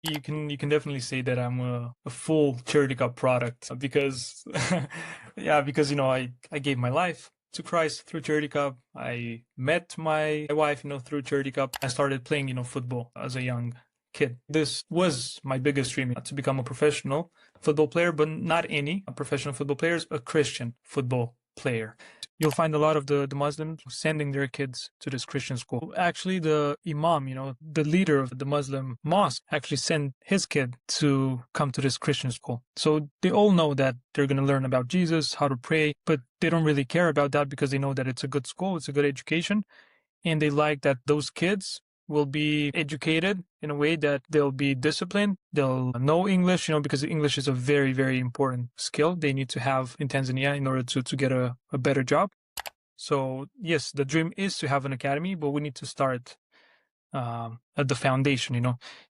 You can definitely say that I'm a full Charity Cup product because yeah, because I gave my life to Christ through Charity Cup. I met my wife, through Charity Cup. I started playing, football as a young kid. This was my biggest dream, to become a professional football player, but not any professional football players, a Christian football player. You'll find a lot of the Muslims sending their kids to this Christian school. Actually, the imam, the leader of the Muslim mosque, actually sent his kid to come to this Christian school. So they all know that they're going to learn about Jesus, how to pray, but they don't really care about that because they know that it's a good school, it's a good education, and they like that those kids will be educated in a way that they'll be disciplined. They'll know English, because English is a very, very important skill they need to have in Tanzania in order to get a better job. So yes, the dream is to have an academy, but we need to start at the foundation.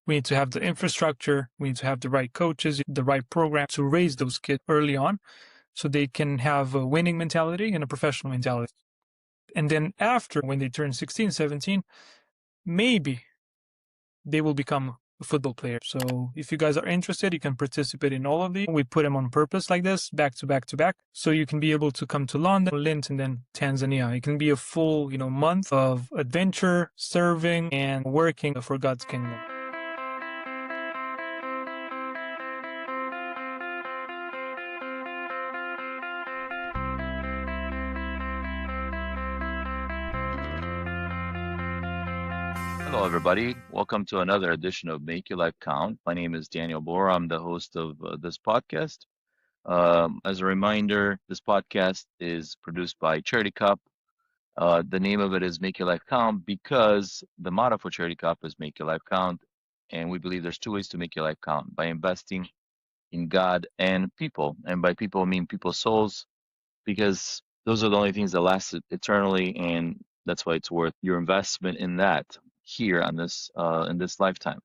We need to have the infrastructure, we need to have the right coaches, the right program to raise those kids early on so they can have a winning mentality and a professional mentality. And then after, when they turn 16, 17, maybe they will become a football player. So if you guys are interested, you can participate in all of these. We put them on purpose like this, back to back to back. So you can be able to come to London, Lint, and then Tanzania. It can be a full, month of adventure, serving, and working for God's kingdom. Hello, everybody. Welcome to another edition of Make Your Life Count. My name is Daniel Bora. I'm the host of this podcast. As a reminder, this podcast is produced by Charity Cup. The name of it is Make Your Life Count because the motto for Charity Cup is Make Your Life Count. And we believe there's two ways to make your life count: by investing in God and people. And by people, I mean people's souls, because those are the only things that last eternally. And that's why it's worth your investment in that here on this in this lifetime.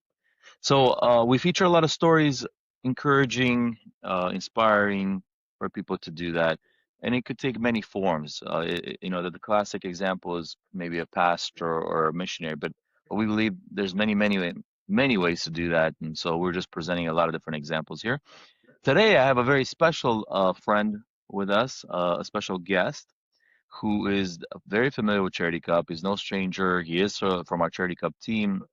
So we feature a lot of stories encouraging, inspiring for people to do that, and it could take many forms. The classic example is maybe a pastor or a missionary, but we believe there's many ways to do that, and so we're just presenting a lot of different examples here. Today, I have a very special friend with us, a special guest who is very familiar with Charity Cup. He's no stranger. He is from our Charity Cup team,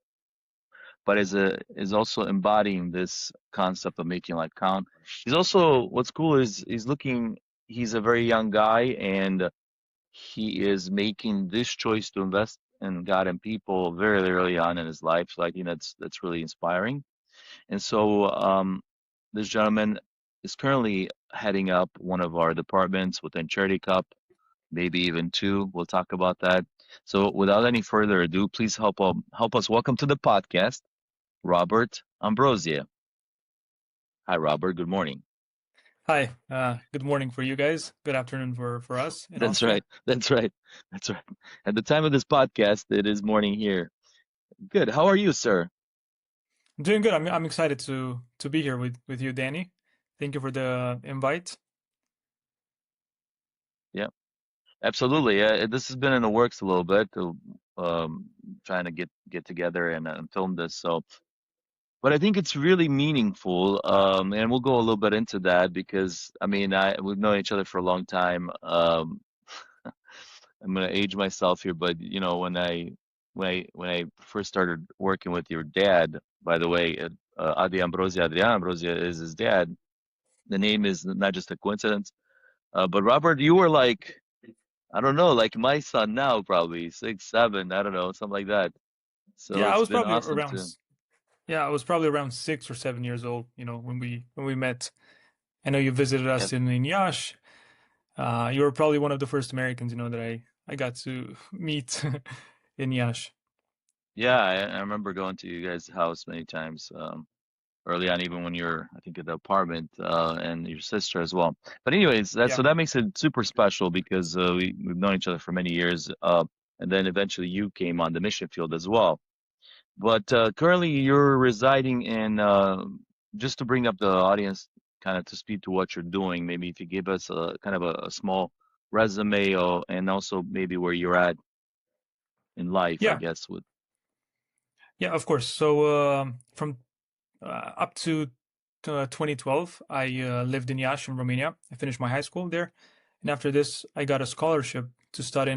but is also embodying this concept of making life count. He's also, what's cool is he's a very young guy, and he is making this choice to invest in God and people very early on in his life. So I think that's really inspiring. And so this gentleman is currently heading up one of our departments within Charity Cup, maybe even two. We'll talk about that. So without any further ado, please help us welcome to the podcast Robert Ambrosie. Hi, Robert. Good morning. Hi, good morning for you guys. Good afternoon for us in That's Austria. right. That's right. That's right. At the time of this podcast, it is morning here. Good. How are you, sir? I'm doing good. I'm excited to be here with you, Danny. Thank you for the invite. Yeah, absolutely. This has been in the works a little bit, trying to get together and film this. So, but I think it's really meaningful, and we'll go a little bit into that because I mean, we've known each other for a long time. I'm gonna age myself here, but when I first started working with your dad, by the way, Adrian Ambrosie is his dad. The name is not just a coincidence. But Robert, you were like, I don't know, like my son now, probably 6, 7, I don't know, something like that. So Yeah, I it's was been probably awesome around. to. Yeah, I was probably around 6 or 7 years old. When we met. I know you visited Yeah, us in Yash. You were probably one of the first Americans, that I got to meet in Yash. yeah, I remember going to you guys' house many times. Early on, even when you're, I think, at the apartment, and your sister as well. But anyways, Yeah. that makes it super special because we've known each other for many years, and then eventually you came on the mission field as well. But currently, you're residing in. Just to bring up the audience, kind of to speed to what you're doing. Maybe if you give us a kind of a small resume, and also maybe where you're at in life, I Yeah. guess. With Yeah, of course. So from up to 2012, I lived in Iași, in Romania. I finished my high school there, and after this, I got a scholarship to study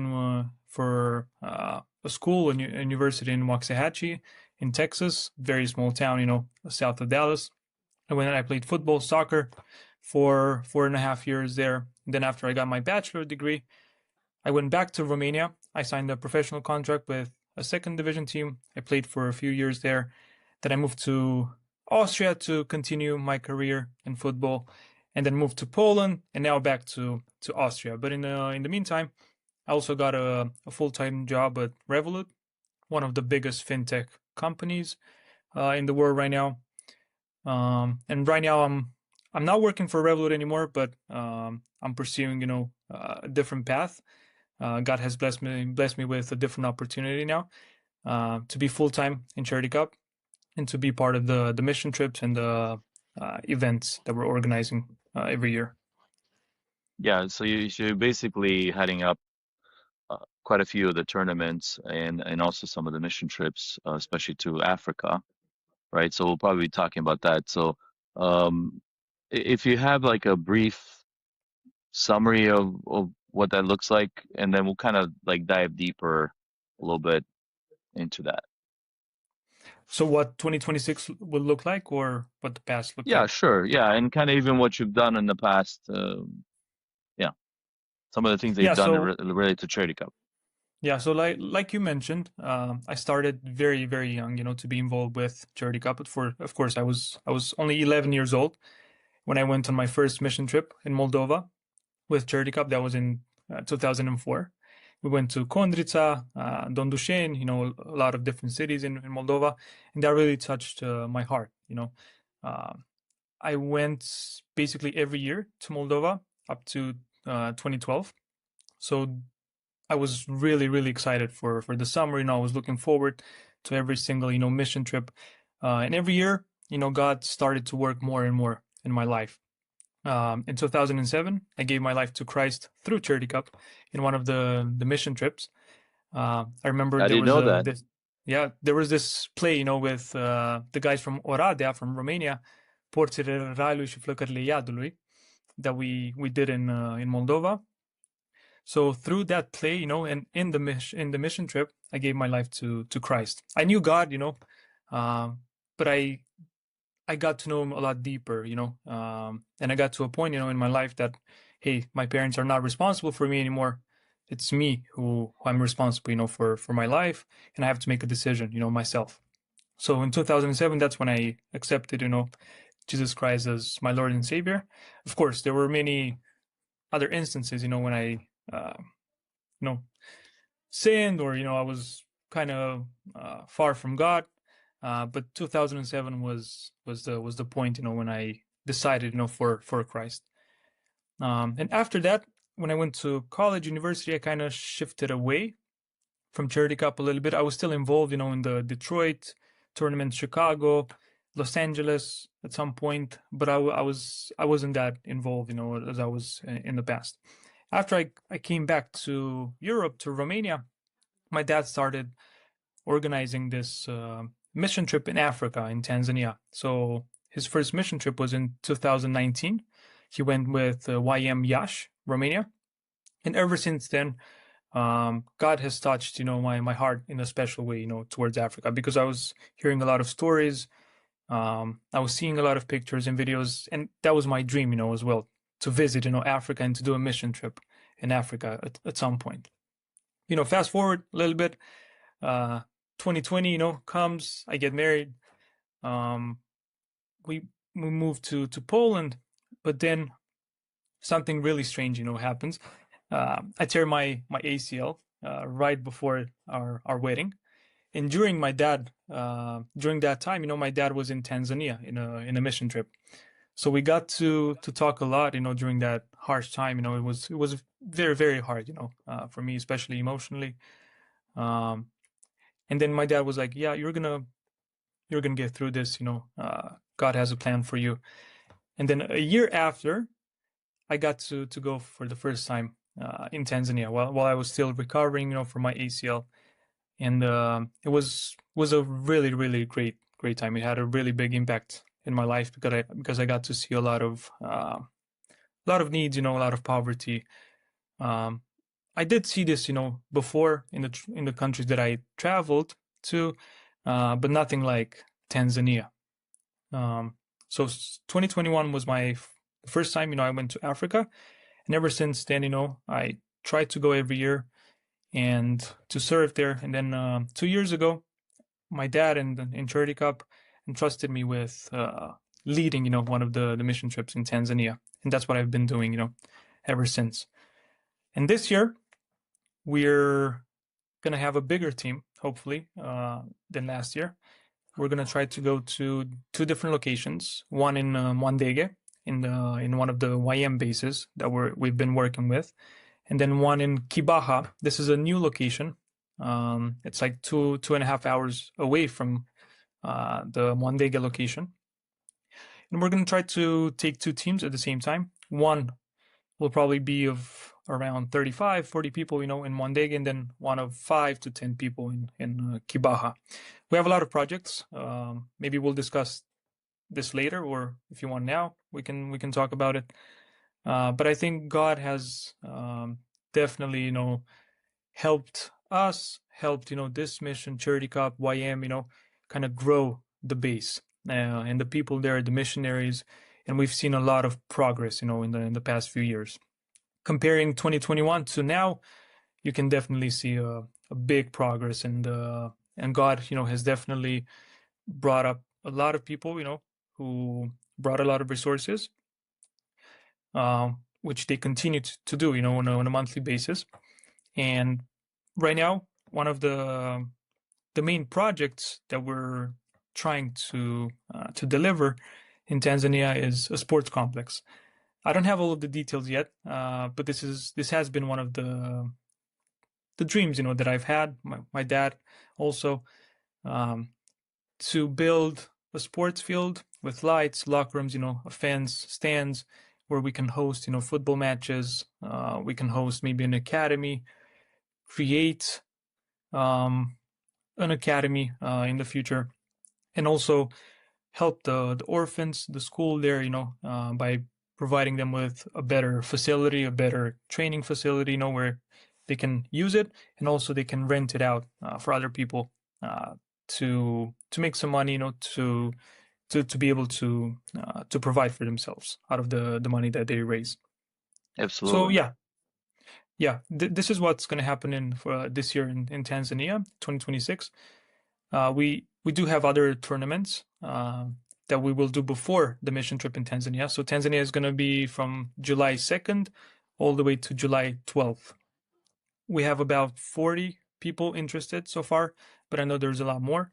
for a school, a university in Waxahachie, in Texas, very small town, south of Dallas. I went and I played football, soccer for 4.5 years there. And then after I got my bachelor degree, I went back to Romania. I signed a professional contract with a second division team. I played for a few years there. Then I moved to Austria to continue my career in football, and then moved to Poland, and now back to Austria. But in the meantime, I also got a full-time job at Revolut, one of the biggest fintech companies in the world right now. And right now I'm not working for Revolut anymore, but I'm pursuing a different path. God has blessed me with a different opportunity now to be full-time in Charity Cup and to be part of the mission trips and the events that we're organizing every year. Yeah, so you're basically heading up quite a few of the tournaments and also some of the mission trips, especially to Africa, right? So we'll probably be talking about that. So um, if you have like a brief summary of what that looks like, and then we'll kind of like dive deeper a little bit into that. So what 2026 will look like, or what the past looked Yeah, like? sure. Yeah, and kind of even what you've done in the past. Yeah, some of the things that you've Yeah, done so related to Charity Cup. yeah, so like you mentioned, I started very very young, to be involved with Charity Cup. But of course, I was only 11 years old when I went on my first mission trip in Moldova with Charity Cup. That was in 2004. We went to Kondrița, Dondușeni, a lot of different cities in Moldova, and that really touched my heart. Uh, I went basically every year to Moldova up to 2012. So I was really, really excited for the summer. I was looking forward to every single, mission trip. And every year, God started to work more and more in my life. In 2007, I gave my life to Christ through Charity Cup in one of the mission trips. I remember I there didn't was know that. there was this play, with the guys from Oradea, from Romania, Porțile Raiului și Flăcările Iadului, that we did in Moldova. So through that play, and in the mission trip, I gave my life to Christ. I knew God, but I got to know him a lot deeper, and I got to a point, in my life that, hey, my parents are not responsible for me anymore. It's me who I'm responsible, for my life, and I have to make a decision, myself. So in 2007, that's when I accepted, Jesus Christ as my Lord and Savior. Of course, there were many other instances, when I, sinned, or I was kind of far from God. But 2007 was the point, when I decided, for Christ. And after that, when I went to college, university, I kind of shifted away from Charity Cup a little bit. I was still involved, in the Detroit tournament, Chicago, Los Angeles at some point, but I wasn't that involved, as I was in the past. After I came back to Europe, to Romania, my dad started organizing this mission trip in Africa, in Tanzania. So his first mission trip was in 2019. He went with YM Iași, Romania. And ever since then, God has touched, my heart in a special way, towards Africa, because I was hearing a lot of stories. I was seeing a lot of pictures and videos, and that was my dream, as well, to visit, Africa and to do a mission trip in Africa at some point. Fast forward a little bit, 2020, comes, I get married. We move to Poland, but then something really strange, happens. I tear my ACL right before our wedding, and during that time, my dad was in Tanzania in a mission trip. So we got to talk a lot, during that harsh time. It was very very hard, for me, especially emotionally. And then my dad was like, "Yeah, you're gonna get through this. God has a plan for you." And then a year after, I got to go for the first time in Tanzania while I was still recovering, from my ACL, and it was a really really great time. It had a really big impact in my life because I got to see a lot of needs, a lot of poverty. Um, I did see this, before in the countries that I traveled to, but nothing like Tanzania. So 2021 was my first time, I went to Africa, and ever since then, I tried to go every year and to serve there. And then 2 years ago, my dad in Charity Cup entrusted me with leading, one of the mission trips in Tanzania, and that's what I've been doing, ever since. And this year, we're gonna have a bigger team, hopefully, than last year. We're gonna try to go to two different locations. One in Mwandege, in one of the YM bases that we've been working with, and then one in Kibaha. This is a new location. It's like 2.5 hours away from the Mwandege location, and we're gonna try to take two teams at the same time. One will probably be of around 35, 40 people, in Mwandege, and then one of 5 to 10 people in Kibaha. We have a lot of projects. Maybe we'll discuss this later, or if you want now, we can talk about it. But I think God has definitely, helped us, helped, this mission, Charity Cup, YM, kind of grow the base and the people there, the missionaries, and we've seen a lot of progress, in the past few years. Comparing 2021 to now, you can definitely see a big progress, and God, has definitely brought up a lot of people, who brought a lot of resources, which they continue to do, on a monthly basis. And right now, one of the main projects that we're trying to deliver in Tanzania is a sports complex. I don't have all of the details yet, but this has been one of the dreams, that I've had. My dad also, to build a sports field with lights, locker rooms, fans, stands, where we can host, football matches. We can host maybe an academy, create an academy in the future, and also help the orphans, the school there, by providing them with a better facility, a better training facility, where they can use it, and also they can rent it out for other people to make some money, to be able to provide for themselves out of the money that they raise. So Absolutely. this is what's going to happen for this year in Tanzania, 2026. We do have other tournaments that we will do before the mission trip in Tanzania. So Tanzania is going to be from July 2nd all the way to July 12th. We have about 40 people interested so far, but I know there's a lot more.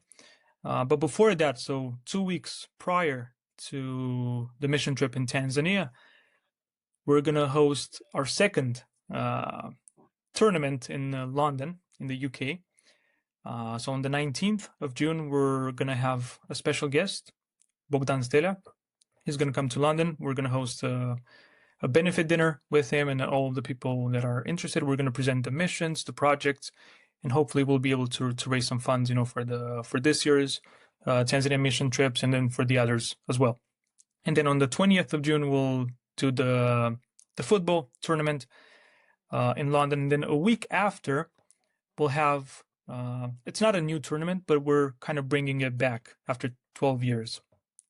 But before that, so 2 weeks prior to the mission trip in Tanzania, we're going to host our second tournament in London, in the UK. So on the 19th of June, we're going to have a special guest, Bogdan Stella. He's going to come to London. We're going to host a benefit dinner with him and all the people that are interested. We're going to present the missions, the projects, and hopefully we'll be able to raise some funds, for this year's Tanzania mission trips, and then for the others as well. And then on the 20th of June, we'll do the football tournament in London. And then a week after, we'll have it's not a new tournament, but we're kind of bringing it back after 12 years.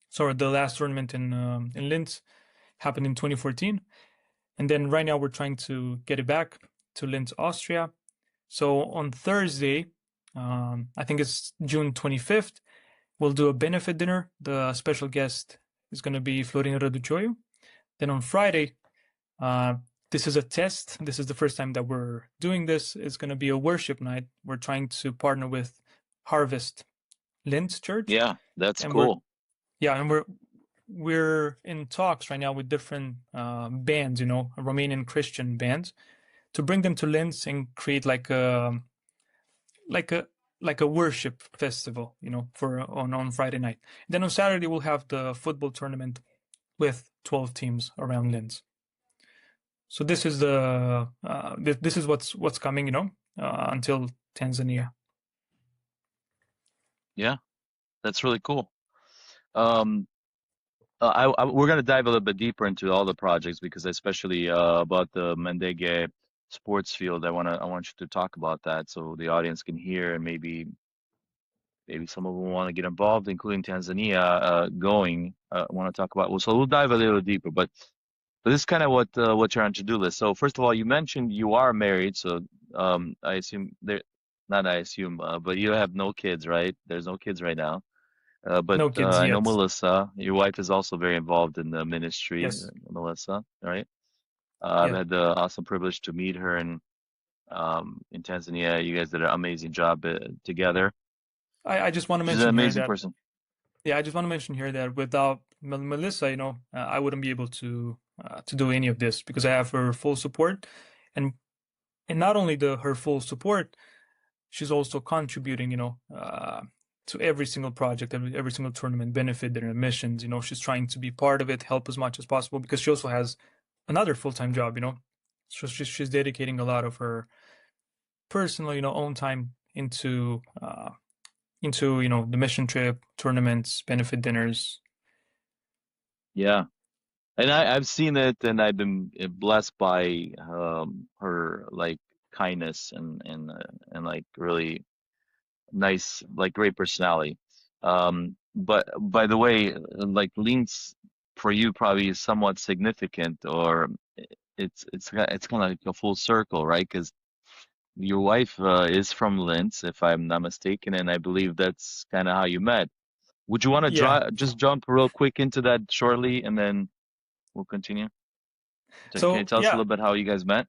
So the last tournament in Linz happened in 2014, and then right now we're trying to get it back to Linz, Austria. So on Thursday, I think it's June 25th, we'll do a benefit dinner. The special guest is going to be Florina Raducioiu. Then on Friday, this is a test. This is the first time that we're doing this. It's going to be a worship night. We're trying to partner with Harvest Linz Church. Yeah, that's and cool. We're in talks right now with different bands, Romanian Christian bands, to bring them to Linz and create like a worship festival, for on Friday night. Then on Saturday we'll have the football tournament with 12 teams around Linz. So this is this is what's coming, until Tanzania. Yeah. That's really cool. Um, we're going to dive a little bit deeper into all the projects because especially about the Mendege sports field, I want you to talk about that so the audience can hear and maybe some of them want to get involved, including Tanzania going. Want to talk about. Well, so we'll dive a little deeper, but this is kind of what you're on to-do list. So first of all, you mentioned you are married, so I assume there, not I assume, but you have no kids, right? There's no kids right now. But No kids I know yet. Melissa, your wife is also very involved in the ministry, Yes. Melissa, right? I've Yeah. had the awesome privilege to meet her in Tanzania. You guys did an amazing job together. I just want to She's an mention here amazing that person. yeah, I just want to mention here that without Melissa, I wouldn't be able to do any of this because I have her full support, and not only her full support, she's also contributing, to every single project, every single tournament, benefit their missions. She's trying to be part of it, help as much as possible because she also has another full-time job. So she's dedicating a lot of her personal, own time into the mission trip, tournaments, benefit dinners. Yeah. And I've seen it, and I've been blessed by her like kindness and like really nice, like great personality. But by the way, like links for you probably is somewhat significant, or it's kind of like a full circle, right? Because your wife is from Linz, if I'm not mistaken, and I believe that's kind of how you met. Would you want to Yeah. just jump real quick into that shortly, and then we'll continue? Can you So tell us a yeah, little bit how you guys met?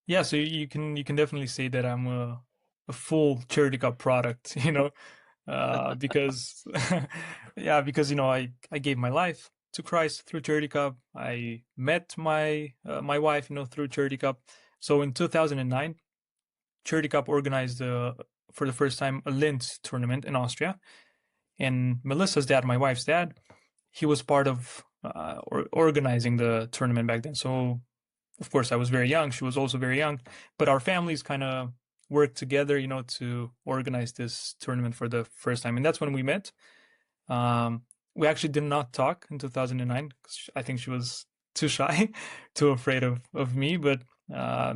yeah. So you can definitely say that I'm a full Charity Cup product. Because yeah, because I gave my life to Christ through Charity Cup. I met my wife, through Charity Cup. So in 2009, Charity Cup organized for the first time a Linz tournament in Austria, and Melissa's dad, my wife's dad, he was part of organizing the tournament back then. So of course I was very young. She was also very young, but our families kind of worked together, to organize this tournament for the first time, and that's when we met. We actually did not talk in 2009 because I think she was too shy, too afraid of me. But uh,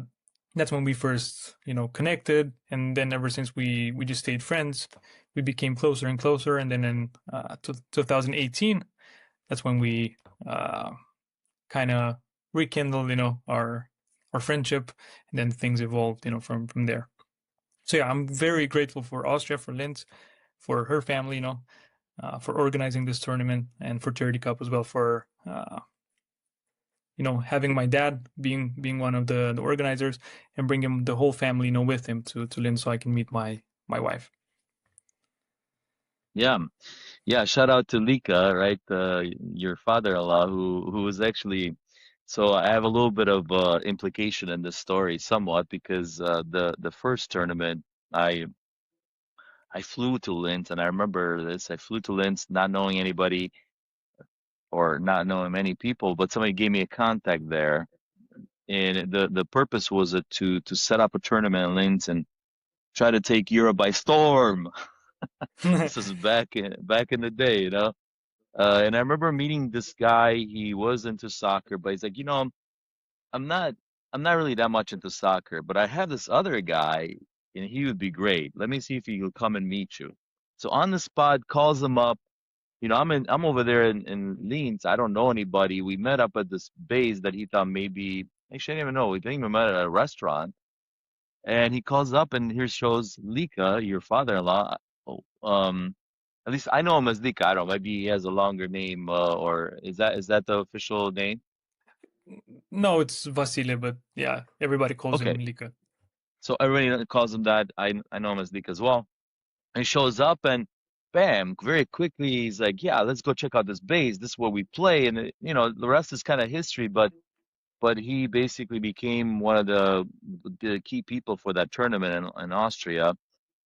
that's when we first, connected, and then ever since we just stayed friends. We became closer and closer, and then in 2018, that's when we kind of rekindled, our friendship, and then things evolved, from there. So yeah, I'm very grateful for Austria, for Linz, for her family, for organizing this tournament, and for Charity Cup as well for having my dad being one of the organizers, and bringing the whole family, with him to Lynn so I can meet my wife. Yeah, yeah. Shout out to Lika, right? Your father-in-law, who was actually. So I have a little bit of implication in this story, somewhat, because the first tournament, I I flew to Linz, and I remember this. I flew to Linz, not knowing anybody or not knowing many people, but somebody gave me a contact there, and the purpose was to set up a tournament in Linz and try to take Europe by storm. This is back in the day, you know. And I remember meeting this guy. He was into soccer, but he's like, I'm not I'm not really that much into soccer, but I have this other guy, and he would be great. Let me see if he'll come and meet you. So on the spot, calls him up. I'm over there in Leeds. I don't know anybody. We met up at this base that he thought maybe actually I didn't even know. We didn't even met at a restaurant. And he calls up, and here shows Lika, your father-in-law. Oh, at least I know him as Lika. I don't know. Maybe he has a longer name, or is that the official name? No, it's Vasile, but yeah, everybody calls him Okay. Lika. So everybody calls him that. I know him as Lika as well. And he shows up, and bam, very quickly he's like, "Yeah, let's go check out this base. This is where we play." And the rest is kind of history. But he basically became one of the key people for that tournament in Austria.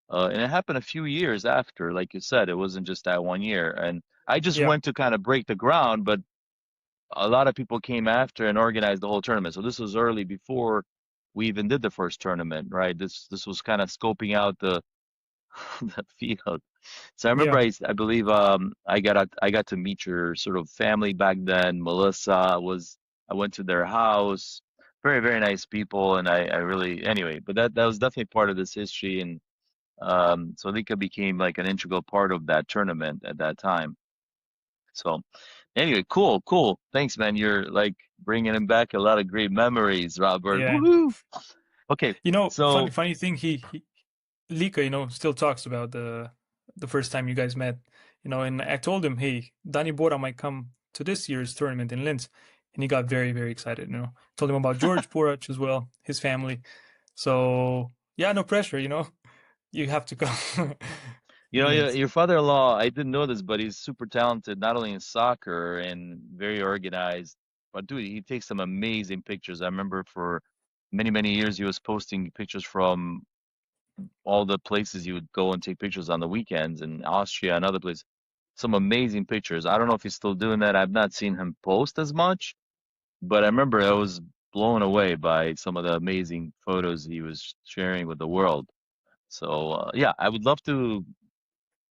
And it happened a few years after, like you said, it wasn't just that one year. And I just Yeah, went to kind of break the ground, but a lot of people came after and organized the whole tournament. So this was early before we even did the first tournament, right? This was kind of scoping out the field. So I remember Yeah, I believe I got to meet your sort of family back then. Melissa was I went to their house. Very, very nice people, and I really anyway, but that was definitely part of this history, and so Lika became like an integral part of that tournament at that time. So anyway, cool, cool. Thanks, man. You're like bringing him back a lot of great memories, Robert. yeah. Woohoo! Okay, Funny so funny thing, he Lika, still talks about the first time you guys met. And I told him, hey, Dani Bora might come to this year's tournament in Linz, and he got very, very excited. Told him about George Porach as well, his family. So yeah, no pressure. You have to come you know in Linz. your father-in-law, I didn't know this, but he's super talented, not only in soccer and very organized, but dude, he takes some amazing pictures. I remember for many, many years he was posting pictures from all the places he would go and take pictures on the weekends in Austria and other places. Some amazing pictures. I don't know if he's still doing that. I've not seen him post as much, but I remember I was blown away by some of the amazing photos he was sharing with the world. So yeah, I would love to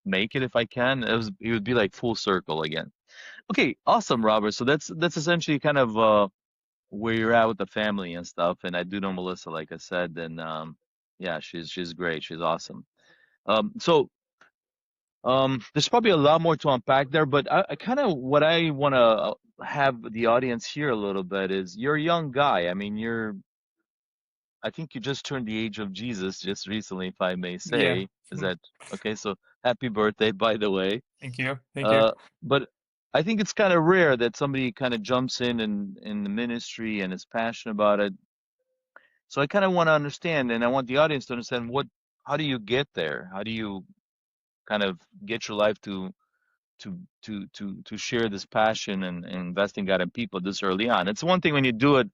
make it if I can. It would be like full circle again. Okay, awesome, Robert. So that's essentially kind of where you're at with the family and stuff. And I do know Melissa, like I said, and yeah, she's great. She's awesome. So there's probably a lot more to unpack there, but I kind of what I want to have the audience hear a little bit is you're a young guy. I mean, I think you just turned the age of Jesus just recently, if I may Yeah. say. Is that okay? So happy birthday, by the way. Thank you. Thank you. Uh, but I think it's kind of rare that somebody kind of jumps in the ministry and is passionate about it. So I kind of want to understand, and I want the audience to understand how do you get there? How do you kind of get your life to share this passion and invest in God and people this early on? It's one thing when you do it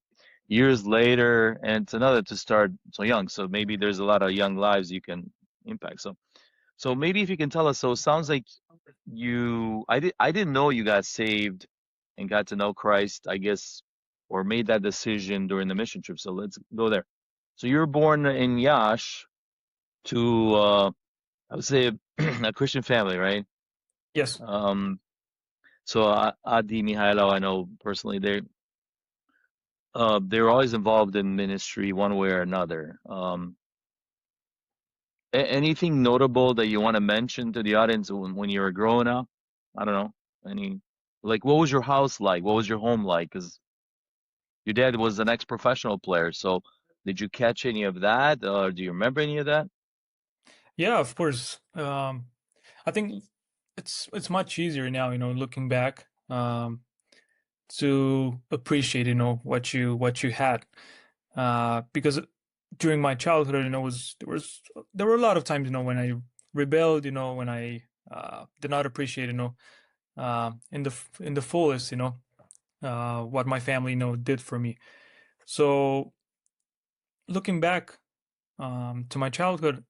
years later, and it's another to start so young. So maybe there's a lot of young lives you can impact. So maybe if you can tell us, so it sounds like I didn't know you got saved and got to know Christ, I guess, or made that decision during the mission trip. So let's go there. So you were born in Yash to I would say a Christian family, right? Yes. Um, so Adi Mihailo, I know personally, they're always involved in ministry one way or another. Anything notable that you want to mention to the audience when you were growing up? I don't know. Any, like, what was your house like? What was your home like? Because your dad was an ex-professional player. So did you catch any of that? Or do you remember any of that? Yeah, of course. I think it's much easier now, looking back, to appreciate, what you had. Because during my childhood, there were a lot of times, when I rebelled, when I did not appreciate, in the fullest, what my family, did for me. So looking back, to my childhood,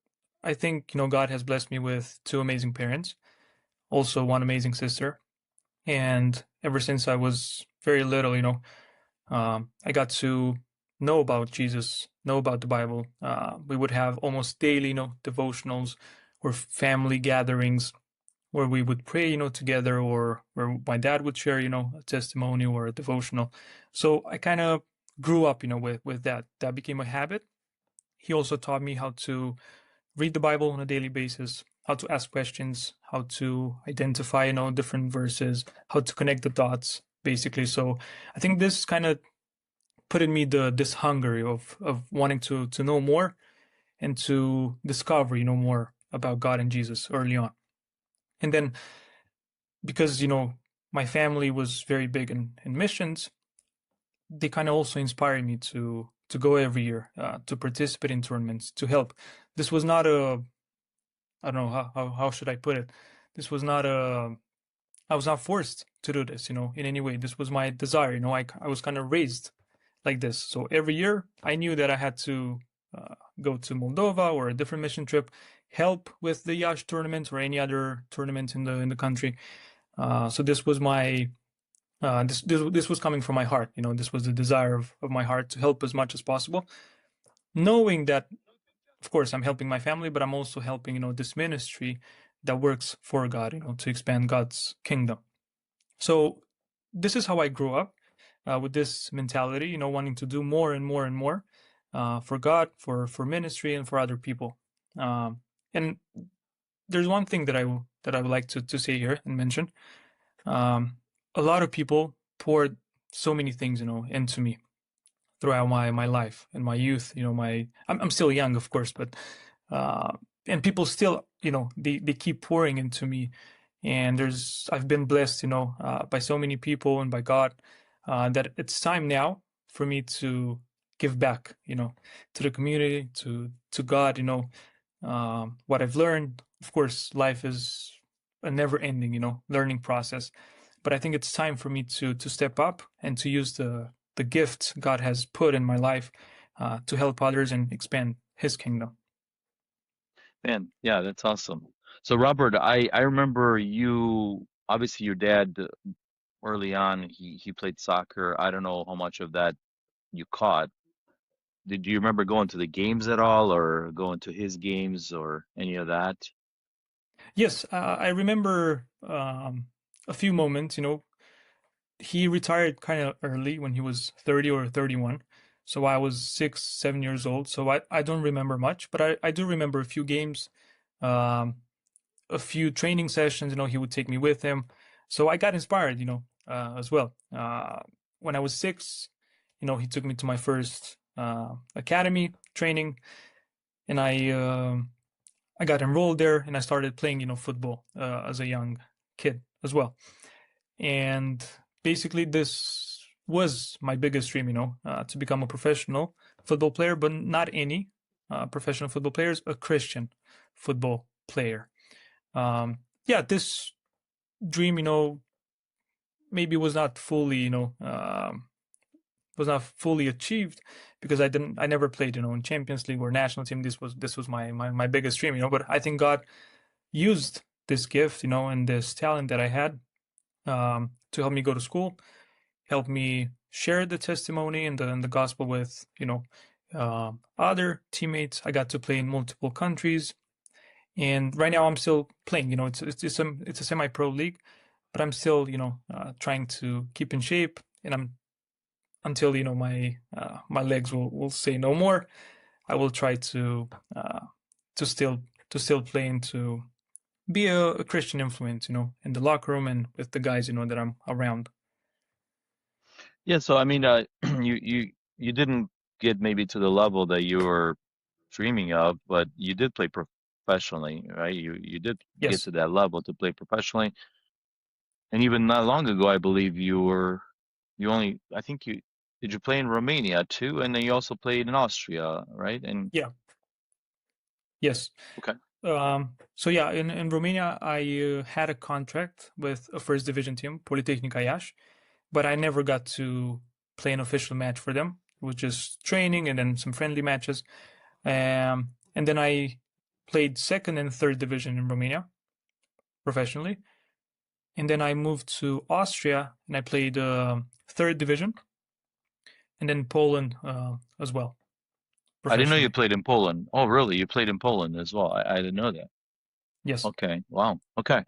I think, God has blessed me with two amazing parents, also one amazing sister. And ever since I was very little, I got to know about Jesus, know about the Bible. We would have almost daily, devotionals or family gatherings where we would pray, together, or where my dad would share, a testimony or a devotional. So I kind of grew up, with that. That became a habit. He also taught me how to read the Bible on a daily basis, how to ask questions, how to identify, different verses, how to connect the dots, basically. So I think this kind of put in me this hunger of wanting to know more and to discover, more about God and Jesus early on. And then because, my family was very big in missions, they kind of also inspired me to go every year, to participate in tournaments, to help. This was not a I don't know how should I put it. This was not a I was not forced to do this, in any way. This was my desire. I was kind of raised like this. So every year I knew that I had to go to Moldova or a different mission trip, help with the Yash tournament or any other tournament in the country. So this was my this was coming from my heart. This was the desire of my heart to help as much as possible, knowing that of course, I'm helping my family, but I'm also helping, this ministry that works for God, to expand God's kingdom. So this is how I grew up, with this mentality, wanting to do more and more and more, for God, for ministry, and for other people. And there's one thing that I would like to say here and mention. Um, a lot of people poured so many things, into me throughout my life and my youth. I'm still young, of course, but uh, and people still, they keep pouring into me. And I've been blessed, by so many people and by God, that it's time now for me to give back, to the community, to God, what I've learned. Of course, life is a never-ending, learning process. But I think it's time for me to step up and to use the gift God has put in my life, to help others and expand His kingdom. Man, yeah, that's awesome. So Robert, I remember you, obviously your dad early on, he played soccer. I don't know how much of that you caught. Did you remember going to the games at all, or going to his games, or any of that? Yes, I remember, a few moments. He retired kind of early when he was 30 or 31. So I was 6, 7 years old. So I don't remember much, but I do remember a few games, um, a few training sessions. He would take me with him. So I got inspired, as well. When I was 6, he took me to my first academy training, and I got enrolled there, and I started playing, football, as a young kid as well. And basically, this was my biggest dream, to become a professional football player, but not any professional football players, a Christian football player. Yeah, this dream, maybe was not fully achieved, because I never played, in Champions League or national team. This was my biggest dream, but I think God used this gift, and this talent that I had, to help me go to school, help me share the testimony and the gospel with, other teammates. I got to play in multiple countries, and right now I'm still playing. It's a semi-pro league, but I'm still, trying to keep in shape, and I'm until, my legs will say no more. I will try uh, to still play, and to be a Christian influence, in the locker room and with the guys, that I'm around. Yeah, so I mean, you didn't get maybe to the level that you were dreaming of, but you did play professionally, right? You did get Yes. to that level to play professionally. And even not long ago, I believe you only, I think did you play in Romania too? And then you also played in Austria, right? And Yeah. Yes. okay. So yeah, in Romania, I had a contract with a first division team, Politehnica Iași, but I never got to play an official match for them. It was just training and then some friendly matches. And then I played second and third division in Romania professionally. And then I moved to Austria, and I played third division, and then Poland, as well, I didn't know you professionally. played in Poland. Oh, really? You played in Poland as well. I didn't know that. Yes. Okay. Wow. Okay.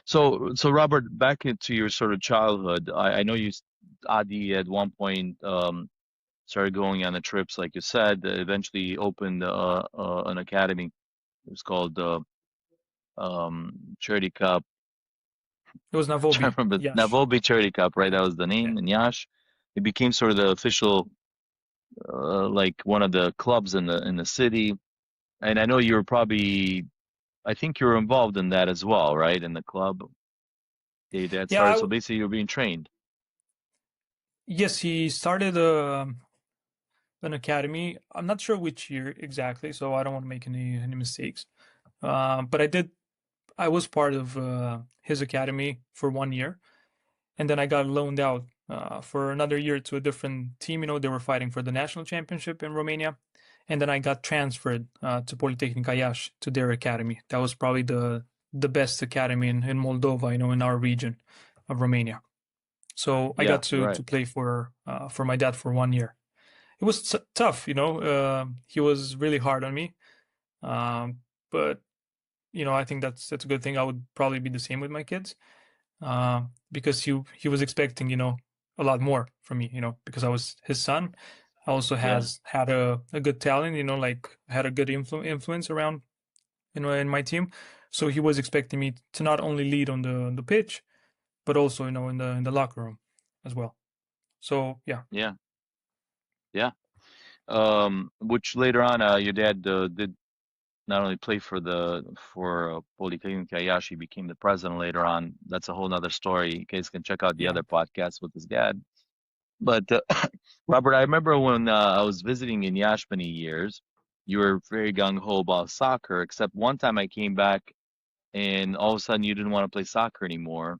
So Robert, back into your sort of childhood, I know Adi at one point started going on the trips, like you said, eventually opened an academy. It was called Charity Cup. It was I Navobi. remember Yes. Navobi Charity Cup, right? That was the Yeah. name. And Yash, it became sort of the official, like one of the clubs in the city. And I know you were probably, I think you were involved in that as well, right? In the club your dad Yeah. started. So basically, you were being trained. Yes, he started an academy. I'm not sure which year exactly, so I don't want to make any mistakes. But I was part of his academy for 1 year, and then I got loaned out for another year to a different team. They were fighting for the national championship in Romania, and then I got transferred to Politehnica Iași, to their academy. That was probably the best academy in Moldova, in our region of Romania. So I Yeah, got to right. to play for my dad for 1 year. It was tough. He was really hard on me, Um, but I think that's a good thing. I would probably be the same with my kids, because he was expecting a lot more from me, because I was his son. I also Yeah. has had a good talent, like had a good influence around, in my team. So he was expecting me to not only lead on the pitch, but also in the locker room as well. So yeah. Yeah. Yeah. Which later on, your dad did not only play for Polytechnic Ayashi, became the president later on. That's a whole nother story. You guys can check out the Yeah. other podcast with his dad. But Robert, I remember when I was visiting in Yash many years, you were very gung ho about soccer, except one time I came back and all of a sudden you didn't want to play soccer anymore.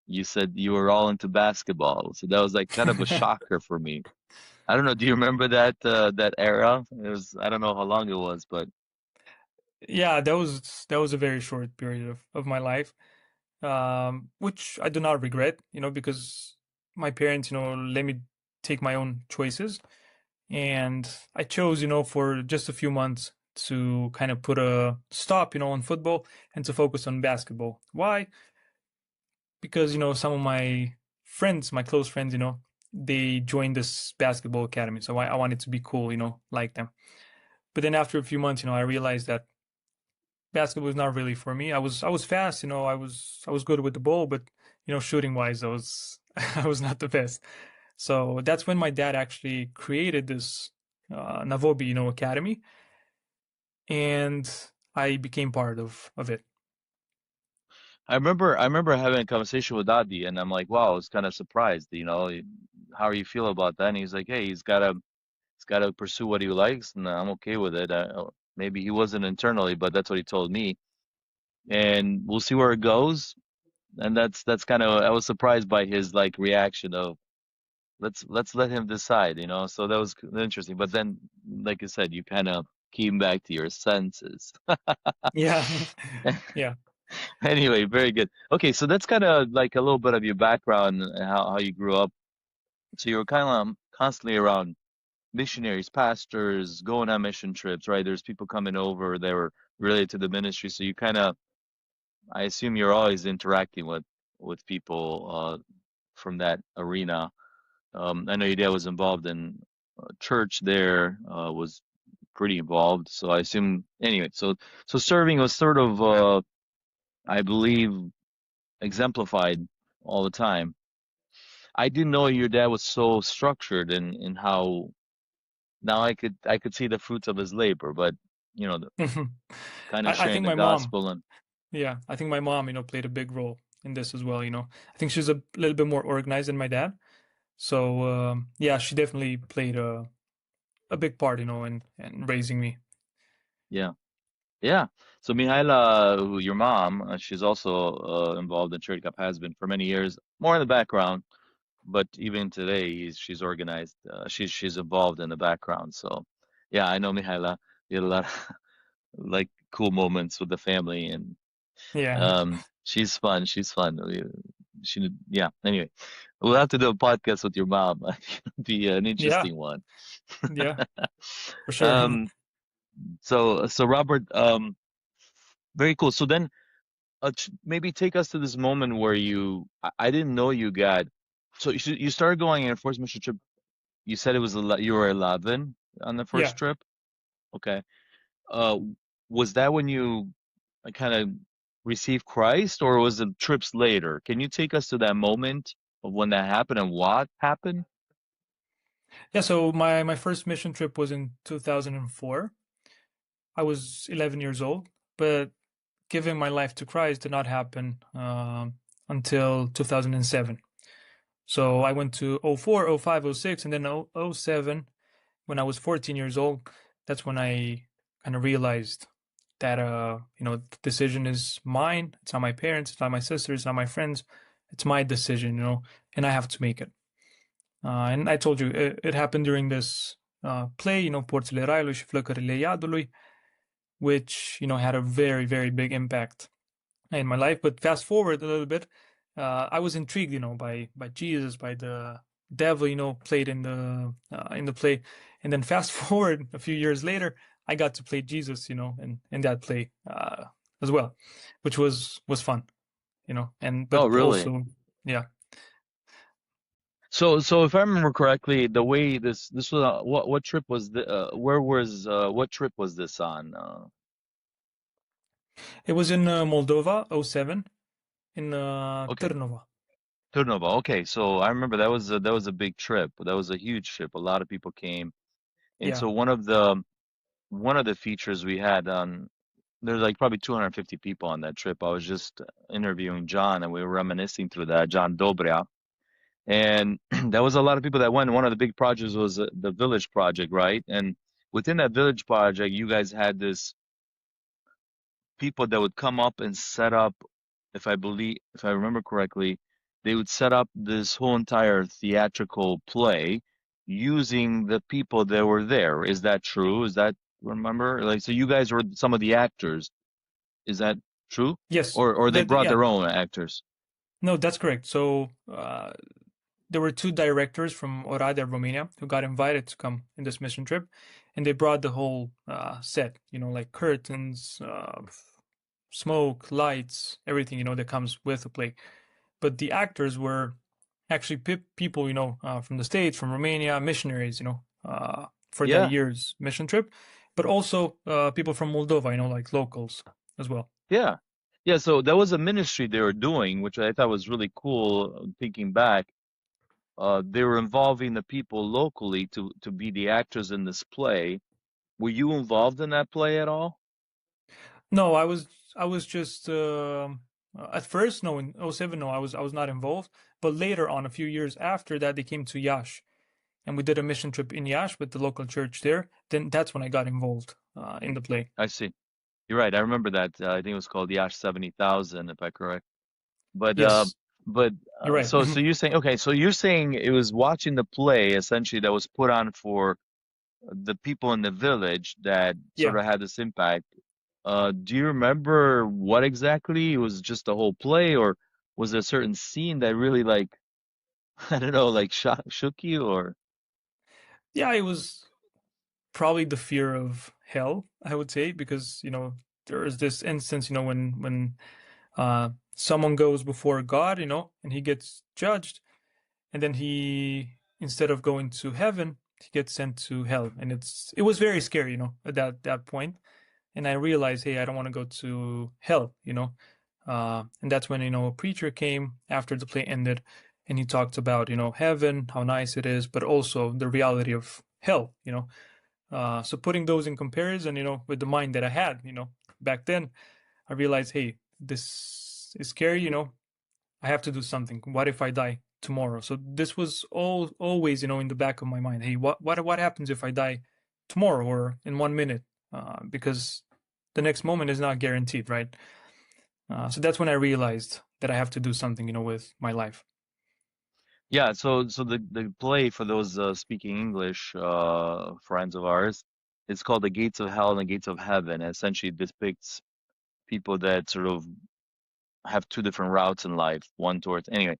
You said you were all into basketball. So that was like kind of a shocker for me. I don't know. Do you remember that era? It was, I don't know how long it was, but Yeah, that was a very short period of my life, which I do not regret, because my parents, let me take my own choices, and I chose, for just a few months to kind of put a stop, on football and to focus on basketball. Why? Because, some of my friends, my close friends, they joined this basketball academy, so I wanted to be cool, like them. But then after a few months, I realized that basketball was not really for me. I was fast, I was good with the ball, but shooting wise, I was I was not the best. So that's when my dad actually created this Navobi, academy, and I became part of it. I remember having a conversation with Adi, and I'm like, wow, I was kind of surprised. How are you feel about that? And he's like, hey, he's got to pursue what he likes, and I'm okay with it. Maybe he wasn't internally, but that's what he told me, and we'll see where it goes. And that's kind of I was surprised by his like reaction of let's let him decide. So that was interesting. But then, like you said, you kind of came back to your senses. Yeah, yeah, Anyway, very good. Okay, so that's kind of like a little bit of your background and how you grew up. So you were kind of constantly around missionaries, pastors, going on mission trips, right? There's people coming over that were related to the ministry. So you kind of, I assume you're always interacting with people from that arena. I know your dad was involved in church there, was pretty involved. So I assume anyway. So serving was sort of, I believe, exemplified all the time. I didn't know your dad was so structured in how now I could see the fruits of his labor, but kind of I sharing think the my mom, gospel and yeah, I think my mom, played a big role in this as well. I think she's a little bit more organized than my dad. So yeah, she definitely played a big part, in raising me. yeah. Yeah. So Mihaila, your mom, she's also involved in Charity Cup, has been for many years, more in the background, but even today she's organized. She's involved in the background. So yeah, I know Mihaila. We had a lot of like cool moments with the family, and Yeah, she's fun. She's fun. Yeah. Anyway, we'll have to do a podcast with your mom. It'll be an yeah, interesting one. yeah, for sure. Um, so Robert, very cool. So then, maybe take us to this moment where I didn't know you got, so you started going on your first mission trip. You said you were 11 on the Yeah. first trip. Okay. Uh, was that when you kind of received Christ, or was it trips later? Can you take us to that moment of when that happened and what happened? Yeah, so my first mission trip was in 2004. I was 11 years old, but giving my life to Christ did not happen until 2007. So I went to '04, '05, '06, and then '07 when I was 14 years old. That's when I kind of realized that the decision is mine. It's not my parents, it's not my sisters, it's not my friends. It's my decision, and I have to make it. And I told you it happened during this play, Porțile Raiului și Flăcările Iadului, which had a very very big impact in my life. But fast forward a little bit, I was intrigued, by Jesus, by the devil, played in the play, and then fast forward a few years later, I got to play Jesus, in that play as well, which was fun, and Oh, but really? also, yeah, So if I remember correctly, the way this was what trip was the where was what trip was this on? it was in Moldova, '07, in Okay, Târnova. Turnova. Okay, so I remember that was a big trip. That was a huge trip. A lot of people came, and Yeah, so one of the features we had on there's like probably 250 people on that trip. I was just interviewing John, and we were reminiscing through that. John Dobria. And there was a lot of people that went. One of the big projects was the Village Project, right? And within that Village Project, you guys had this people that would come up and set up, if I remember correctly, they would set up this whole entire theatrical play using the people that were there. Is that true? Is that remember? Like, so you guys were some of the actors. Is that true? yes, Or they brought yeah, their own actors? no, that's correct. So there were two directors from Oradea, Romania, who got invited to come in this mission trip, and they brought the whole set, like curtains, smoke, lights, everything, that comes with a play. But the actors were actually people, from the States, from Romania, missionaries, for that Yeah. year's mission trip, but also people from Moldova, like locals as well. Yeah. Yeah, so that was a ministry they were doing, which I thought was really cool thinking back. They were involving the people locally to be the actors in this play. Were you involved in that play at all? No, I was just at first, no, in '07, no, I was not involved, but later on, a few years after that, they came to Yash, and we did a mission trip in Yash with the local church there. Then that's when I got involved in the play. I see. You're right. I remember that. I think it was called Yash 70,000, if I correct. But uh, Yes, but you're right. so you're saying okay, so you're saying it was watching the play essentially that was put on for the people in the village that sort Yeah. of had this impact. Do you remember what exactly? It was just the whole play, or was there a certain scene that really like I don't know, like shook you, or Yeah, it was probably the fear of hell, I would say, because there is this instance, when someone goes before God, and he gets judged, and then he, instead of going to heaven, he gets sent to hell, and it was very scary, at that point. And I realized, hey, I don't want to go to hell, and that's when a preacher came after the play ended, and he talked about heaven, how nice it is, but also the reality of hell. So putting those in comparison, with the mind that I had, back then, I realized, hey, this is scary. I have to do something. What if I die tomorrow? So this was always, in the back of my mind. Hey, what happens if I die tomorrow or in 1 minute? Because the next moment is not guaranteed, right? So that's when I realized that I have to do something, with my life. yeah? So the play for those speaking English friends of ours, it's called The Gates of Hell and the Gates of Heaven. It essentially depicts people that sort of have two different routes in life, one towards anyway.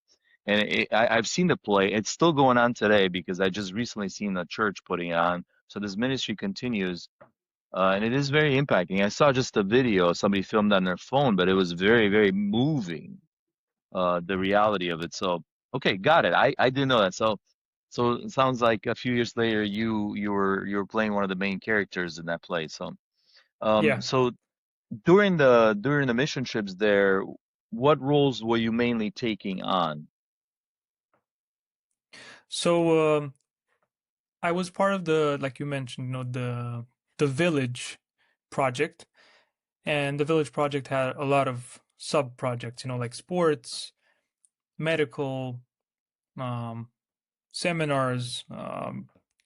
And I've seen the play. It's still going on today because I just recently seen the church putting it on. So this ministry continues, and it is very impacting. I saw just a video somebody filmed on their phone, but it was very, very moving. The reality of it. So okay, got it. I didn't know that. So it sounds like a few years later you were playing one of the main characters in that play. So Yeah. so during the mission trips there, what roles were you mainly taking on? So I was part of like you mentioned, the village project, and the village project had a lot of sub projects, like sports, medical, um, seminars,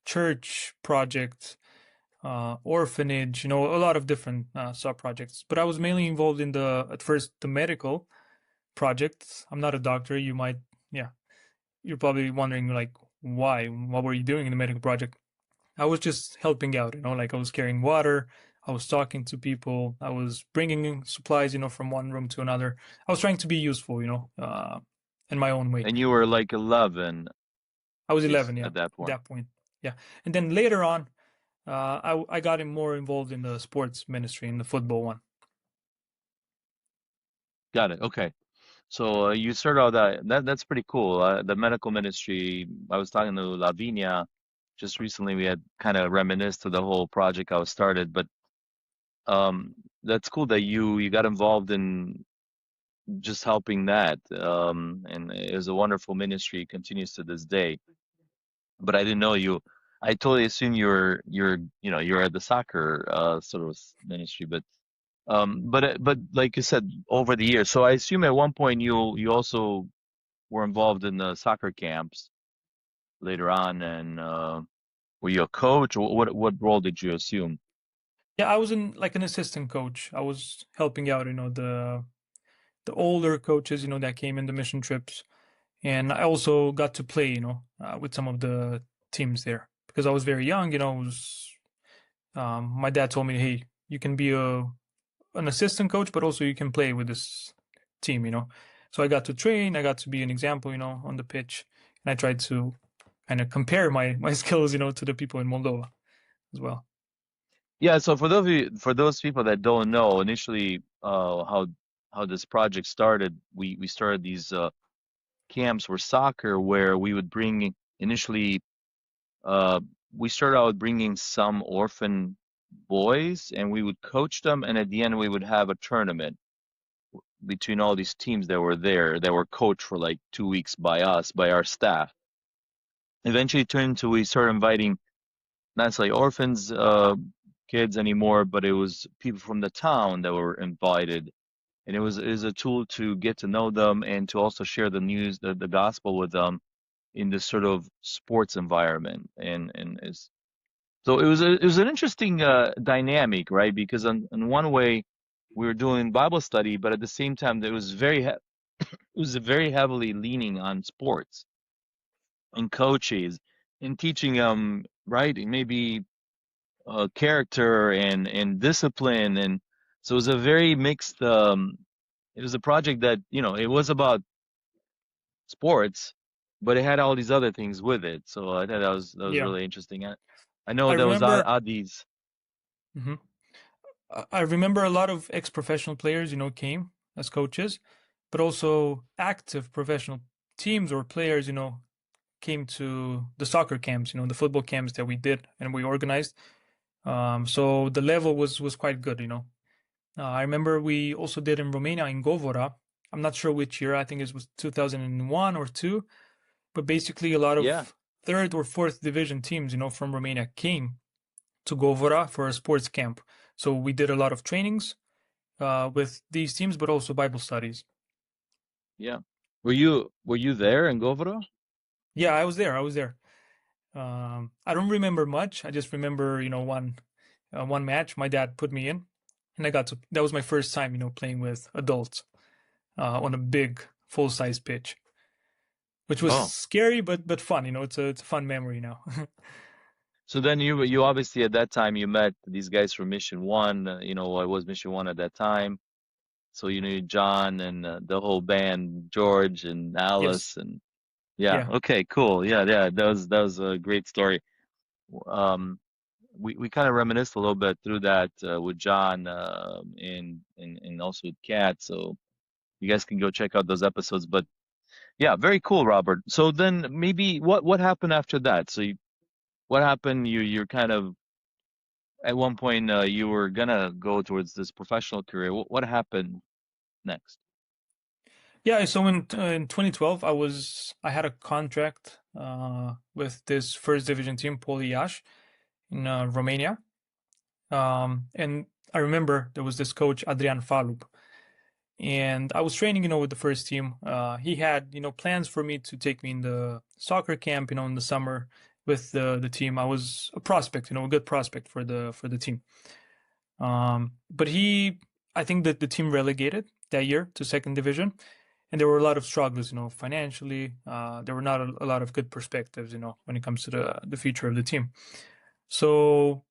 church projects, orphanage, a lot of different sub projects. But I was mainly involved in at first, the medical project. I'm not a doctor. Yeah, you're probably wondering, like, why? What were you doing in the medical project? I was just helping out, like I was carrying water, I was talking to people, I was bringing in supplies, from one room to another. I was trying to be useful, in my own way. And you were like 11 I was 11, yeah, at that at point. that point. Yeah. And then later on, I got him more involved in the sports ministry, in the football one. Got it. Okay. So you started out that's pretty cool. The medical ministry. I was talking to Lavinia just recently. We had kind of reminisced of the whole project I was started, but um, that's cool that you got involved in just helping that. And it was a wonderful ministry. It continues to this day. But I didn't know you. I totally assume you're at the soccer sort of ministry, but like you said, over the years. So I assume at one point you also were involved in the soccer camps later on, and were you a coach, or what role did you assume? Yeah, I was in like an assistant coach. I was helping out, the older coaches, that came in the mission trips, and I also got to play, with some of the teams there because I was very young. My dad told me, hey, you can be an assistant coach, but also you can play with this team. So I got to train, I got to be an example, on the pitch, and I tried to kind of compare my skills, to the people in Moldova as well. Yeah, so for those people that don't know, initially how this project started, we started these camps for soccer where we would bring initially uh we started out bringing some orphan boys and we would coach them, and at the end we would have a tournament between all these teams that were there that were coached for like 2 weeks by us, by our staff. Eventually it turned into we started inviting not necessarily orphans kids anymore, but it was people from the town that were invited. And it was a tool to get to know them and to also share the news, the gospel with them in this sort of sports environment. And is so it was an interesting dynamic, right? Because in one way we were doing Bible study, but at the same time it was very heavily leaning on sports and coaches and teaching them, right? Maybe character and discipline, and so it was a very mixed. It was a project that it was about sports, but it had all these other things with it. So I thought that was Yeah, really interesting. I know I there was remember. Adis. Mhm. I remember a lot of ex-professional players, came as coaches, but also active professional teams or players, came to the soccer camps, the football camps that we did and we organized. So the level was quite good. I remember we also did in Romania in Govora. I'm not sure which year. I think it was 2001 or two. But basically, a lot Yeah, of third or fourth division teams, from Romania came to Govora for a sports camp. So we did a lot of trainings with these teams, but also Bible studies. yeah. Were you there in Govora? Yeah, I was there. I was there. I don't remember much. I just remember, one match my dad put me in, and I got to. That was my first time, playing with adults on a big full size pitch, which was Oh, scary but fun. It's a fun memory now. so then you obviously at that time you met these guys from Mission One. I was Mission One at that time. So you knew John and the whole band, George and Yes. Alice, and yeah. Yeah. Okay, cool. Yeah, yeah. That was a great story. Um, we kind of reminisced a little bit through that with John and also with Kat. So you guys can go check out those episodes. But yeah, very cool, Robert. So then maybe what happened after that? What happened? You're kind of at one point you were gonna go towards this professional career. What happened next? Yeah, so in 2012, I had a contract with this first division team, Poliaș, in Romania. And I remember there was this coach, Adrian Falub, and I was training, with the first team. He had, plans for me to take me in the soccer camp, in the summer with the team. I was a prospect, a good prospect for the team. But I think that the team relegated that year to second division, and there were a lot of struggles, financially. There were not a lot of good perspectives, when it comes to the future of the team. So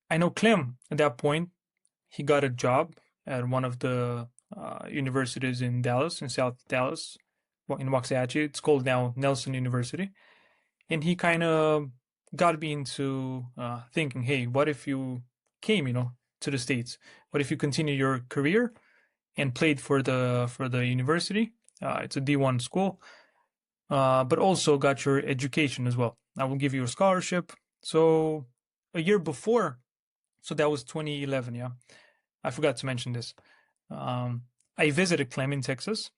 I know Clem at that point. He got a job at one of the universities in Dallas, in South Dallas, in Waxahachie. It's called now Nelson University, and he kind of got me into thinking, hey, what if you came, to the States? What if you continue your career and played for the university? It's a D1 school, but also got your education as well. I will give you a scholarship. So a year before, so that was 2011. Yeah, I forgot to mention this. Um, I visited Clem in Texas,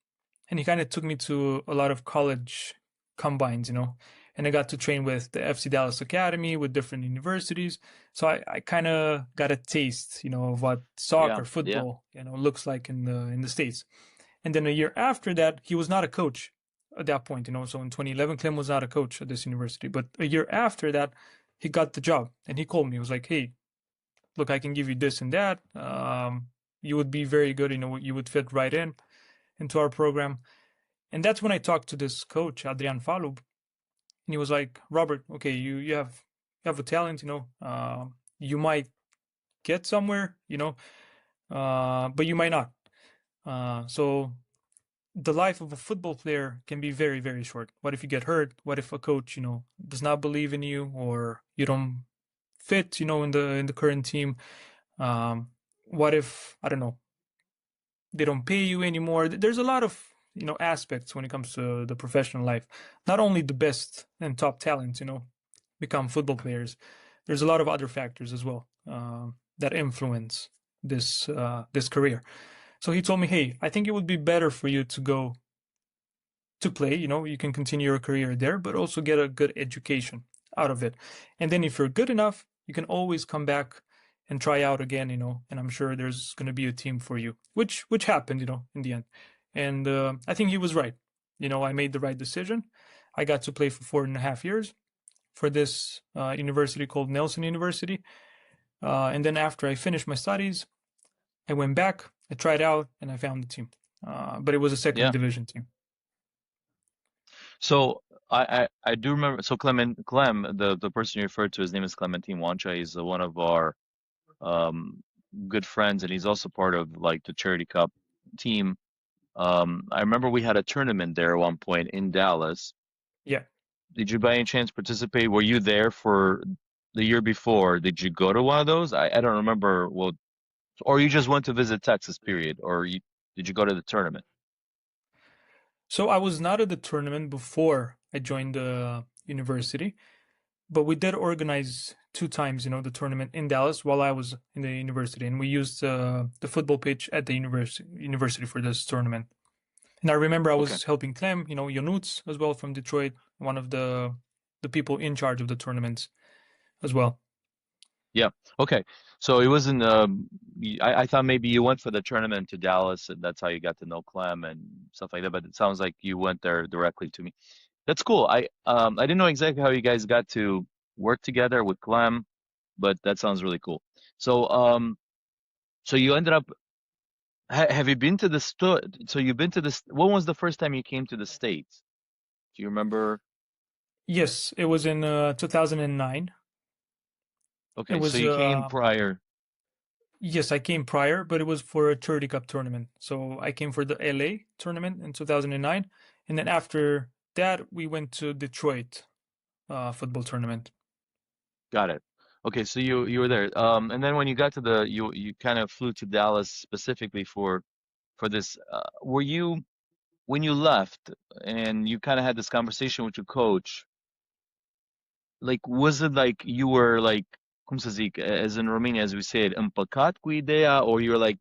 and he kind of took me to a lot of college combines, and I got to train with the FC Dallas Academy with different universities. So I kind of got a taste, of what Yeah, soccer, yeah, football, looks like in the States. And then a year after that, he was not a coach at that point, So in 2011, Clem was not a coach at this university. But a year after that, he got the job, and he called me. He was like, "Hey, look, I can give you this and that. You would be very good. You would fit right into our program." And that's when I talked to this coach, Adrian Falub, and he was like, "Robert, okay, you have a talent. You might get somewhere, but you might not. So the life of a football player can be very, very short. What if you get hurt? What if a coach, does not believe in you, or you don't fit, in the current team? What if, I don't know, they don't pay you anymore? There's a lot of aspects when it comes to the professional life. Not only the best and top talents, become football players. There's a lot of other factors as well that influence this career. So he told me, hey, I think it would be better for you to go to play. You can continue your career there, but also get a good education out of it. And then if you're good enough, you can always come back and try out again, and I'm sure there's going to be a team for you, which happened, in the end. And I think he was right. I made the right decision. I got to play for 4.5 years for this university called Nelson University. And then after I finished my studies, I went back, I tried out, and I found the team. But it was a second yeah. division team. So I do remember. So Clem, the person you referred to, his name is Clementine Wancha. He's one of our um, good friends, and he's also part of like the Charity Cup team. I remember we had a tournament there at one point in Dallas. Yeah. Did you by any chance participate? Were you there for the year before? Did you go to one of those? I don't remember. Well, or you just went to visit Texas, period, or did you go to the tournament? So I was not at the tournament before I joined the university, but we did organize 2 times, the tournament in Dallas while I was in the university, and we used the football pitch at the university for this tournament. And I remember I Okay. was helping Clem, Jonuts as well from Detroit, one of the people in charge of the tournaments as well. Yeah. Okay. So it wasn't. I thought maybe you went for the tournament to Dallas, and that's how you got to know Clem and stuff like that. But it sounds like you went there directly to me. That's cool. I didn't know exactly how you guys got to work together with Clem, but that sounds really cool. So so you ended up. Have you been to the So you've been to this. When was the first time you came to the States? Do you remember? Yes, it was in 2009. It Okay, so was you came prior. yes, I came prior, but it was for a Charity Cup tournament. So I came for the LA tournament in 2009, and then after that we went to Detroit football tournament. Got it. Okay, so you were there. And then when you got to you kind of flew to Dallas specifically for this. Were you when you left and you kind of had this conversation with your coach? Like, was it like you were like, cum să zic, as in Romania, as we say it, împăcat cu ideea, or you were like,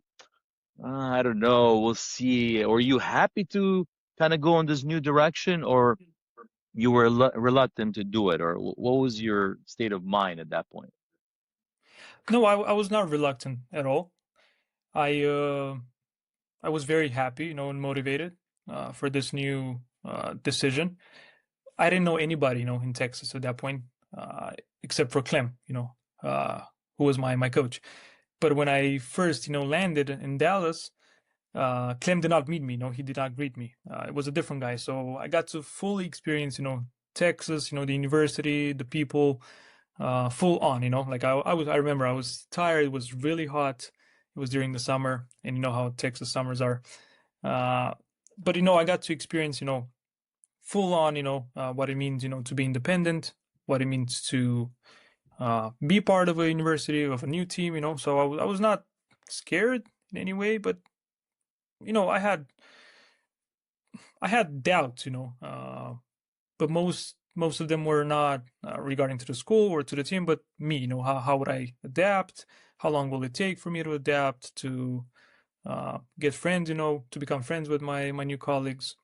I don't know, we'll see. Or you happy to kind of go in this new direction, or you were reluctant to do it, or what was your state of mind at that point? No, I was not reluctant at all. I I was very happy, and motivated for this new decision. I didn't know anybody, in Texas at that point, except for Clem, who was my coach. But when I first, landed in Dallas, Clem did not meet me. He did not greet me. It was a different guy. So I got to fully experience, Texas, the university, the people, full on. Like I remember I was tired. It was really hot. It was during the summer, and you know how Texas summers are. Uh, but I got to experience, full on, what it means, to be independent, what it means to be part of a university, of a new team, So I was not scared in any way, but I had doubts, but most of them were not regarding to the school or to the team, but me. How would I adapt? How long will it take for me to adapt to get friends? To become friends with my new colleagues.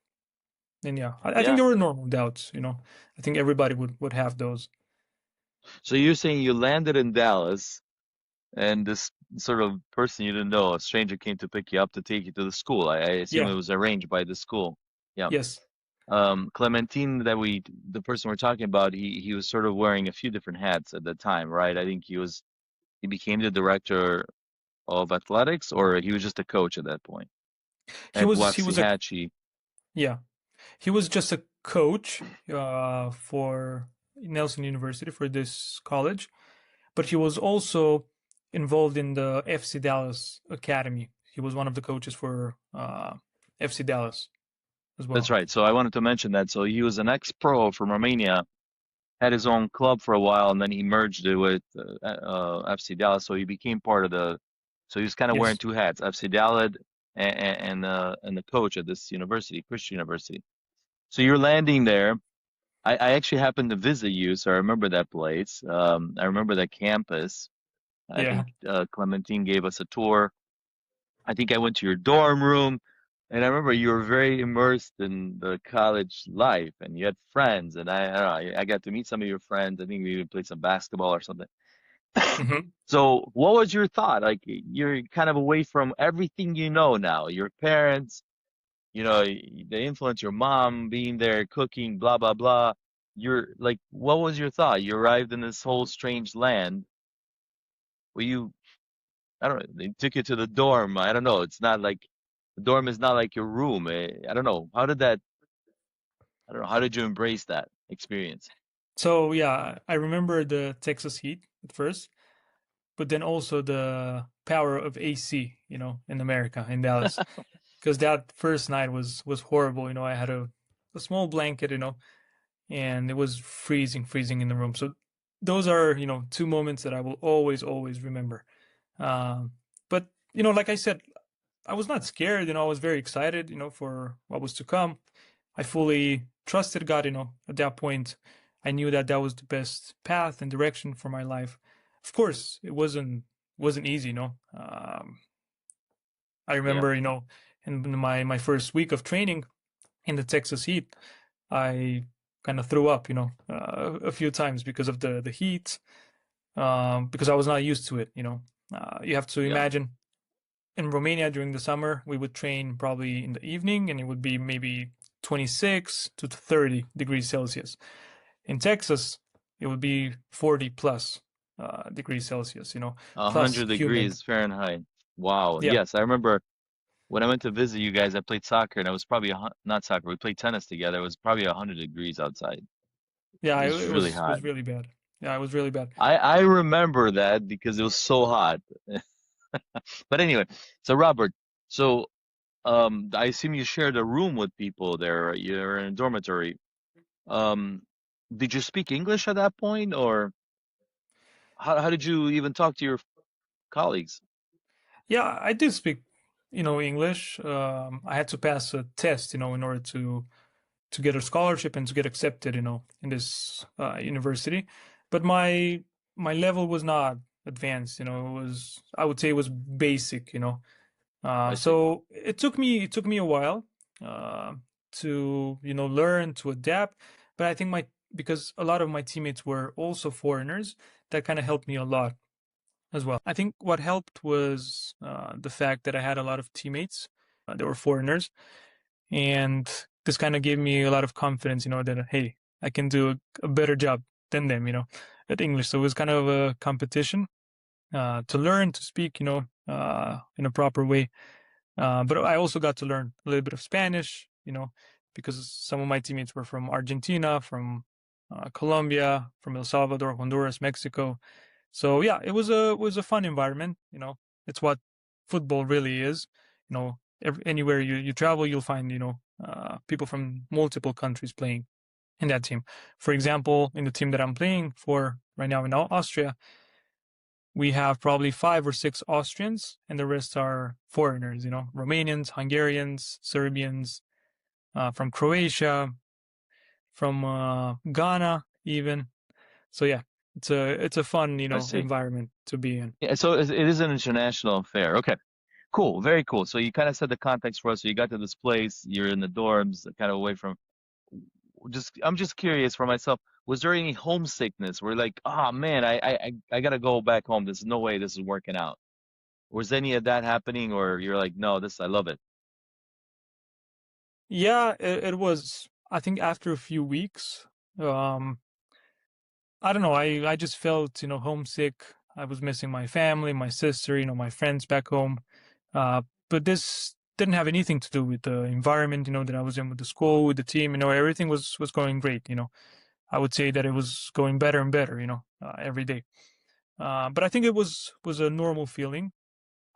And yeah, I think Yeah. there were normal doubts. I think everybody would have those. So you're saying you landed in Dallas, and this sort of person you didn't know, a stranger, came to pick you up to take you to the school. I assume Yeah. it was arranged by the school. Yeah. Yes. Clementine, the person we're talking about, he was sort of wearing a few different hats at the time, right? I think he became the director of athletics, or he was just a coach at that point He at was he was a Waxahachie. Yeah. He was just a coach for Nelson University for this college, but he was also involved in the FC Dallas Academy. He was one of the coaches for FC Dallas as That's well. right. So I wanted to mention that. So he was an ex-pro from Romania, had his own club for a while, and then he merged it with FC Dallas. So he became part of so he was kind of wearing Yes. two hats, FC Dallas and the coach at this university, Christian University. So you're landing there. I actually happened to visit you, so I remember that place. I remember that campus. I Yeah. think Clementine gave us a tour. I think I went to your dorm room, and I remember you were very immersed in the college life, and you had friends, and I don't know, I got to meet some of your friends. I think we even played some basketball or something. Hmm. So, what was your thought? Like, you're kind of away from everything you know now, your parents, the influence, your mom being there, cooking, blah, blah, blah. You're like, what was your thought? You arrived in this whole strange land. Were you I don't know. They took you to the dorm. I don't know. It's not like the dorm is not like your room. I don't know. I don't know. How did you embrace that experience? So yeah, I remember the Texas heat at first, but then also the power of AC, in America, in Dallas, because that first night was horrible. I had a small blanket, and it was freezing in the room. So those are, two moments that I will always remember. Um, but like I said, I was not scared. I was very excited, for what was to come. I fully trusted God. At that point, I knew that that was the best path and direction for my life. Of course, it wasn't easy. I Yeah. remember, in my first week of training in the Texas heat, I kind of threw up, a few times because of the heat, because I was not used to it. You have to Yeah. imagine in Romania during the summer, we would train probably in the evening, and it would be maybe 26 to 30 degrees Celsius. In Texas, it would be 40 plus degrees Celsius, A plus hundred humid. degrees Fahrenheit. Wow. Yeah, Yes, I remember when I went to visit you guys. I played soccer, and I was probably not soccer. We played tennis together. It was probably 100 degrees outside. yeah, It it, was it really was hot. really bad. Yeah, it was really bad. I remember that because it was so hot. But anyway, so Robert, so I assume you shared a room with people there. Right? You're in a dormitory. Um, did you speak English at that point, or how did you even talk to your colleagues? Yeah, I did speak, English. I had to pass a test, in order to get a scholarship and to get accepted, in this university. But my level was not advanced, it was, I would say, it was basic, I see. So it took me a while uh, to learn to adapt. But I think my because a lot of my teammates were also foreigners, that kind of helped me a lot as well. I think what helped was the fact that I had a lot of teammates that were foreigners, and this kind of gave me a lot of confidence, that hey, I can do a better job than them, at English. So it was kind of a competition to learn to speak, in a proper way. But I also got to learn a little bit of Spanish, because some of my teammates were from Argentina, from Colombia, from El Salvador, Honduras, Mexico. So yeah, it was a fun environment. It's what football really is. Anywhere you travel, you'll find people from multiple countries playing. in that team. For example, in the team that I'm playing for right now in Austria, we have probably 5 or 6 Austrians, and the rest are foreigners. Romanians, Hungarians, Serbians, from Croatia, from Ghana, even. So yeah, it's a fun I see. environment to be in. Yeah, so it is an international affair. Okay, cool, very cool. So you kind of set the context for us. So you got to this place, you're in the dorms, kind of away from. I'm just curious for myself. Was there any homesickness? Where like, oh man, I gotta go back home. There's no way this is working out. Was any of that happening, or you're like, no, this I love it. Yeah, it was. I think after a few weeks, um, I don't know. I just felt homesick. I was missing my family, my sister, my friends back home. Uh, but this didn't have anything to do with the environment, that I was in with the school, with the team. Everything was going great. I would say that it was going better and better. Every day. But I think it was a normal feeling.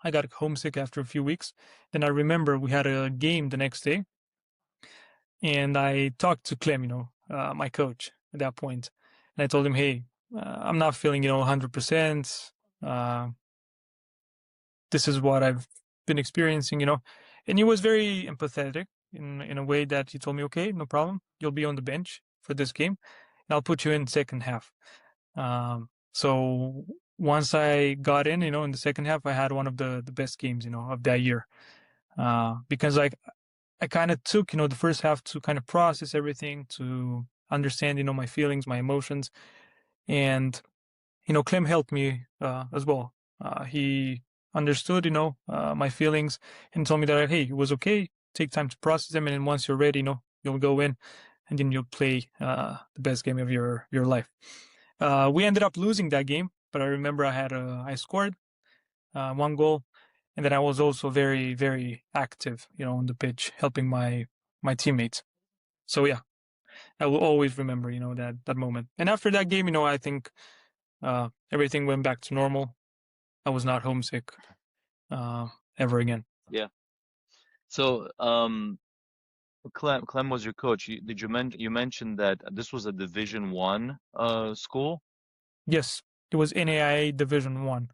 I got homesick after a few weeks. Then I remember we had a game the next day, and I talked to Clem, my coach at that point, and I told him, "Hey, I'm not feeling, 100%. Uh, this is what I've been experiencing, And he was very empathetic in a way that he told me, "Okay, no problem. You'll be on the bench for this game, and I'll put you in second half." So once I got in the second half, I had one of the best games, of that year. Because I kind of took, the first half to kind of process everything, to understand, my feelings, my emotions. And, Clem helped me as well. He understood, my feelings, and told me that, hey, it was okay. Take time to process them. And then once you're ready, you'll go in and then you'll play the best game of your life. We ended up losing that game, but I remember I scored 1 goal, and then I was also very, very active, on the pitch, helping my teammates. So yeah, I will always remember, that moment. And after that game, I think everything went back to normal. I was not homesick uh, ever again. Yeah. So, Clem was your coach. You mentioned that this was a Division One school? Yes, it was NAIA Division One.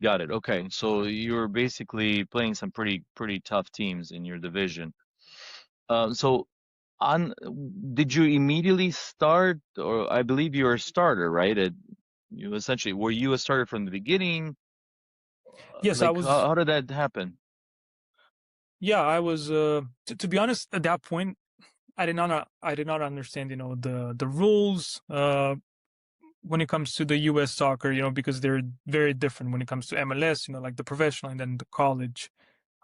Got it. Okay. So you were basically playing some pretty tough teams in your division. So on did you immediately start, or I believe you were a starter, right? You essentially were you a starter from the beginning? Yes, I Like was. how did that happen? Yeah, I was. To be honest, at that point, I did not understand, the rules. When it comes to the U.S. soccer, because they're very different when it comes to MLS, like the professional and then the college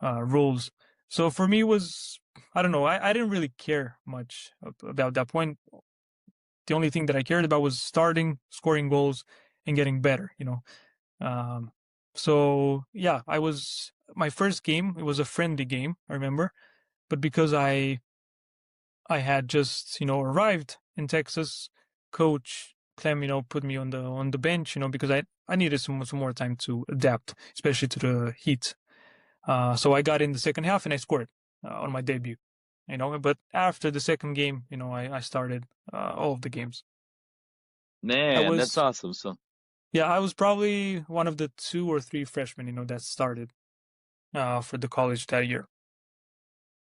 rules. So for me, it was, I don't know, I didn't really care much about that point. The only thing that I cared about was starting, scoring goals, and getting better. Um, so yeah, my first game. It was a friendly game, I remember, but because I had just arrived in Texas. Coach Clem put me on the bench because I needed some more time to adapt, especially to the heat. So I got in the second half and I scored on my debut. But after the second game, I started all of the games. I Man, that's was awesome. So Yeah, I was probably one of the 2 or 3 freshmen that started for the college that year.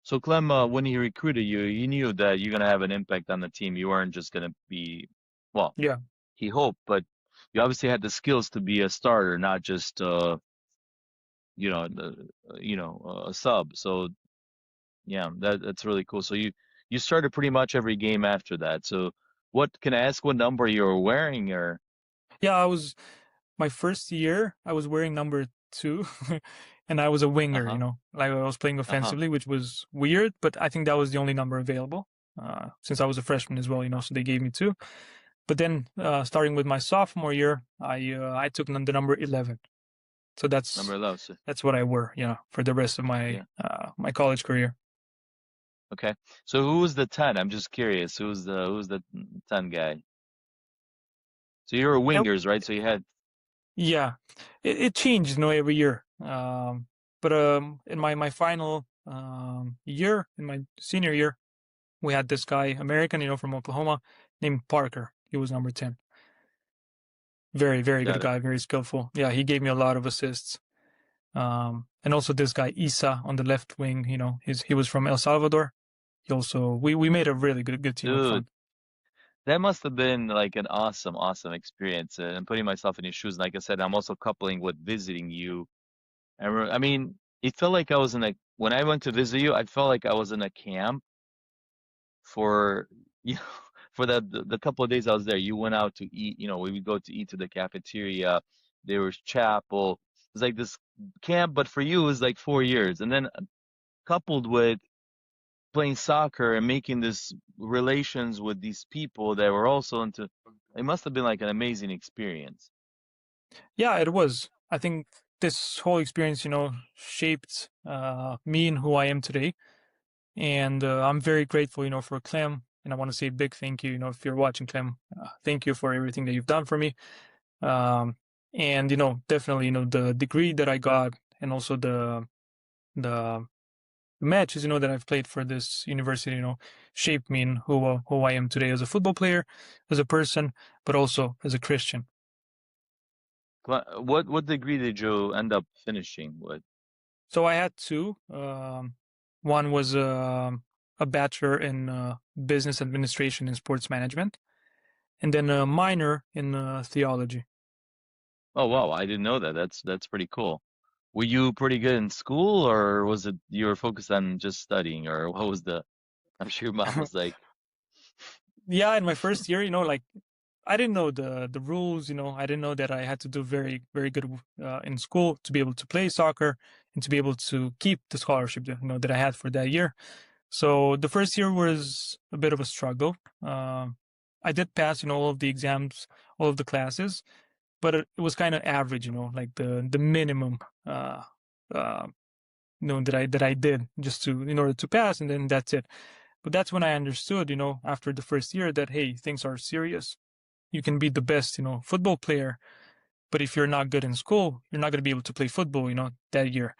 so Clem, when he recruited you, you knew that you're gonna have an impact on the team. You weren't just gonna be, well, Yeah. he hoped, but you obviously had the skills to be a starter, not just a sub. So yeah, that's really cool. So you started pretty much every game after that. So what can I ask what number you were wearing or Yeah, my first year, I was wearing number 2, and I was a winger. uh-huh, Like I was playing uh-huh. offensively, which was weird, but I think that was the only number available since I was a freshman as well. So they gave me 2. But then, starting with my sophomore year, I took the number 11. So Number that's 11. So, that's what I wore, for the rest of my yeah. my college career. Okay. So who was the 10? I'm just curious. Who's the 10 guy? So you were Yep. wingers, right? So you had Yeah, it changed, every year. But in my final year, in my senior year, we had this guy, American, from Oklahoma, named Parker. He was number 10. Very, very good Got it. guy, very skillful. Yeah, he gave me a lot of assists. And also this guy Isa on the left wing, he was from El Salvador. He also we made a really good team of Dude, fun. that must have been like an awesome, awesome experience. And putting myself in your shoes, like I said, I'm also coupling with visiting you. I mean, it felt like I was in a, when I went to visit you, I felt like I was in a camp for, you know, for the couple of days I was there. You went out to eat, we would go to eat to the cafeteria. There was chapel. It was like this camp, but for you, it was like 4 years. And then coupled with playing soccer and making this relations with these people that were also into, it must have been like an amazing experience. Yeah, it was. I think this whole experience, shaped me and who I am today. And I'm very grateful, for Clem. And I want to say a big thank you, if you're watching, Clem. Thank you for everything that you've done for me. Um, and definitely, the degree that I got, and also the matches, that I've played for this university, shaped me in who I am today as a football player, as a person, but also as a Christian. What degree did you end up finishing with? So I had two. One was a bachelor in business administration and sports management, and then a minor in theology. Oh wow, I didn't know that. That's pretty cool. Were you pretty good in school, or was it you were focused on just studying, or what was the? I'm sure your mom was like, Yeah, in my first year, like I didn't know the rules. I didn't know that I had to do very very good in school to be able to play soccer and to be able to keep the scholarship that I had for that year. So the first year was a bit of a struggle. I did pass, all of the exams, all of the classes, but it was kind of average, like the minimum, uh, that I did just to in order to pass, and then that's it. But that's when I understood, after the first year that hey, things are serious. You can be the best, football player, but if you're not good in school, you're not going to be able to play football, that year,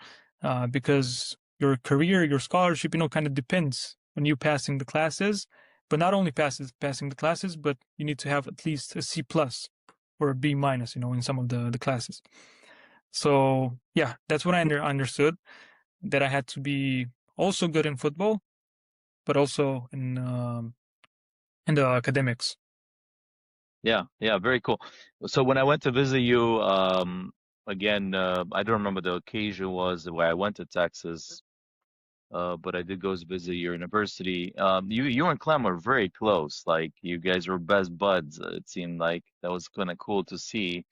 because your career, your scholarship, kind of depends on you passing the classes. But not only passing the classes, but you need to have at least a C plus or a B minus, in some of the classes. So yeah, that's what I understood, that I had to be also good in football, but also in the academics. yeah, yeah, very cool. So when I went to visit you, again, I don't remember the occasion was where I went to Texas, but I did go to visit your university. You and Clem were very close. Like you guys were best buds. It seemed like that was kind of cool to see.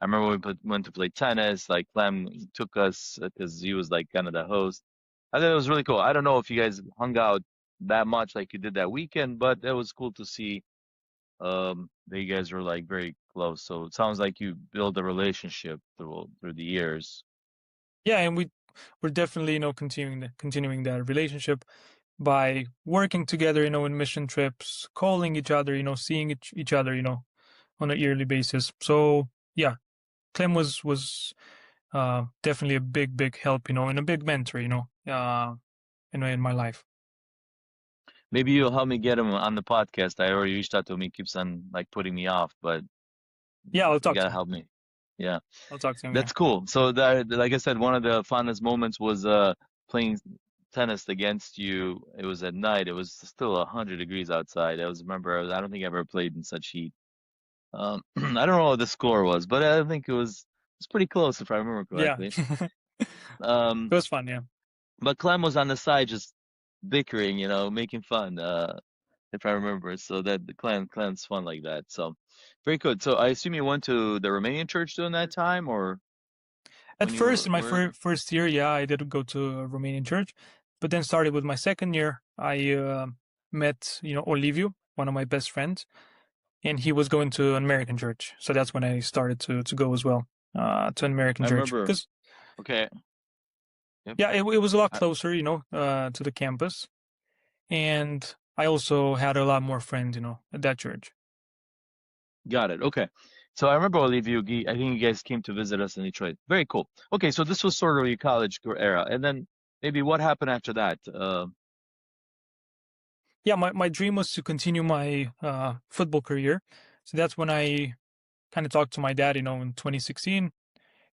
I remember went to play tennis. Like Clem took us because he was like kind of the host. I thought it was really cool. I don't know if you guys hung out that much like you did that weekend, but it was cool to see that you guys were like very close. So it sounds like you built a relationship through the years. Yeah, and we're definitely continuing that relationship by working together, in mission trips, calling each other, seeing each other, on a yearly basis. So yeah, Clem was definitely a big help, and a big mentor, in my life. Maybe you'll help me get him on the podcast. I already reached out to him. He keeps on like putting me off, but Yeah, I'll you talk to gotta him. help me. Yeah. I'll talk to him. Yeah. That's cool. So that, like I said, one of the fondest moments was playing tennis against you. It was at night. It was still 100 degrees outside. I don't think I ever played in such heat. I don't know what the score was, but I think it was pretty close if I remember Yeah. correctly. It Um, was fun. Yeah. but Clem was on the side just bickering, making fun, if I remember. So that the Clem's fun like that. So very good. So I assume you went to the Romanian church during that time, or At when you first, in my were first year, yeah, I did go to a Romanian church, but then started with my second year. I met, Olivio, one of my best friends, and he was going to an American church. So that's when I started to go as well, to an American I church. remember. Because Okay. Yep. yeah, it was a lot I closer, to the campus, and I also had a lot more friends, at that church. got it. Okay. So I remember Olivia. I think you guys came to visit us in Detroit. Very cool. Okay, so this was sort of your college era, and then maybe what happened after that? yeah, my dream was to continue my football career. So that's when I kind of talked to my dad, in 2016, and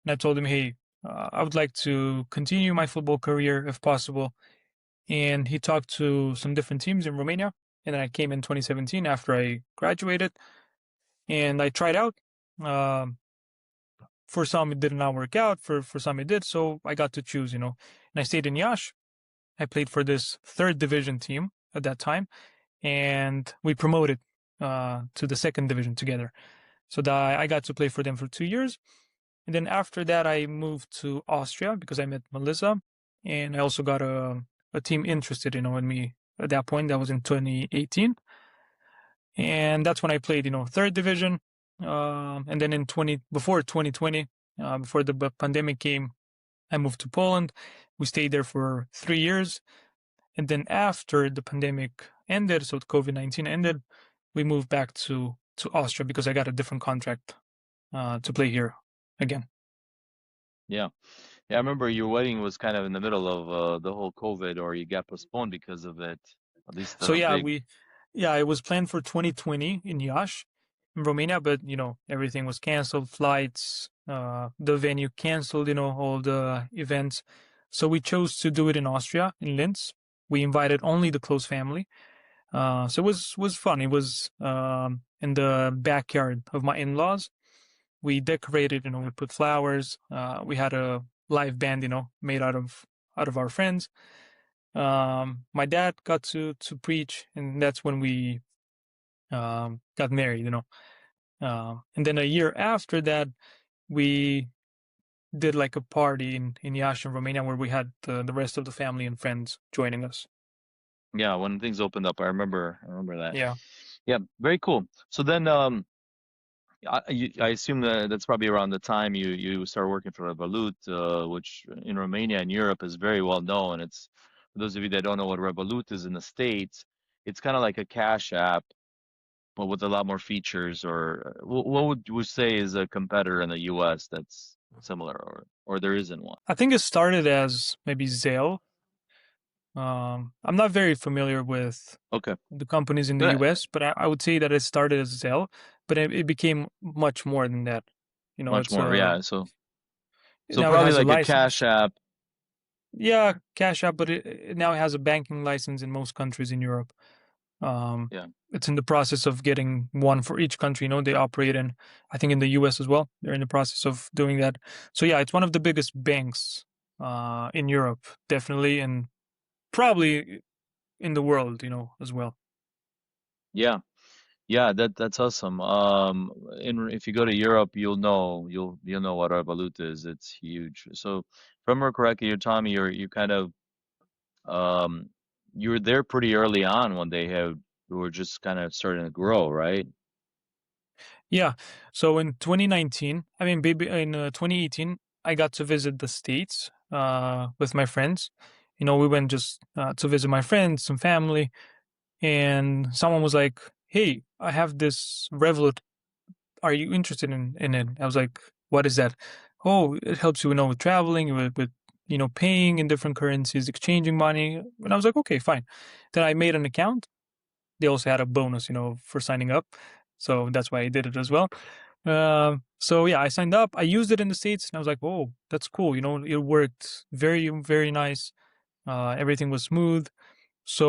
I told him, hey, I would like to continue my football career if possible. And he talked to some different teams in Romania. And then I came in 2017 after I graduated, and I tried out. Um, for some, it did not work out. For some, it did. So I got to choose, And I stayed in Yash. I played for this third division team at that time, and we promoted to the second division together. So that I got to play for them for 2 years. And then after that, I moved to Austria because I met Melissa, and I also got a team interested, in me at that point. That was in 2018, and that's when I played, third division. And then before 2020, before the pandemic came, I moved to Poland. We stayed there for 3 years, and then after the pandemic ended, so COVID-19 ended, we moved back to Austria because I got a different contract to play here again. Yeah. Yeah, I remember your wedding was kind of in the middle of the whole COVID, or you got postponed because of it. At least So the yeah, big. it was planned for 2020 in Iași, in Romania, but everything was canceled, flights, the venue canceled, all the events. So we chose to do it in Austria, in Linz. We invited only the close family. So it was fun. It was in the backyard of my in-laws. We decorated, we put flowers. We had a live band, made out of our friends. My dad got to preach, and that's when we got married. And then a year after that, we did like a party in Iași, in Romania, where we had the rest of the family and friends joining us. Yeah, when things opened up, I remember that. Yeah. Yeah, very cool. So then, I assume that that's probably around the time you started working for Revolut, which in Romania and Europe is very well known. It's for those of you that don't know what Revolut is in the States, it's kind of like a cash app, but with a lot more features. Or what would you say is a competitor in the US that's similar, or there isn't one? I think it started as maybe Zelle. I'm not very familiar with Okay, the companies in the but US, but I would say that it started as Zelle, but it became much more than that. much It's more. Yeah, so now it probably has a like a cash license. app. Yeah, Cash App, but it now has a banking license in most countries in Europe. Um, Yeah. it's in the process of getting one for each country. They operate in, I think, in the US as well. They're in the process of doing that. So yeah, it's one of the biggest banks in Europe, definitely, and probably in the world, as well. Yeah. Yeah, that's awesome. If you go to Europe, you'll know what Revolut is. It's huge. So, if I remember correctly, you're telling me you kind of um you were there pretty early on when they were just kind of starting to grow, right? Yeah. So in 2019, I mean, baby, in 2018, I got to visit the States with my friends. We went just to visit my friends, some family, and someone was like, "Hey, I have this Revolut. Are you interested in it?" I was like, "What is that?" "Oh, it helps you, with traveling, with paying in different currencies, exchanging money." And I was like, "Okay, fine." Then I made an account. They also had a bonus, for signing up, so that's why I did it as well. So yeah, I signed up. I used it in the States, and I was like, "Oh, that's cool." It worked very, very nice. Everything was smooth. So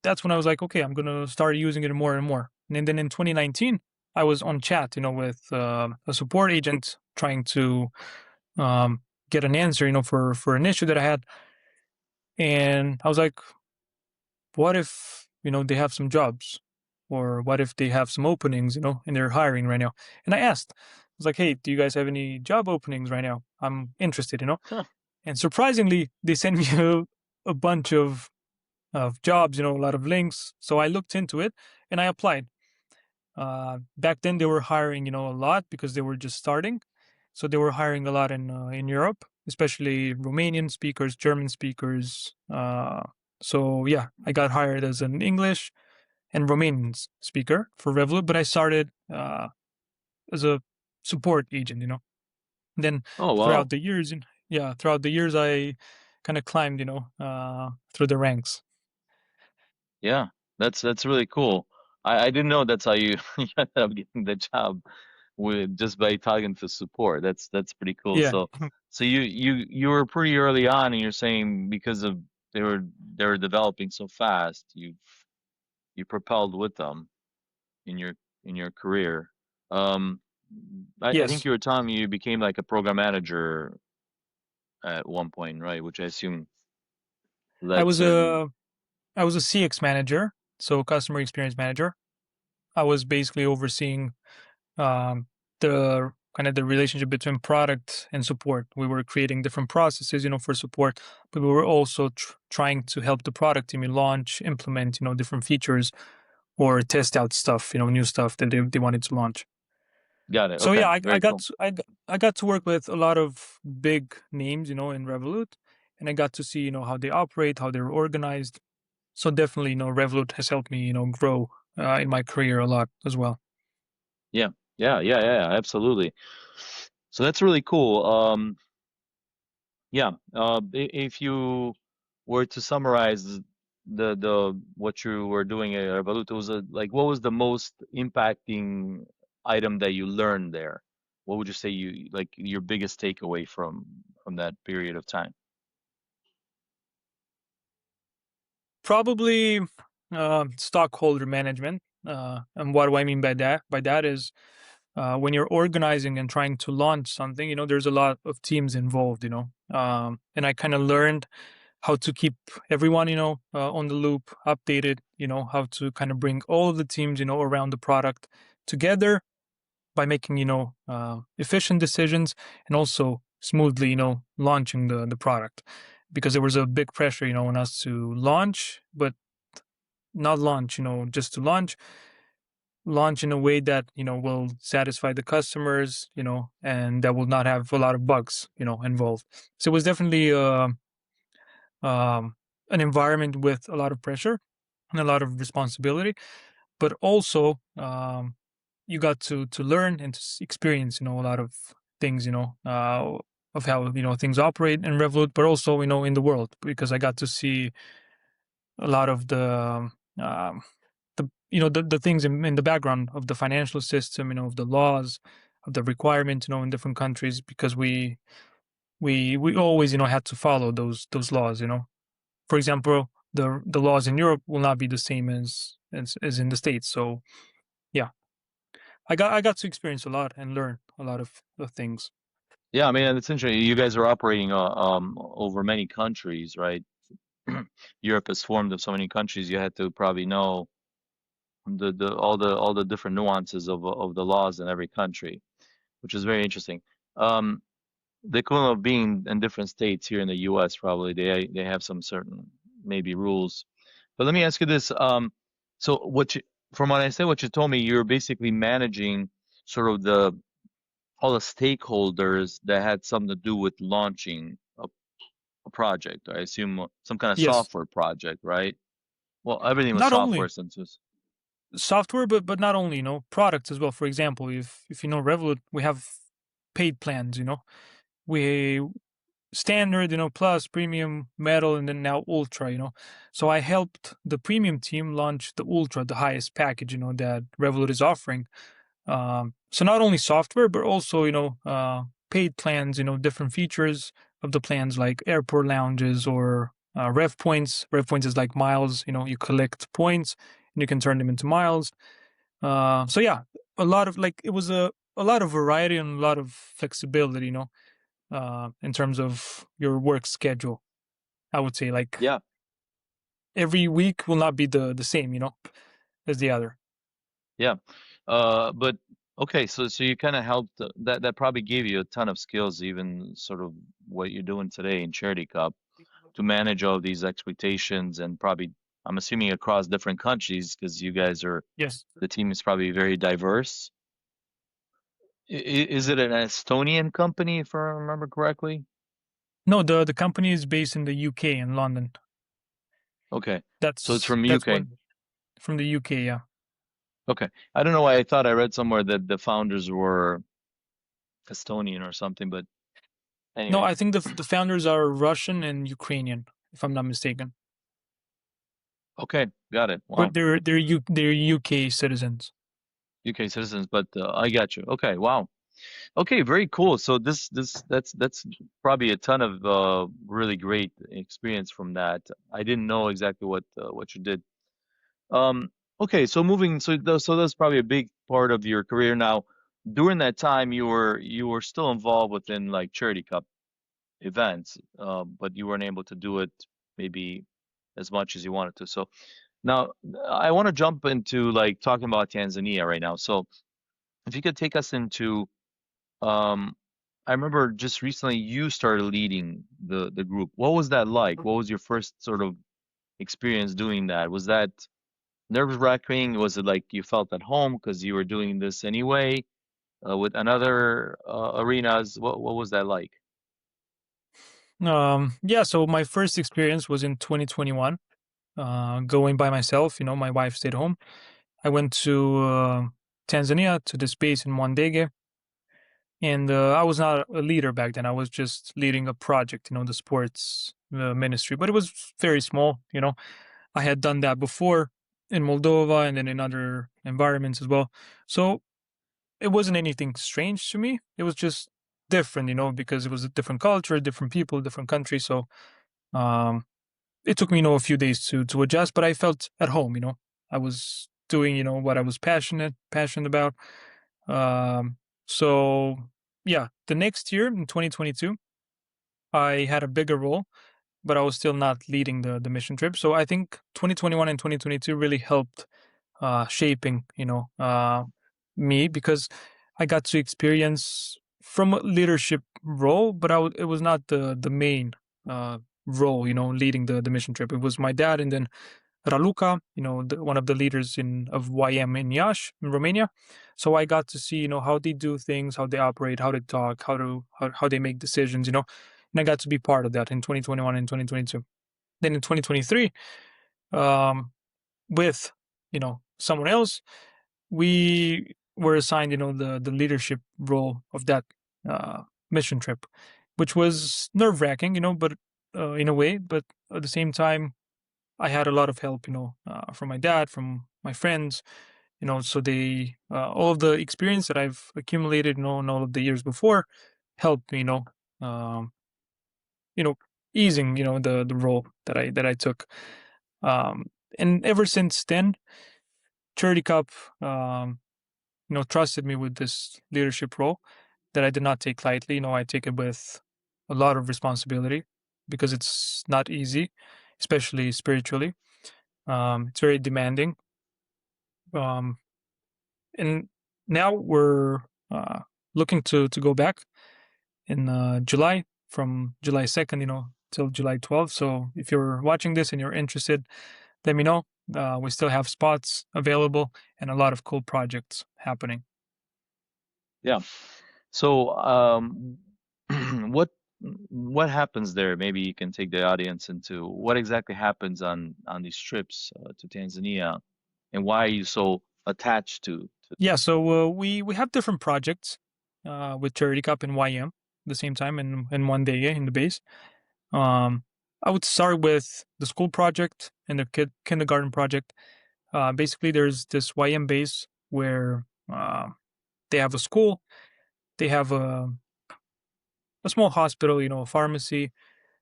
that's when I was like, okay, I'm gonna start using it more and more. And then in 2019, I was on chat, with a support agent trying to um, get an answer, for an issue that I had. And I was like, what if they have some jobs, or what if they have some openings, and they're hiring right now? And I asked, I was like, hey, do you guys have any job openings right now? I'm interested. Huh. And surprisingly, they sent me a bunch of jobs, a lot of links. So I looked into it and I applied. Back then they were hiring, a lot because they were just starting. So they were hiring a lot in Europe, especially Romanian speakers, German speakers. So yeah, I got hired as an English and Romanian speaker for Revolut, but I started as a support agent. Then Oh, throughout wow. the years, throughout the years, I kind of climbed, through the ranks. Yeah, that's really cool. I didn't know that's how you, you ended up getting the job with just by talking to support. That's pretty cool. Yeah. So you were pretty early on, and you're saying because of they were they were developing so fast, you propelled with them in your career. Um, I think Yes. you were telling me you became like a program manager at one point, right? Which I assume I led was certain. a I was a CX manager, so customer experience manager. I was basically overseeing um, the kind of the relationship between product and support. We were creating different processes, for support, but we were also trying to help the product team launch, implement, different features or test out stuff, new stuff that they wanted to launch. Got it. So Okay, yeah, very cool. I got to work with a lot of big names, in Revolut, and I got to see, how they operate, how they're organized. So definitely, Revolut has helped me, grow in my career a lot as well. Yeah, yeah, absolutely. So that's really cool. Yeah. If you were to summarize the what you were doing at Revolut, was like what was the most impacting item that you learned there? What would you say you like your biggest takeaway from that period of time? Probably stockholder management. And what do I mean by that? By that is when you're organizing and trying to launch something, there's a lot of teams involved, and I kind of learned how to keep everyone, on the loop, updated, how to kind of bring all of the teams, around the product together by making, efficient decisions and also smoothly, launching the product because there was a big pressure, on us to launch, but not launch, just to launch in a way that, will satisfy the customers, and that will not have a lot of bugs, involved. So it was definitely an environment with a lot of pressure and a lot of responsibility, but also you got to learn and to experience, a lot of things, of how things operate in Revolut, but also in the world because I got to see a lot of um, the things in the background of the financial system, of the laws, of the requirement, in different countries because we always had to follow those laws. For example, the laws in Europe will not be the same as in the States. So yeah, I got to experience a lot and learn a lot of things. Yeah, I mean, it's interesting. You guys are operating over many countries, right? Europe is formed of so many countries. You had to probably know all the different nuances of the laws in every country, which is very interesting. Um, the equivalent of being in different states here in the U.S. probably they have some certain maybe rules. But let me ask you this: so from what I said, what you told me, you're basically managing sort of the all the stakeholders that had something to do with launching a project. I assume some kind of Yes, software project, right? Well, everything was not software only since it's software, but not only products as well. For example, if you know Revolut, we have paid plans. We standard, plus premium, metal, and then now ultra. So I helped the premium team launch the ultra, the highest package, that Revolut is offering. So not only software, but also paid plans, different features of the plans like airport lounges or rev points. Rev points is like miles. You collect points and you can turn them into miles. So yeah, a lot of like it was a lot of variety and a lot of flexibility. In terms of your work schedule. I would say like yeah. every week will not be the same, as the other. Yeah. But okay, so you kind of helped that probably gave you a ton of skills, even sort of what you're doing today in Charity Cup to manage all these expectations and probably I'm assuming across different countries because you guys are Yes. the team is probably very diverse. Is it an Estonian company if I remember correctly? No, the company is based in the UK in London. Okay. So it's That's from that's UK. what from the UK, yeah. Okay. I don't know why I thought I read somewhere that the founders were Estonian or something, but No, anyway. I think the founders are Russian and Ukrainian, if I'm not mistaken. Okay, Got it. but Wow. they're UK citizens. UK citizens, but I got you. Okay. Wow. Okay, very cool. So that's probably a ton of really great experience from that. I didn't know exactly what you did. Um, okay, so moving, so that's probably a big part of your career now. During that time, you were still involved within like Charity Cup events, but you weren't able to do it maybe as much as you wanted to. So now I want to jump into like talking about Tanzania right now. So if you could take us into um, I remember just recently you started leading the group. What was that like? What was your first sort of experience doing that? Was that nerve-wracking? Was it like you felt at home because you were doing this anyway with another arenas? What was that like? Yeah, so my first experience was in 2021, going by myself. My wife stayed home. I went to Tanzania, to this base in Mwandege, and I was not a leader back then. I was just leading a project, the sports ministry, but it was very small. I had done that before in Moldova and then in other environments as well. So it wasn't anything strange to me. It was just different, because it was a different culture, different people, different country. So um, it took me, a few days to adjust, but I felt at home. I was doing, what I was passionate about. Um, so yeah, the next year in 2022, I had a bigger role, but I was still not leading the mission trip. So I think 2021 and 2022 really helped shaping, me, because I got to experience from a leadership role, but it was not the main uh, role, leading the mission trip. It was my dad, and then Raluca, one of the leaders of YM in Iași, in Romania. So I got to see, how they do things, how they operate, how they talk, how they make decisions, and I got to be part of that in 2021 and 2022. Then in 2023, um, with someone else, we were assigned, the leadership role of that uh, mission trip, which was nerve wracking, but in a way, but at the same time, I had a lot of help, from my dad, from my friends, so they, all of the experience that I've accumulated, in all of the years before, helped me, um, you know, easing, the role that I took. Um, and ever since then, Charity Cup, trusted me with this leadership role that I did not take lightly. I take it with a lot of responsibility because it's not easy, especially spiritually. It's very demanding. Um, and now we're uh, looking to go back in July, from July 2nd, till July 12th. So if you're watching this and you're interested, let me know. We still have spots available and a lot of cool projects happening. Yeah. So what what happens there? Maybe you can take the audience into what exactly happens on these trips to Tanzania, and why are you so attached to Yeah, so we have different projects with Charity Cup and YM at the same time, and one day, yeah, in the base. Um, I would start with the school project and the kindergarten project. Basically, there's this YM base where they have a school, they have a small hospital, a pharmacy,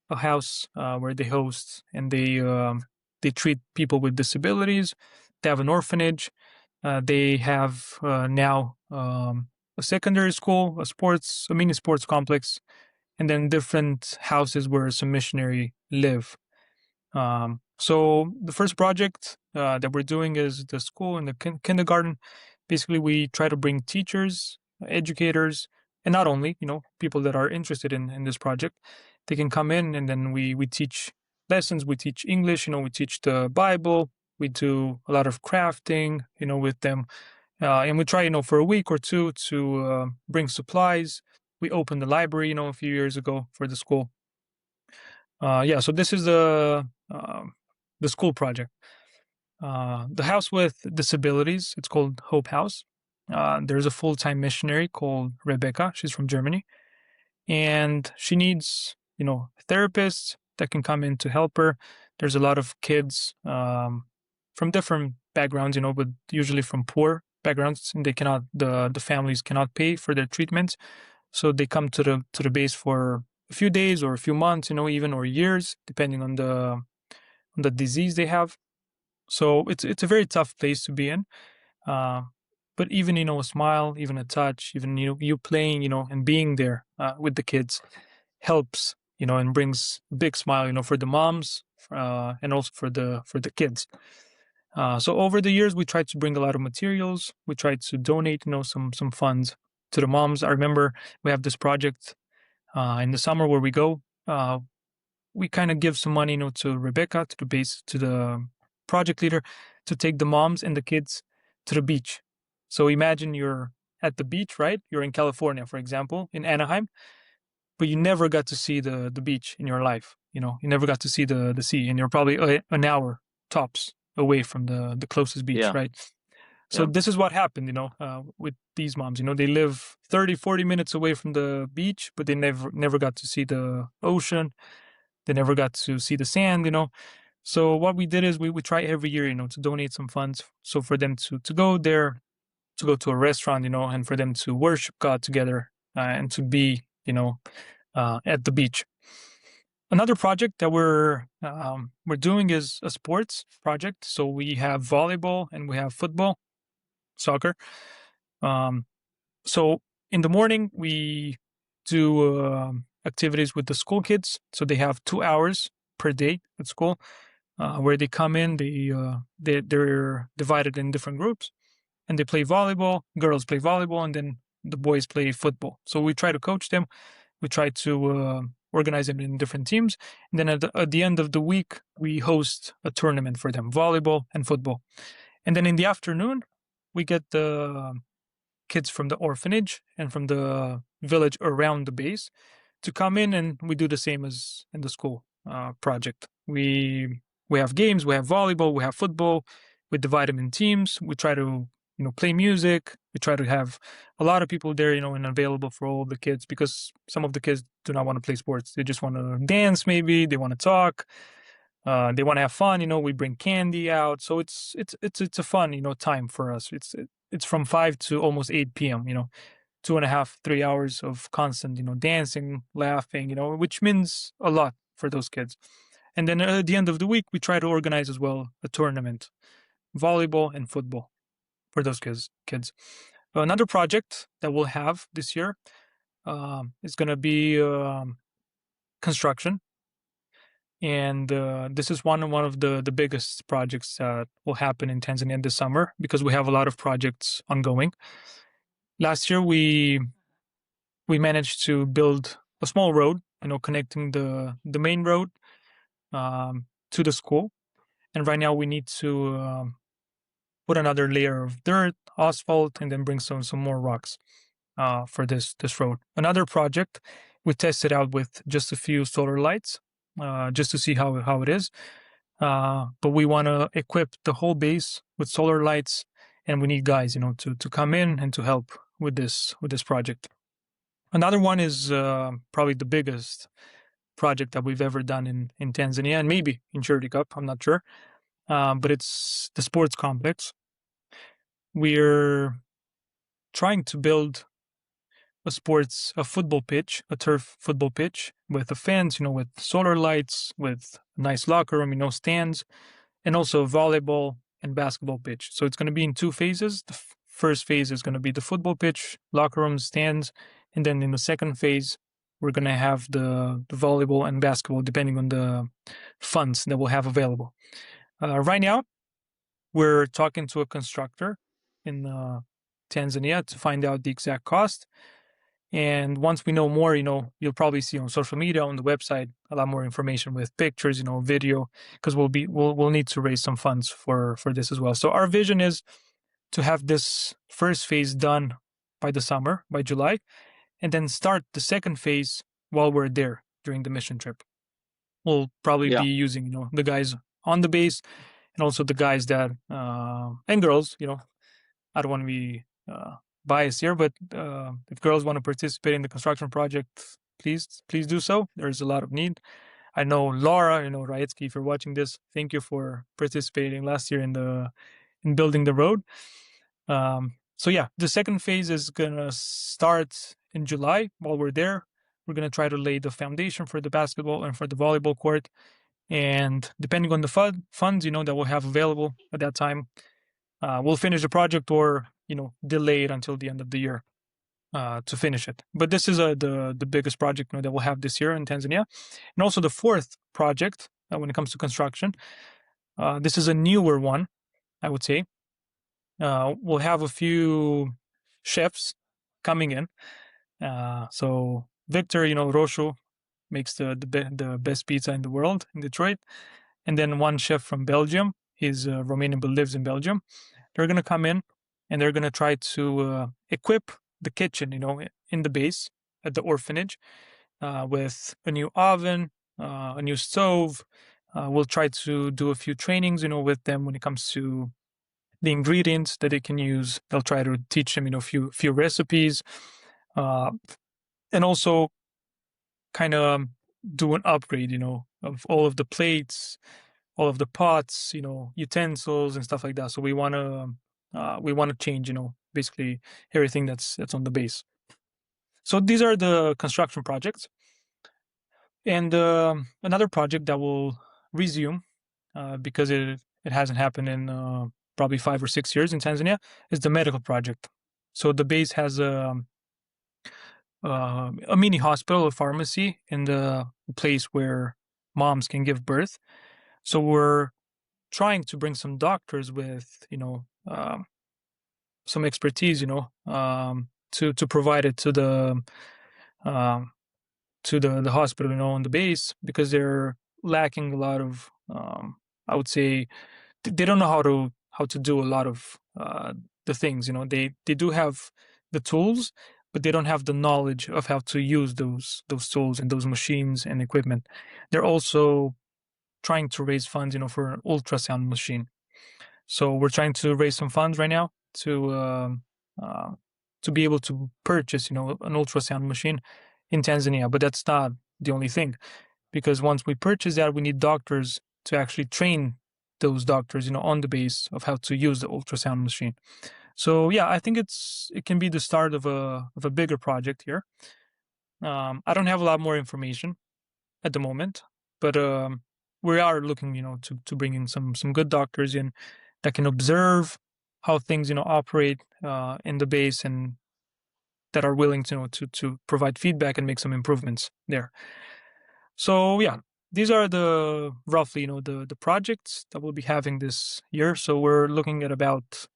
a house where they host and they treat people with disabilities. They have an orphanage. They have now a secondary school, a mini sports complex, and then different houses where some missionary live. So the first project that we're doing is the school and the kindergarten. Basically, we try to bring teachers, educators, and not only, people that are interested in this project. They can come in, and then we teach lessons. We teach English. We teach the Bible. We do a lot of crafting, with them, and we try, for a week or two to bring supplies. We opened the library, a few years ago for the school. Yeah, so this is the school project. The house with disabilities, it's called Hope House. There's a full-time missionary called Rebecca. She's from Germany, and she needs, therapists that can come in to help her. There's a lot of kids from different backgrounds, but usually from poor backgrounds, and the families cannot pay for their treatments, so they come to the base for a few days or a few months, even or years, depending on the disease they have. So it's a very tough place to be in. Uh, but even a smile, even a touch, even you playing, and being there with the kids helps, and brings a big smile, for the moms, and also for the kids. So over the years, we tried to bring a lot of materials. We tried to donate, some funds to the moms. I remember we have this project in the summer where we go. We kind of give some money, to Rebecca, to the project leader, to take the moms and the kids to the beach. So imagine you're at the beach, right? You're in California, for example, in Anaheim, but you never got to see the beach in your life. You never got to see the sea, and you're probably an hour tops away from the closest beach, Yeah. right? So Yeah. this is what happened, with these moms. They live 30, 40 minutes away from the beach, but they never got to see the ocean. They never got to see the sand. So what we did is we try every year, to donate some funds. So for them to go there, to go to a restaurant, and for them to worship God together, and to be, at the beach. Another project that we're doing is a sports project. So we have volleyball and we have football, soccer. Um, so in the morning we do activities with the school kids. So they have 2 hours per day at school, where they come in. They're divided in different groups, and they play volleyball. Girls play volleyball, and then the boys play football. So we try to coach them. We try to organize them in different teams, and then at the end of the week, we host a tournament for them, volleyball and football. And then in the afternoon, we get the kids from the orphanage and from the village around the base to come in, and we do the same as in the school project. We have games, we have volleyball, we have football. We divide them in teams. We try to play music. We try to have a lot of people there, and available for all the kids, because some of the kids do not want to play sports. They just want to dance, maybe they want to talk. They want to have fun. We bring candy out, so it's a fun time for us. It's from 5 to almost 8 p.m. 2.5, 3 hours of constant dancing, laughing, which means a lot for those kids. And then at the end of the week, we try to organize as well a tournament, volleyball and football, for those kids. Another project that we'll have this year is going to be construction. And this is one of the biggest projects that will happen in Tanzania this summer, because we have a lot of projects ongoing. Last year, we managed to build a small road, connecting the main road to the school. And right now we need to put another layer of dirt, asphalt, and then bring some more rocks for this road. Another project, we tested out with just a few solar lights, just to see how it is. But we want to equip the whole base with solar lights, and we need guys, to come in and to help with this project. Another one is probably the biggest project that we've ever done in Tanzania, and maybe in Charity Cup, I'm not sure. But it's the sports complex. We're trying to build a football pitch, a turf football pitch with the fans, with solar lights, with a nice locker room, stands, and also a volleyball and basketball pitch. So it's going to be in two phases. The first phase is going to be the football pitch, locker room, stands, and then in the second phase, we're going to have the volleyball and basketball, depending on the funds that we'll have available. Right now, we're talking to a constructor in Tanzania to find out the exact cost. And once we know more, you'll probably see on social media, on the website, a lot more information with pictures, video, because we'll need to raise some funds for this as well. So our vision is to have this first phase done by the summer, by July, and then start the second phase while we're there during the mission trip. We'll probably be using, the guys on the base, and also the guys that and girls. I don't want to be biased here, but if girls want to participate in the construction project, please do so. There's a lot of need. I know Laura, Raitsky, if you're watching this, thank you for participating last year in building the road. So yeah, the second phase is gonna start in July. While we're there, we're gonna try to lay the foundation for the basketball and for the volleyball court. And depending on the funds, that we'll have available at that time, we'll finish the project or delay it until the end of the year to finish it. But this is the biggest project that we'll have this year in Tanzania, and also the fourth project when it comes to construction. This is a newer one, I would say. We'll have a few chefs coming in. So Victor, Roshu makes the best pizza in the world in Detroit, and then one chef from Belgium. He's Romanian but lives in Belgium. They're gonna come in and they're gonna try to equip the kitchen, in the base at the orphanage with a new oven, a new stove. We'll try to do a few trainings, with them when it comes to the ingredients that they can use. They'll try to teach them, few recipes, uh, and also kind of do an upgrade, of all of the plates, all of the pots, utensils and stuff like that. So we want to change, basically everything that's on the base. So these are the construction projects, and another project that will resume because it hasn't happened in probably 5 or 6 years in Tanzania is the medical project. So the base has a mini hospital, a pharmacy in the place where moms can give birth. So we're trying to bring some doctors with some expertise, to provide it um, to the hospital, on the base, because they're lacking a lot of I would say they don't know how to do a lot of the things. They do have the tools, but they don't have the knowledge of how to use those tools and those machines and equipment. They're also trying to raise funds, for an ultrasound machine. So we're trying to raise some funds right now uh, to be able to purchase, an ultrasound machine in Tanzania. But that's not the only thing, because once we purchase that, we need doctors to actually train those doctors, on the base of how to use the ultrasound machine. So yeah, I think it can be the start of a bigger project here. I don't have a lot more information at the moment, but we are looking, to bring in some good doctors in that can observe how things, operate in the base, and that are willing to, to provide feedback and make some improvements there. So yeah, these are the roughly, the projects that we'll be having this year. So we're looking at about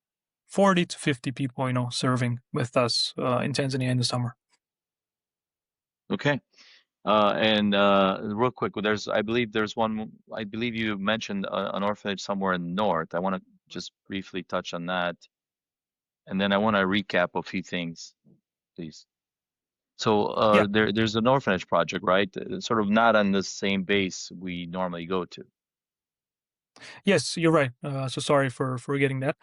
40 to 50 people, serving with us in Tanzania in the summer. Okay. And real quick, I believe there's one. I believe you mentioned an orphanage somewhere in the north. I want to just briefly touch on that, and then I want to recap a few things, please. So Yeah. there's an orphanage project, right? Sort of not on the same base we normally go to. Yes, you're right. So sorry for forgetting that.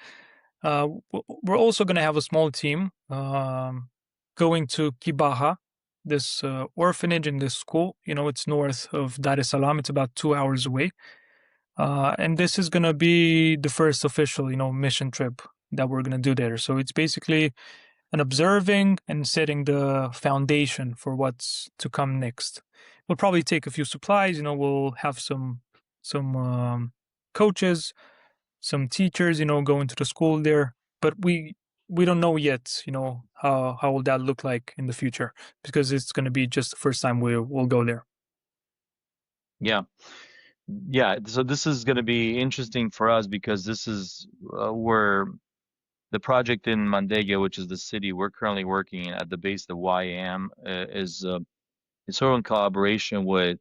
We're also going to have a small team going to Kibaha, this orphanage and this school. It's north of Dar es Salaam. It's about 2 hours away. And this is going to be the first official, mission trip that we're going to do there. So it's basically an observing and setting the foundation for what's to come next. We'll probably take a few supplies. We'll have some coaches, some teachers, going to the school there. But we don't know yet, how will that look like in the future, because it's going to be just the first time we'll go there. Yeah. Yeah, so this is going to be interesting for us because this is where the project in Mandege, which is the city we're currently working at the base of the YAM, is sort of in collaboration with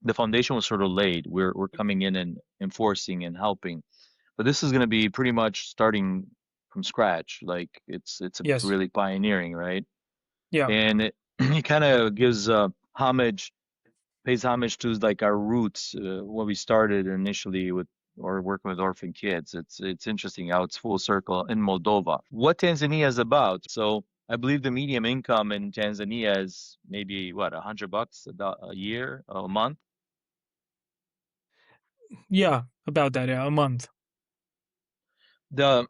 the foundation was sort of laid. We're coming in and enforcing and helping, but this is going to be pretty much starting from scratch. Like it's Yes. really pioneering, right? Yeah. And it kind of gives homage pays homage to like our roots, when we started initially with or working with orphan kids. It's interesting how it's full circle in Moldova. What Tanzania is about. So I believe the medium income in Tanzania is maybe what $100 a year, a month. Yeah, about that. Yeah, a month. The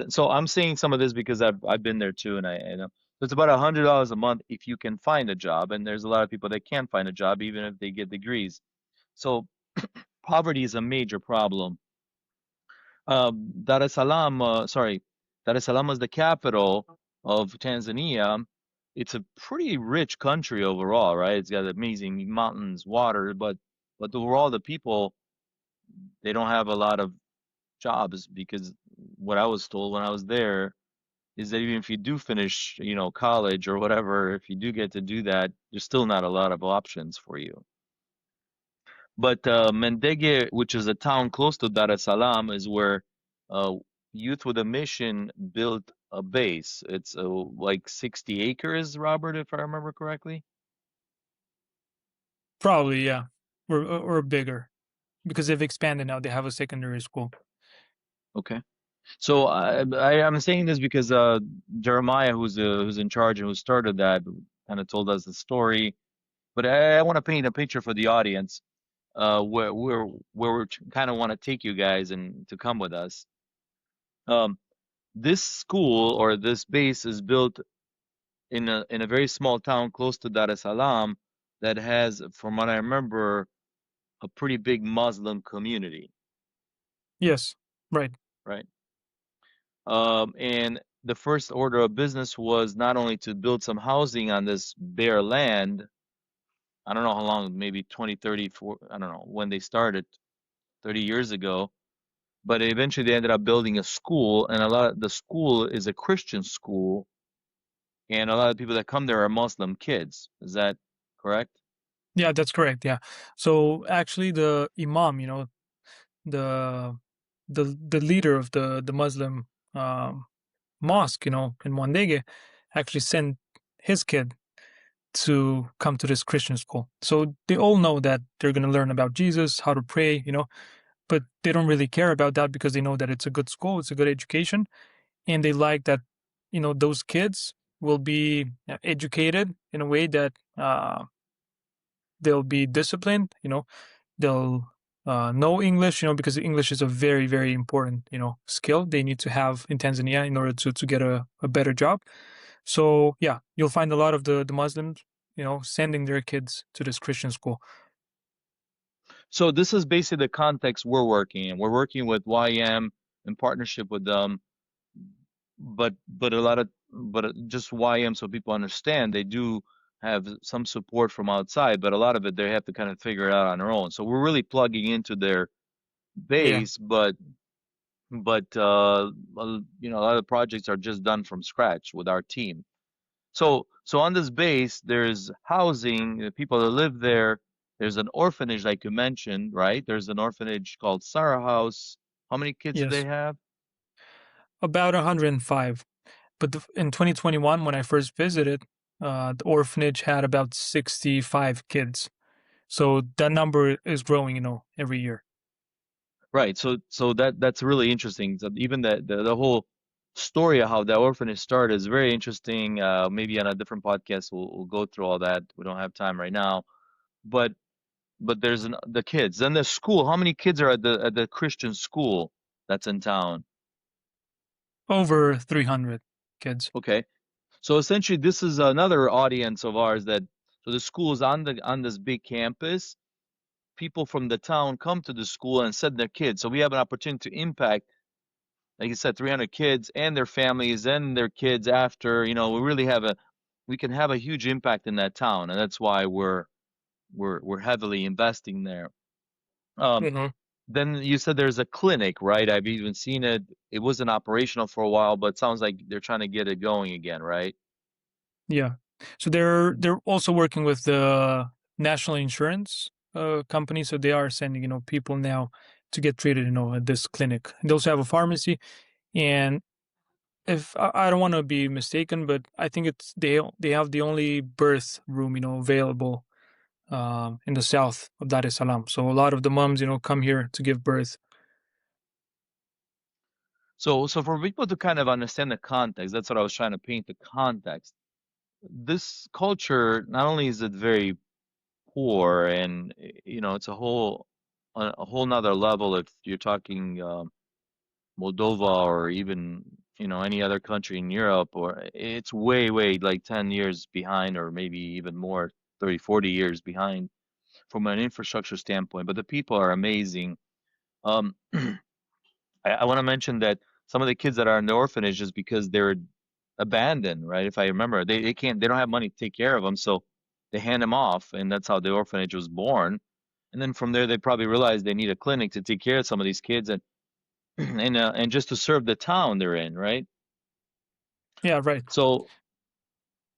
so I'm saying some of this because I've been there too, and I know so it's about $100 a month if you can find a job, and there's a lot of people that can't find a job even if they get degrees. So poverty is a major problem. Dar es Salaam, Dar es Salaam is the capital of Tanzania. It's a pretty rich country overall, right? It's got amazing mountains, water, but overall the people they don't have a lot of jobs because what I was told when I was there is that even if you do finish, college or whatever, if you do get to do that, there's still not a lot of options for you. But Mendege, which is a town close to Dar es Salaam, is where uh, Youth with a Mission built a base. It's like 60 acres, Robert, if I remember correctly. Probably, yeah, or bigger because they've expanded now. They have a secondary school. Okay. So I'm saying this because Jeremiah, who's in charge and who started that, kind of told us the story. But I want to paint a picture for the audience, where we kind of want to take you guys and to come with us. Um, this school or this base is built in a very small town close to Dar es Salaam that has, from what I remember, a pretty big Muslim community, Yes, right. right? And the first order of business was not only to build some housing on this bare land. I don't know how long, maybe 20, 30, 40, I don't know when they started, 30 years ago. But eventually they ended up building a school, and a lot of the school is a Christian school, and a lot of people that come there are Muslim kids. Is that correct? Yeah, that's correct. Yeah. So actually, the imam, the the leader of the Muslim um, mosque, in Wandege, actually sent his kid to come to this Christian school. So they all know that they're going to learn about Jesus, how to pray, but they don't really care about that because they know that it's a good school, it's a good education, and they like that, those kids will be educated in a way that they'll be disciplined, they'll know English, because English is a very, very important, skill they need to have in Tanzania in order to get a better job. So yeah, you'll find a lot of the Muslims, sending their kids to this Christian school. So this is basically the context we're working in. We're working with YM in partnership with them, but a lot of just YM so people understand they do have some support from outside, but a lot of it they have to kind of figure it out on their own. So we're really plugging into their Yeah. base, but a lot of projects are just done from scratch with our team. So on this base, there's housing, the people that live there. There's an orphanage, like you mentioned, right? There's an orphanage called Sarah House. How many kids do they Yes. have? About 105. But in 2021, when I first visited, the orphanage had about 65 kids. So that number is growing, every year. Right. So that's really interesting. So even the whole story of how the orphanage started is very interesting. Maybe on a different podcast we'll go through all that. We don't have time right now. But there's the kids. Then the school. How many kids are at the Christian school that's in town? Over 300 kids. Okay. So essentially, this is another audience of ours that so the school is on this big campus. People from the town come to the school and send their kids. So we have an opportunity to impact, like you said, 300 kids and their families and their kids after. We really we can have a huge impact in that town, and that's why we're heavily investing there. Um, Hmm. then you said there's a clinic, right? I've even seen it. It wasn't operational for a while, but it sounds like they're trying to get it going again, right? Yeah. So they're also working with the national insurance company. So they are sending, people now to get treated, at this clinic. They also have a pharmacy. And if I don't want to be mistaken, but I think it's they have the only birth room, available in the south of Dar es Salaam. So a lot of the moms, come here to give birth. So for people to kind of understand the context, that's what I was trying to paint the context. This culture, not only is it very poor and it's a whole on a whole nother level if you're talking Moldova or even any other country in Europe, or it's way like 10 years behind or maybe even more, 30, 40 years behind from an infrastructure standpoint. But the people are amazing. Um, I want to mention that some of the kids that are in the orphanage is because they're abandoned, right? If I remember, they don't have money to take care of them, so they hand them off, and that's how the orphanage was born. And then from there, they probably realize they need a clinic to take care of some of these kids and and just to serve the town they're in, right? Yeah, right. So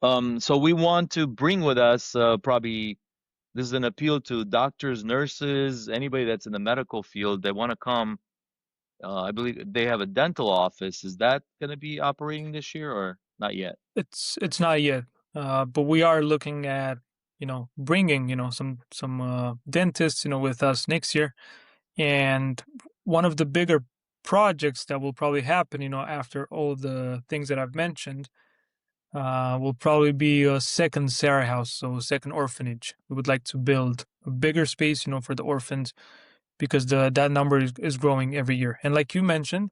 so we want to bring with us probably this is an appeal to doctors, nurses, anybody that's in the medical field that want to come. I believe they have a dental office. Is that going to be operating this year or not yet? It's not yet, but we are looking at bringing some dentists with us next year. And one of the bigger projects that will probably happen after all the things that I've mentioned will probably be a second Sarah house, so a second orphanage. We would like to build a bigger space for the orphans, because the that number is growing every year. And like you mentioned,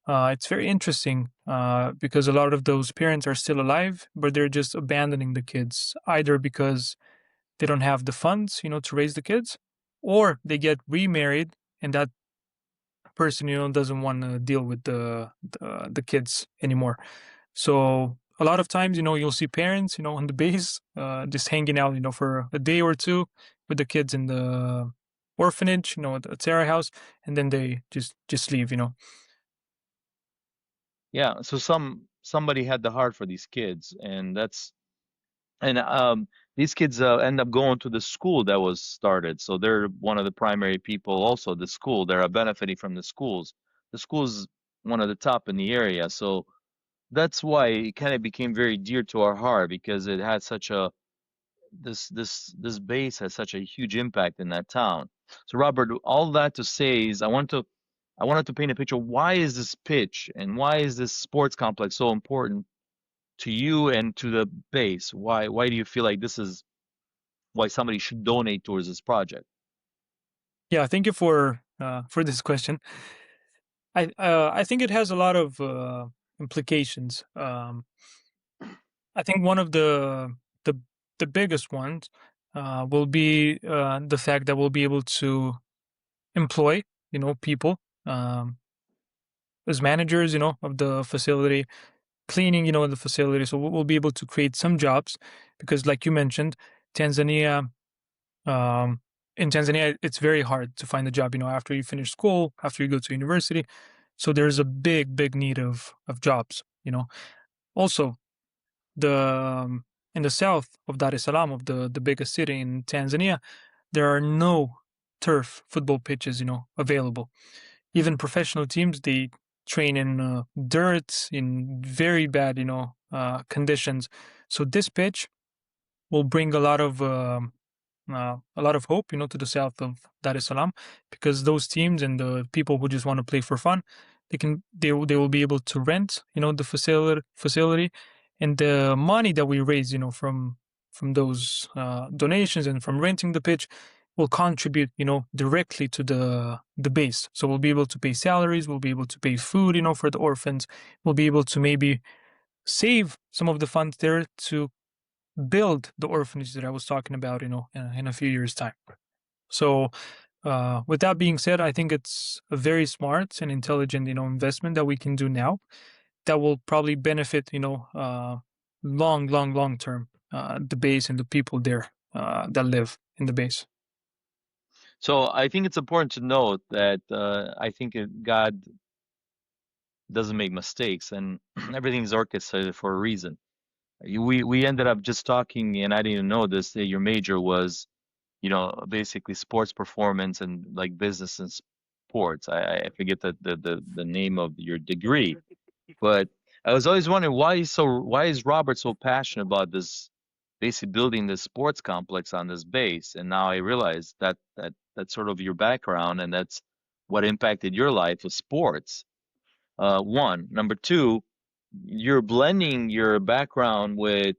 it's very interesting because a lot of those parents are still alive, but they're just abandoning the kids, either because they don't have the funds, to raise the kids, or they get remarried and that person, doesn't want to deal with the kids anymore. So a lot of times, you'll see parents, on the base, just hanging out, for a day or two with the kids in the orphanage, at the Sarah house, and then they just leave. Yeah. So somebody had the heart for these kids, and these kids end up going to the school that was started. So they're one of the primary people. Also, the school they're benefiting from the schools. The school's one of the top in the area. So that's why it kind of became very dear to our heart because it had such a this base has such a huge impact in that town. So Robert, all that to say is I wanted to paint a picture. Why is this pitch and why is this sports complex so important to you and to the base? Why do you feel like this is why somebody should donate towards this project? Yeah, thank you for this question. I think it has a lot of implications. I think one of the the biggest ones will be the fact that we'll be able to employ people um, as managers of the facility, cleaning the facility. So we'll be able to create some jobs, because like you mentioned, Tanzania. Um, in Tanzania, it's very hard to find a job. After you finish school, after you go to university, so there's a big need of jobs. Also, the in the south of Dar es Salaam, of the biggest city in Tanzania, there are no turf football pitches available. Even professional teams, they train in dirt, in very bad conditions. So this pitch will bring a lot of hope, to the south of Dar es Salaam, because those teams and the people who just want to play for fun, they will be able to rent, the facility, and the money that we raise, from those donations and from renting the pitch will contribute, directly to the base. So we'll be able to pay salaries, we'll be able to pay food, for the orphans, we'll be able to maybe save some of the funds there to build the orphanage that I was talking about, in a few years' time. So, with that being said, I think it's a very smart and intelligent, investment that we can do now that will probably benefit, long term, the base and the people there that live in the base. So I think it's important to note that I think God doesn't make mistakes and everything's orchestrated for a reason. We ended up just talking, and I didn't even know this, that your major was, basically sports performance and like business and sports. I forget the name of your degree, but I was always wondering why is Robert so passionate about this, basically building this sports complex on this base? And now I realize that's sort of your background, and that's what impacted your life with sports. One. Number two, you're blending your background with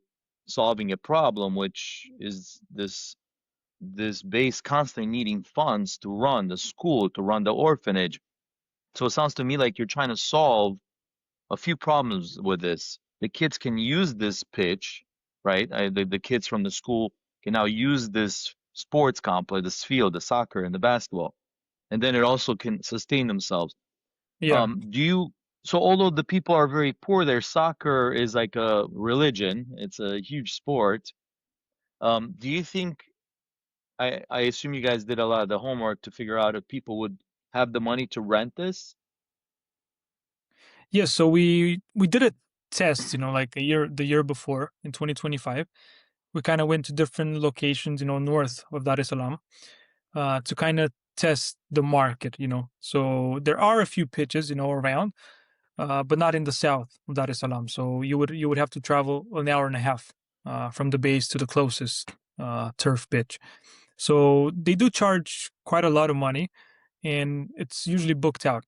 solving a problem, which is this. this base constantly needing funds to run the school, to run the orphanage. So it sounds to me like you're trying to solve a few problems with this. The kids can use this pitch, right? The kids from the school can now use this sports complex, this field, the soccer and the basketball, and then it also can sustain themselves. Yeah. Do you, so although the people are very poor there, soccer is like a religion. It's a huge sport. Do you think, I assume you guys did a lot of the homework to figure out if people would have the money to rent this? Yeah, so we did a test, like the year before in 2025. We kind of went to different locations, north of Dar es Salaam, to kind of test the market. So there are a few pitches, around, but not in the south of Dar es Salaam. So you would have to travel an hour and a half from the base to the closest turf pitch. So they do charge quite a lot of money, and it's usually booked out.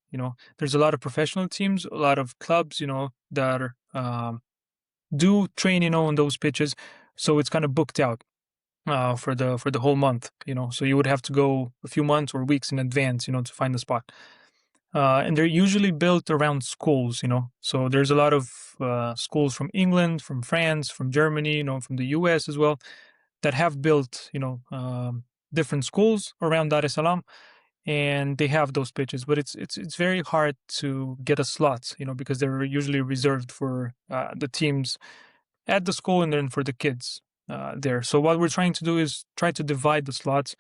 There's a lot of professional teams, a lot of clubs, that do train, on those pitches. So it's kind of booked out for the whole month. So you would have to go a few months or weeks in advance, to find the spot. And they're usually built around schools. So there's a lot of schools from England, from France, from Germany, from the US as well, that have built, different schools around Dar es Salaam, and they have those pitches. But it's very hard to get a slot, because they're usually reserved for the teams at the school and then for the kids there. So what we're trying to do is try to divide the slots.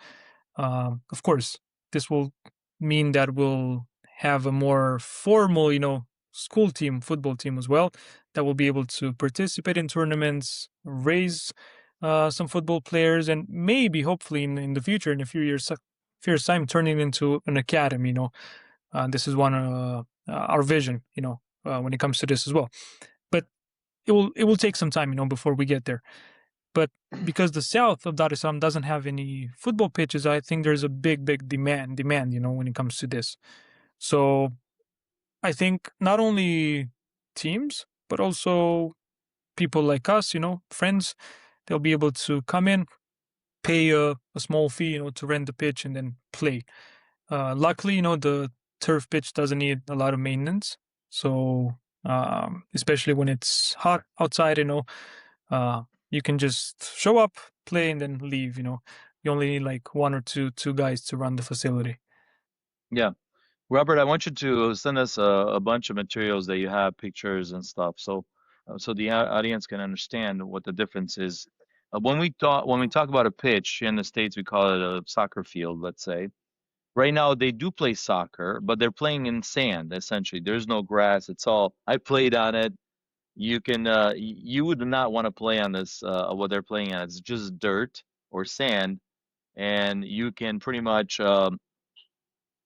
Of course, this will mean that we'll have a more formal, school team, football team as well, that will be able to participate in tournaments, raise some football players, and maybe, hopefully, in the future, in a few years time, turning into an academy. This is one our vision, when it comes to this as well. But it will take some time, before we get there. But because the south of Dar es Salaam doesn't have any football pitches, I think there's a big demand, when it comes to this. So I think not only teams, but also people like us, friends, they'll be able to come in, pay a small fee, to rent the pitch and then play. Luckily, the turf pitch doesn't need a lot of maintenance. So, especially when it's hot outside, uh, you can just show up, play, and then leave. You only need like one or two guys to run the facility. Yeah. Robert, I want you to send us a bunch of materials that you have, pictures and stuff, so the audience can understand what the difference is. When we talk about a pitch in the States, we call it a soccer field, let's say. Right now, they do play soccer, but they're playing in sand, essentially. There's no grass. It's all, I played on it. You would not want to play on this, what they're playing on. It's just dirt or sand, and you can pretty much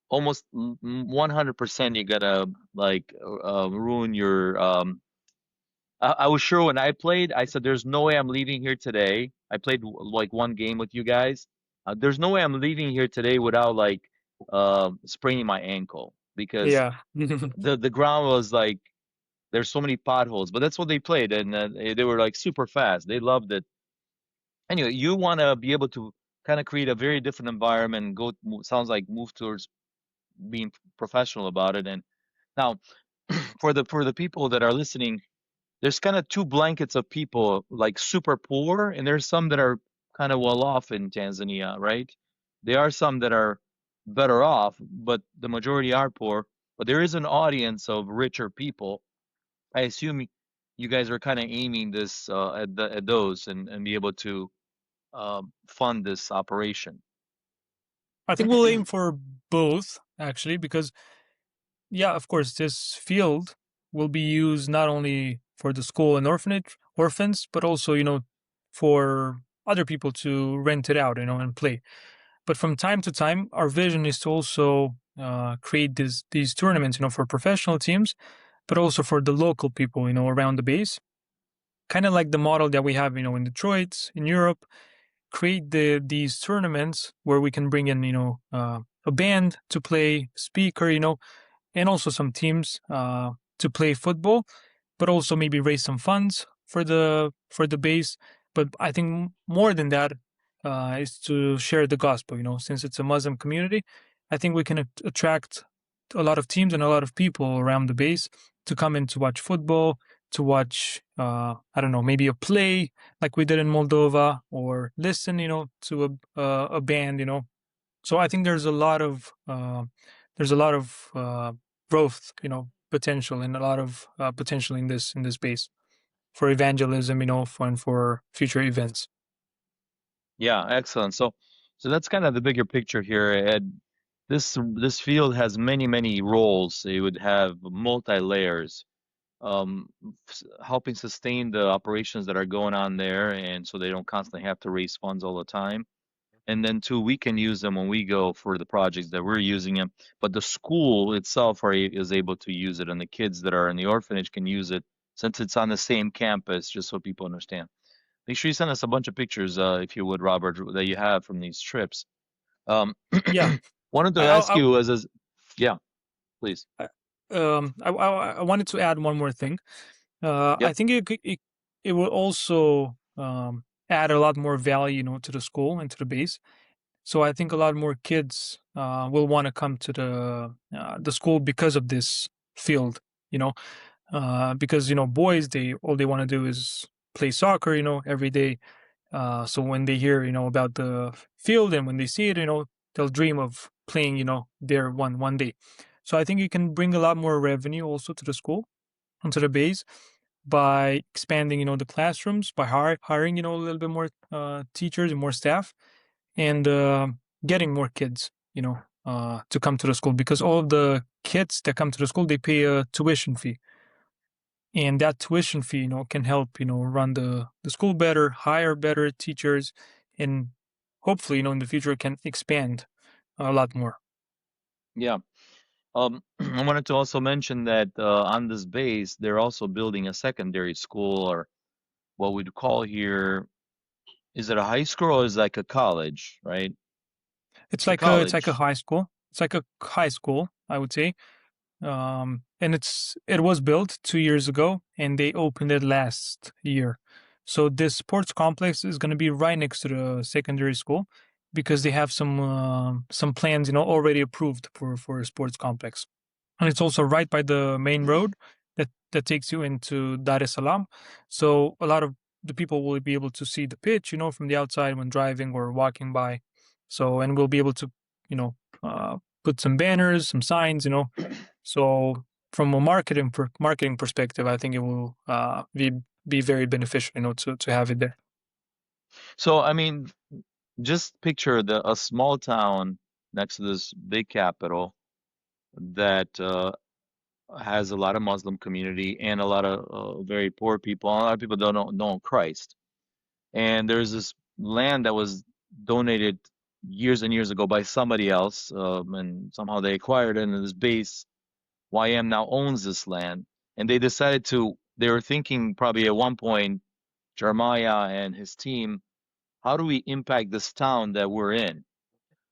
almost 100% you gotta like ruin your I was sure when I played, I said there's no way I'm leaving here today. I played like one game with you guys. There's no way I'm leaving here today without like spraining my ankle because Yeah. the ground was like there's so many potholes, but that's what they played and they were like super fast. They loved it. Anyway, you want to be able to kind of create a very different environment, sounds like move towards being professional about it. And now for the people that are listening, there's kind of two blankets of people, like super poor, and there's some that are kind of well off in Tanzania, right? There are some that are better off, but the majority are poor. But there is an audience of richer people. I assume you guys are kind of aiming this at those and be able to fund this operation. I think we'll aim for both, actually, because, yeah, of course, this field will be used not only for the school and orphans, but also, for other people to rent it out, and play. But from time to time, our vision is to also create these tournaments, for professional teams, but also for the local people, around the base. Kind of like the model that we have, in Detroit, in Europe. Create these tournaments where we can bring in, a band to play, speaker, and also some teams to play football, but also maybe raise some funds for the base. But I think more than that, is to share the gospel. Since it's a Muslim community, I think we can attract a lot of teams and a lot of people around the base to come in to watch football, to watch, I don't know, maybe a play like we did in Moldova, or listen, to a band. So I think there's a lot of growth, potential, and a lot of potential in this base for evangelism, and for future events. Yeah, excellent. So that's kind of the bigger picture here. Ed. This field has many roles. It would have multi layers, helping sustain the operations that are going on there, and so they don't constantly have to raise funds all the time. And then two, we can use them when we go for the projects that we're using them. But the school itself is able to use it, and the kids that are in the orphanage can use it since it's on the same campus. Just so people understand. Make sure you send us a bunch of pictures, if you would, Robert, that you have from these trips. Um, Yeah, wanted to I, ask I, you yeah, please. I wanted to add one more thing. I Yep. think it will also add a lot more value, to the school and to the base. So I think a lot more kids will want to come to the school because of this field. You know, because boys, they all they want to do is play soccer. Every day. So when they hear about the field, and when they see it, they'll dream of playing there one day. So I think you can bring a lot more revenue also to the school and to the base by expanding the classrooms, by hiring a little bit more teachers and more staff, and getting more kids to come to the school, because all of the kids that come to the school, they pay a tuition fee, and that tuition fee can help run the school better, hire better teachers, and hopefully in the future can expand a lot more. Yeah. I wanted to also mention that on this base, they're also building a secondary school, or what we'd call here, is it a high school or is it like a college, right? It's It's a like a college. high school. It's like a high school, I would say. And it was built 2 years ago, and they opened it last year. So this sports complex is going to be right next to the secondary school, because they have some plans already approved for a sports complex. And it's also right by the main road that takes you into Dar es Salaam. So a lot of the people will be able to see the pitch, from the outside when driving or walking by. So, and we'll be able to, you know, put some banners, some signs, So from a marketing perspective, I think it will be very beneficial, to have it there. So, I mean, just picture a small town next to this big capital that has a lot of Muslim community and a lot of very poor people. A lot of people don't know Christ. And there's this land that was donated years and years ago by somebody else, and somehow they acquired it. And this base, YM, now owns this land, and they were thinking probably at one point, Jeremiah and his team, how do we impact this town that we're in?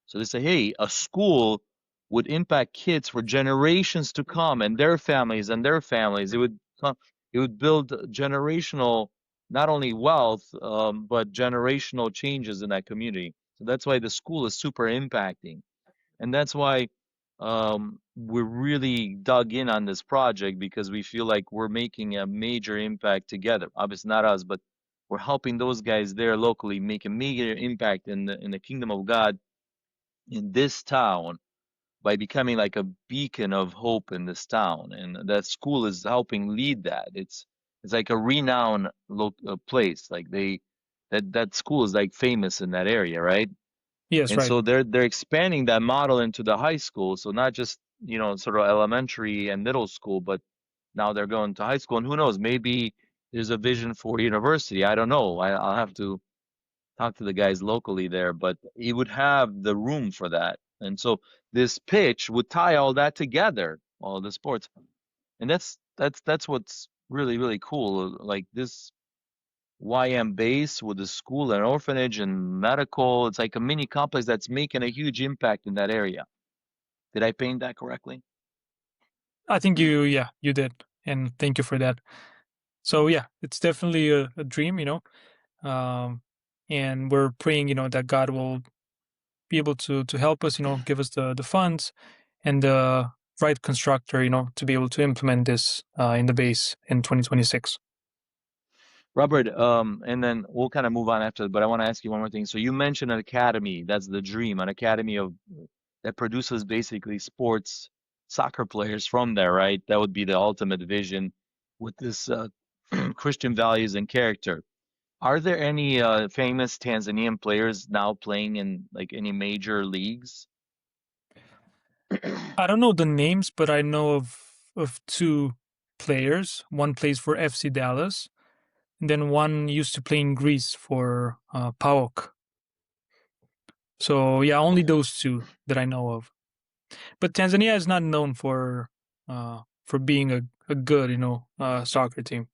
So they say, hey, a school would impact kids for generations to come, and their families and their families. It would build generational, not only wealth, but generational changes in that community. So that's why the school is super impacting, and that's why we're really dug in on this project, because we feel like we're making a major impact together. Obviously, not us, but we're helping those guys there locally make a major impact in the kingdom of God in this town by becoming like a beacon of hope in this town, and that school is helping lead that. It's like a renowned place. Like that school is like famous in that area, right? Yes, And right. so they're expanding that model into the high school. So not just sort of elementary and middle school, but now they're going to high school. And who knows, maybe there's a vision for university. I don't know. I'll have to talk to the guys locally there, but he would have the room for that. And so this pitch would tie all that together, all the sports. And that's what's really cool. Like this YM base with the school and orphanage and medical, it's like a mini complex that's making a huge impact in that area. Did I paint that correctly? I think you did, and thank you for that. So yeah, it's definitely a dream, Um, and we're praying, that God will be able to help us, give us the funds and the right constructor, to be able to implement this in the base in 2026. Robert, and then we'll kind of move on after, but I want to ask you one more thing. So you mentioned an academy. That's the dream, an academy of that produces basically sports soccer players from there, right? That would be the ultimate vision with this Christian values and character. Are there any famous Tanzanian players now playing in like any major leagues? I don't know the names, but I know of two players. One plays for FC Dallas, and then one used to play in Greece for PAOK. So yeah, only Okay. those two that I know of. But Tanzania is not known for being a good, soccer team.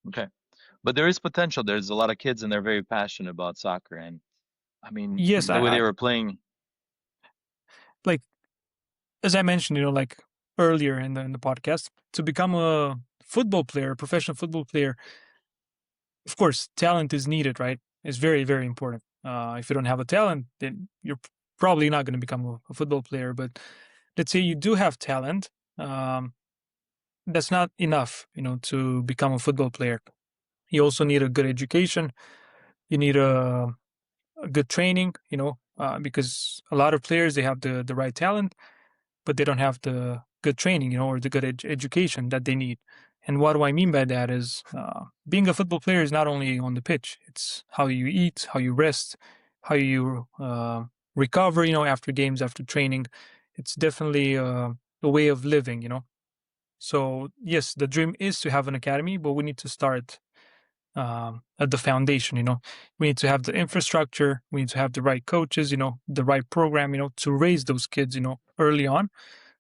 Okay. But there is potential. There's a lot of kids and they're very passionate about soccer. And I mean, Yes, the way they I were playing, like, as I mentioned, like earlier in the podcast, to become a football player, a professional football player, of course, talent is needed, right? It's very, very important. If you don't have a talent, then you're probably not going to become a football player. But let's say you do have talent, um, that's not enough, to become a football player. You also need a good education. You need a good training, because a lot of players, they have the right talent, but they don't have the good training, or the good education that they need. And what do I mean by that is being a football player is not only on the pitch, it's how you eat, how you rest, how you recover, after games, after training. It's definitely a way of living, So, yes, the dream is to have an academy, but we need to start at the foundation. We need to have the infrastructure, we need to have the right coaches, the right program, to raise those kids, early on,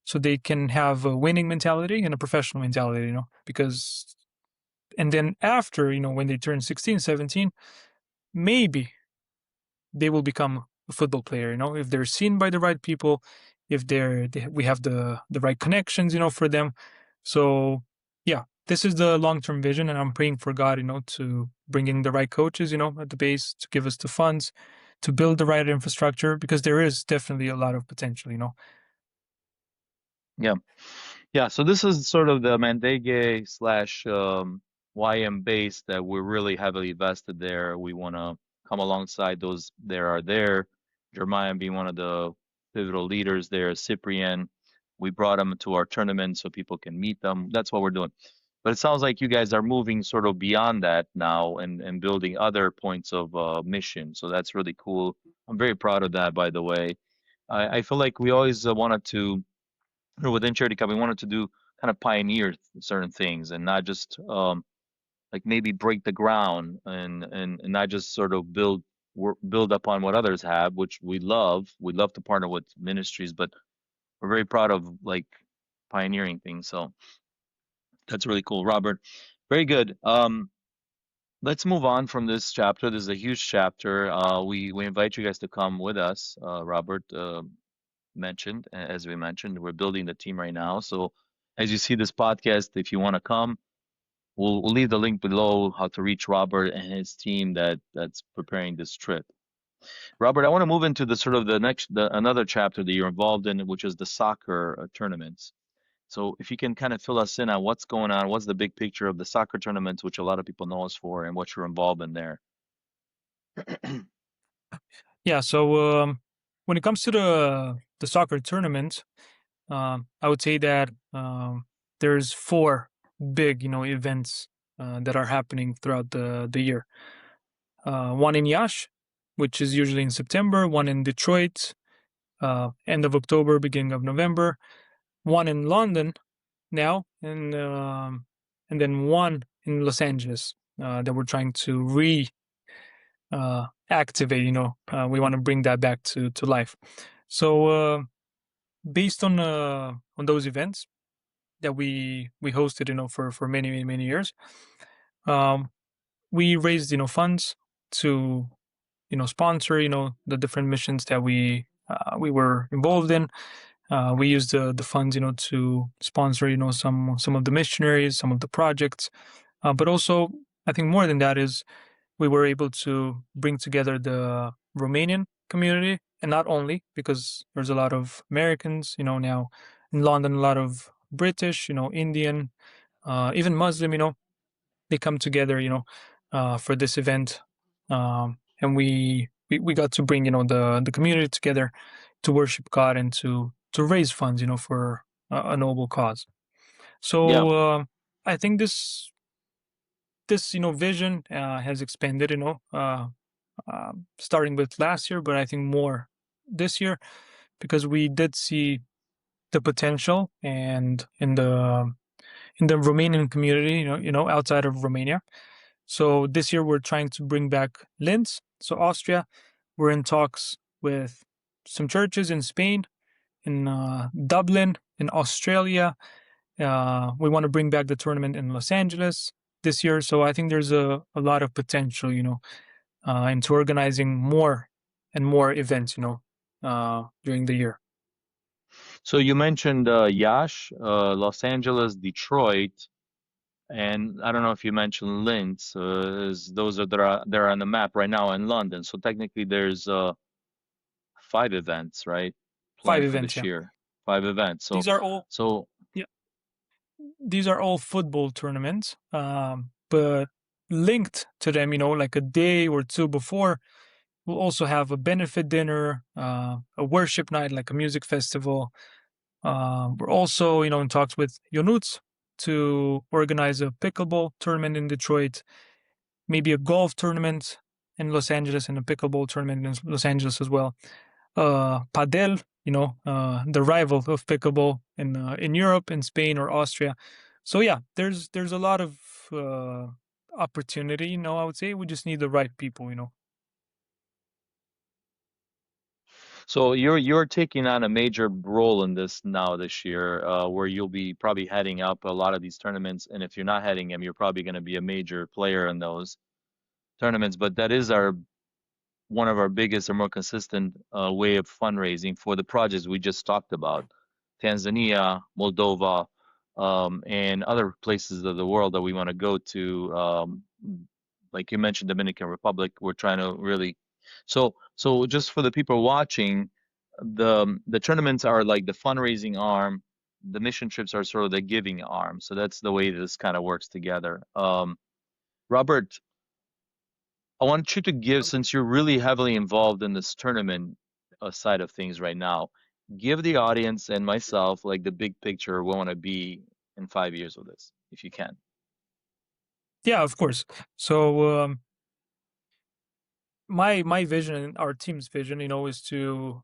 so they can have a winning mentality and a professional mentality, because, and then after, when they turn 16, 17, maybe they will become a football player, if they're seen by the right people, if we have the right connections, for them. So yeah, this is the long-term vision, and I'm praying for God, to bring in the right coaches, at the base, to give us the funds to build the right infrastructure, because there is definitely a lot of potential. yeah. Yeah, so this is sort of the Mandege slash YM base that we're really heavily vested there. We want to come alongside those there are there. Jeremiah being one of the pivotal leaders there, Cyprian. We brought them to our tournament so people can meet them. That's what we're doing. But it sounds like you guys are moving sort of beyond that now and building other points of mission. So that's really cool. I'm very proud of that, by the way. I feel like we always wanted to within Charity Cup, we wanted to do kind of pioneer certain things and not just like maybe break the ground and not just sort of build upon what others have, which we love. We love to partner with ministries, but we're very proud of like pioneering things. So that's really cool, Robert. Very good. Let's move on from this chapter. This is a huge chapter. We invite you guys to come with us, Robert. Mentioned, as we mentioned, we're building the team right now. So as you see this podcast, if you want to come, we'll leave the link below how to reach Robert and his team that's preparing this trip. Robert, I want to move into the sort of another chapter that you're involved in, which is the soccer tournaments. So if you can kind of fill us in on what's going on, what's the big picture of the soccer tournaments, which a lot of people know us for, and what you're involved in there. Yeah, so when it comes to the soccer tournament, I would say that there's four big, events that are happening throughout the year. One in Yash, which is usually in September. One in Detroit, end of October, beginning of November. One in London now, and then one in Los Angeles that we're trying to activate. We want to bring that back to life. So based on those events that we hosted, for many years, um, we raised funds to sponsor the different missions that we were involved in. We used the funds to sponsor some of the missionaries, some of the projects, but also I think more than that is we were able to bring together the Romanian community, and not only because there's a lot of Americans, now in London, a lot of British, Indian, even Muslim, they come together, for this event, and we got to bring the community together to worship God and to raise funds, for a noble cause. Yeah. So I think this vision has expanded, starting with last year, but I think more this year because we did see the potential and in the Romanian community, outside of Romania. So this year we're trying to bring back Linz, so Austria. We're in talks with some churches in Spain, in Dublin, in Australia. We want to bring back the tournament in Los Angeles this year. So I think there's a lot of potential, into organizing more and more events, during the year. So you mentioned Yash, Los Angeles, Detroit, and I don't know if you mentioned Linz. Those are they're on the map right now in London. So technically, there's 5 events, right, Five planned for events, this yeah. year. 5 events. These are all, So yeah, these are all football tournaments, but linked to them, like a day or two before, we'll also have a benefit dinner, a worship night, like a music festival. We're also, in talks with Yonuts to organize a pickleball tournament in Detroit, maybe a golf tournament in Los Angeles, and a pickleball tournament in Los Angeles as well. Padel, the rival of pickleball in Europe, in Spain or Austria. So yeah, there's a lot of opportunity. I would say we just need the right people. So you're taking on a major role in this now this year, where you'll be probably heading up a lot of these tournaments, and if you're not heading them, you're probably going to be a major player in those tournaments. But that is our one of our biggest or more consistent way of fundraising for the projects we just talked about, Tanzania, Moldova, and other places of the world that we want to go to. Like you mentioned, Dominican Republic, we're trying to really. So just for the people watching, the tournaments are like the fundraising arm. The mission trips are sort of the giving arm. So that's the way this kind of works together. Robert, I want you to give, since you're really heavily involved in this tournament side of things right now, give the audience and myself like the big picture we want to be in 5 years with this, if you can. Yeah, of course. So my vision and our team's vision, is to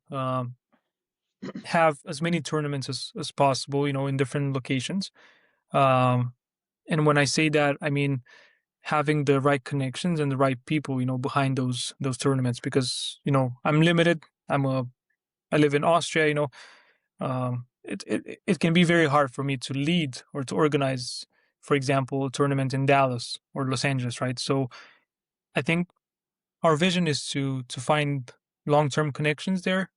have as many tournaments as possible, in different locations. Um, and when I say that, I mean having the right connections and the right people, behind those tournaments, because I'm limited. I live in Austria. It can be very hard for me to lead or to organize, for example, a tournament in Dallas or Los Angeles, right? So I think our vision is to find long-term connections there,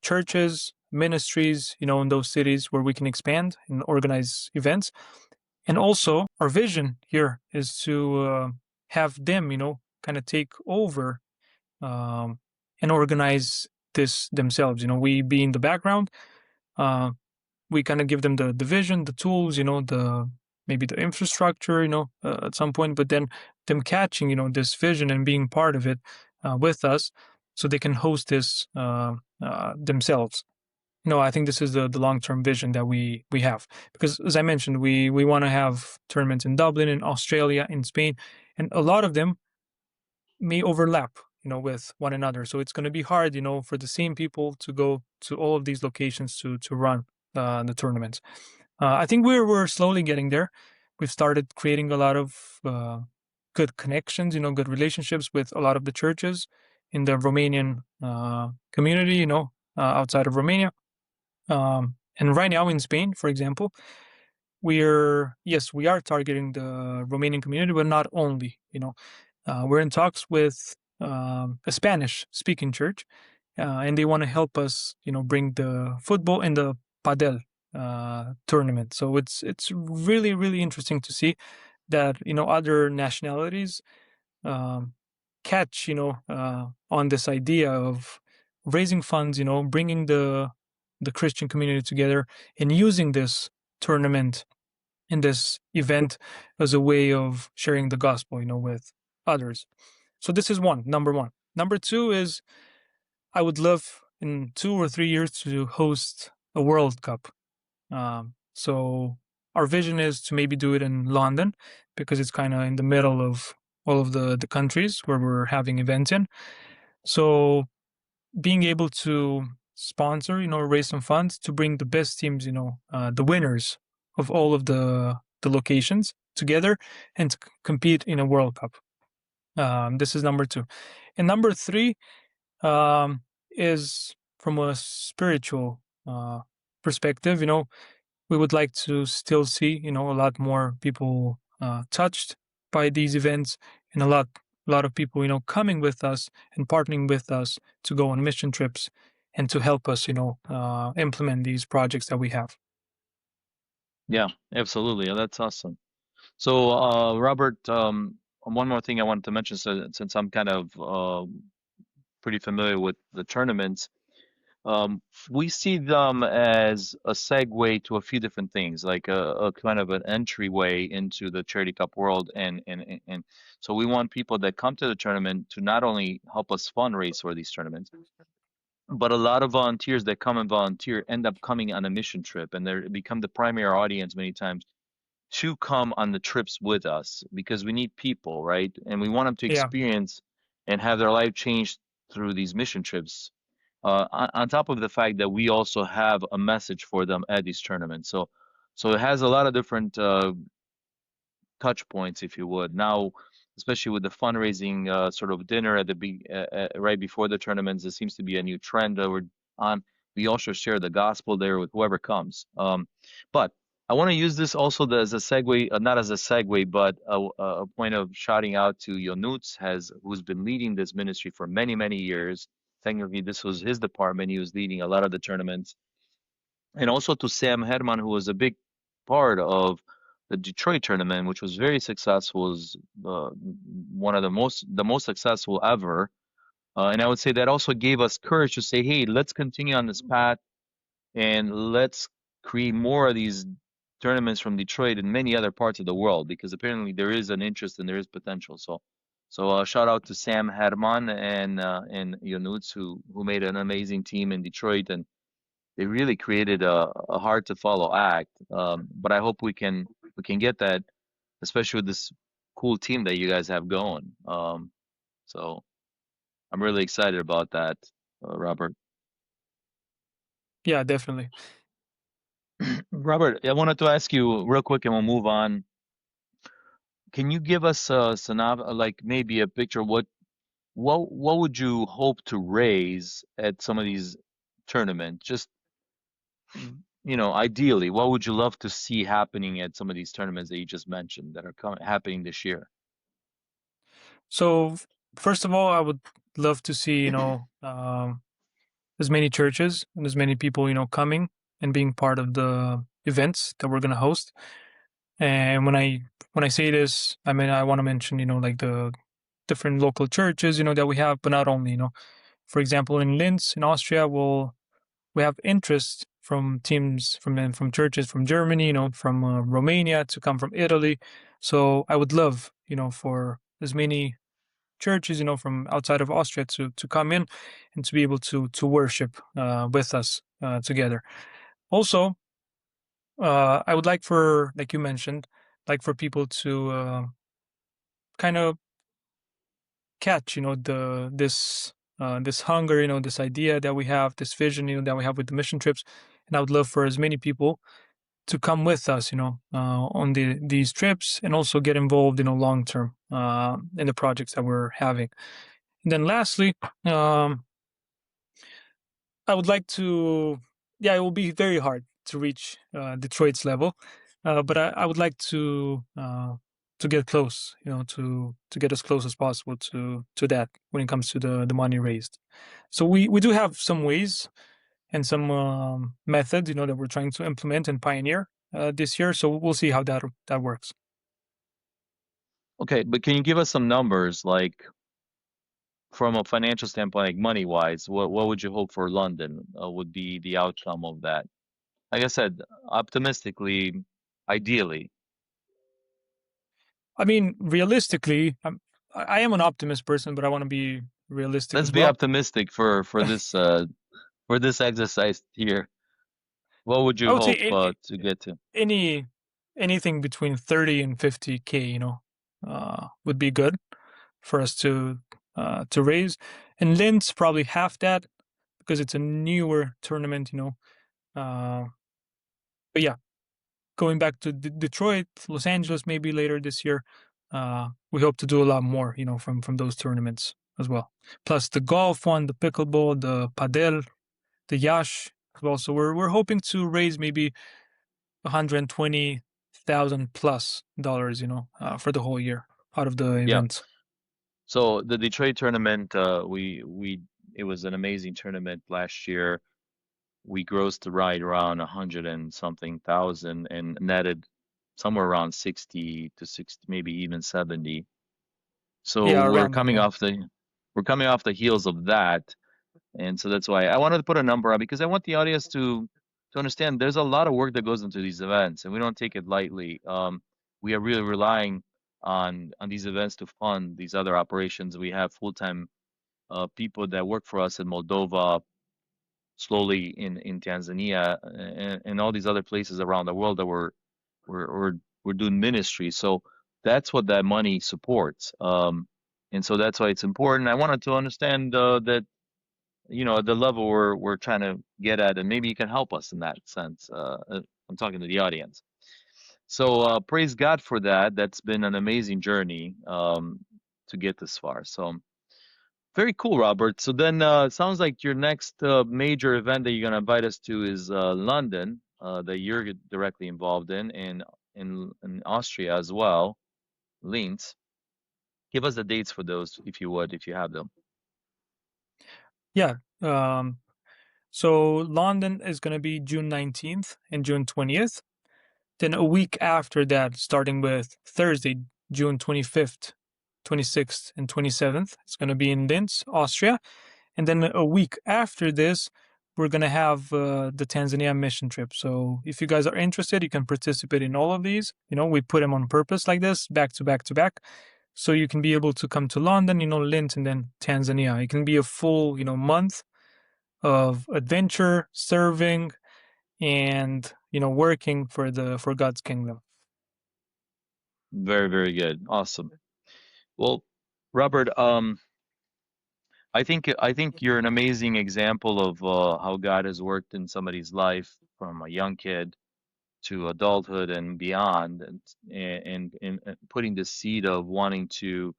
churches, ministries, in those cities where we can expand and organize events. And also, our vision here is to have them, kind of take over, um, and organize this themselves. We be in the background. Uh, we kind of give them the vision, the tools, the maybe the infrastructure, at some point, but then them catching, this vision and being part of it with us, so they can host this themselves. I think this is the long term vision that we have, because as I mentioned, we want to have tournaments in Dublin, in Australia, in Spain, and a lot of them may overlap, with one another. So it's going to be hard, for the same people to go to all of these locations to run the tournaments. I think we're slowly getting there. We've started creating a lot of good connections, good relationships with a lot of the churches in the Romanian community, outside of Romania. And right now in Spain, for example, we are targeting the Romanian community, but not only. We're in talks with a Spanish-speaking church, and they want to help us, bring the football and the padel tournament. So it's really really interesting to see that other nationalities catch, on this idea of raising funds, bringing the Christian community together and using this tournament in this event as a way of sharing the gospel, with others. So this is number one. Number two is I would love in 2 or 3 years to host a World Cup. So our vision is to maybe do it in London because it's kind of in the middle of all of the countries where we're having events in. So being able to sponsor, raise some funds to bring the best teams, the winners of all of the locations together and to compete in a World Cup. This is number two. And number three is from a spiritual perspective. We would like to still see, a lot more people touched by these events and a lot of people, coming with us and partnering with us to go on mission trips and to help us, implement these projects that we have. Yeah, absolutely. That's awesome. So, Robert, one more thing I wanted to mention, so, since I'm kind of pretty familiar with the tournaments, we see them as a segue to a few different things, like a kind of an entryway into the Charity Cup world, and so we want people that come to the tournament to not only help us fundraise for these tournaments, but a lot of volunteers that come and volunteer end up coming on a mission trip, and they become the primary audience many times to come on the trips with us because we need people, right? And we want them to Yeah, experience and have their life changed through these mission trips. On top of the fact that we also have a message for them at these tournaments. So it has a lot of different touch points, if you would. Now, especially with the fundraising sort of dinner at right before the tournaments, it seems to be a new trend that we're on. We also share the gospel there with whoever comes. But I want to use this also as a segue, not as a segue, but a point of shouting out to Yonuts, who's been leading this ministry for many, many years. Technically, this was his department. He was leading a lot of the tournaments, and also to Sam Herman, who was a big part of the Detroit tournament, which was very successful, was one of the most successful ever. And I would say that also gave us courage to say, hey, let's continue on this path and let's create more of these tournaments from Detroit and many other parts of the world, because apparently there is an interest and there is potential. So shout out to Sam Herman and Yonuts, who made an amazing team in Detroit, and they really created a hard to follow act. But I hope we can get that, especially with this cool team that you guys have going. So I'm really excited about that, Robert. yeah, definitely. Robert, I wanted to ask you real quick, and we'll move on. Can you give us like maybe a picture of what would you hope to raise at some of these tournaments? Just ideally, what would you love to see happening at some of these tournaments that you just mentioned that are happening this year? So first of all, I would love to see, as many churches and as many people, coming and being part of the events that we're going to host. And when I say this, I mean I want to mention, like the different local churches, that we have, but not only, for example, in Linz in Austria, we have interest from teams from churches from Germany, from Romania, to come from Italy. So I would love, for as many churches, from outside of Austria to come in and to be able to worship with us together. Also, I would like for, like you mentioned, like for people to kind of catch, this hunger, this idea that we have, this vision, that we have with the mission trips, and I would love for as many people to come with us, on these trips, and also get involved, long term in the projects that we're having. And then lastly, I would like to, yeah, it will be very hard to reach Detroit's level, but I would like to get close, to get as close as possible to that when it comes to the money raised. So we do have some ways and some methods, that we're trying to implement and pioneer this year. So we'll see how that works. Okay, but can you give us some numbers, like from a financial standpoint, like money wise, what would you hope for London would be the outcome of that? Like I said, optimistically, ideally. I mean, realistically, I am an optimist person, but I want to be realistic Let's as be well. optimistic for this exercise here. What would I you would say hope to get to? any anything between 30 and 50K, would be good for us to raise. And Lint's probably half that because it's a newer tournament. Uh, but yeah, going back to Detroit, Los Angeles, maybe later this year, we hope to do a lot more, from those tournaments as well. Plus the golf one, the pickleball, the padel, the yash as well. So we're hoping to raise maybe 120,000 plus dollars, for the whole year out of the Yeah. event. So the Detroit tournament, we it was an amazing tournament last year. We grossed right around 100 and something thousand and netted somewhere around 60 to 60, maybe even 70. So Yeah, around that. Yeah. we're coming off the heels of that, and so that's why I wanted to put a number on because I want the audience to understand there's a lot of work that goes into these events, and we don't take it lightly. We are really relying on these events to fund these other operations. We have full-time people that work for us in Moldova, slowly in Tanzania, and all these other places around the world that we're we're, we're doing ministry. So that's what that money supports. And so that's why it's important. I wanted to understand that the level we're trying to get at, and maybe you can help us in that sense. I'm talking to the audience. So praise God for that. That's been an amazing journey to get this far. So very cool, Robert. So then it sounds like your next major event that you're going to invite us to is London, that you're directly involved in Austria as well, Linz. Give us the dates for those, if you would, if you have them. Yeah. So London is going to be June 19th and June 20th. Then a week after that, starting with Thursday, June 25th, 26th, and 27th, it's going to be in Linz, Austria. And then a week after this, we're going to have the Tanzania mission trip. So if you guys are interested, you can participate in all of these. We put them on purpose like this, back to back to back. So you can be able to come to London, Linz, and then Tanzania. It can be a full, month of adventure, serving, and working for God's kingdom. Very, very good. Awesome. Well, Robert, I think you're an amazing example of how God has worked in somebody's life from a young kid to adulthood and beyond, and putting the seed of wanting to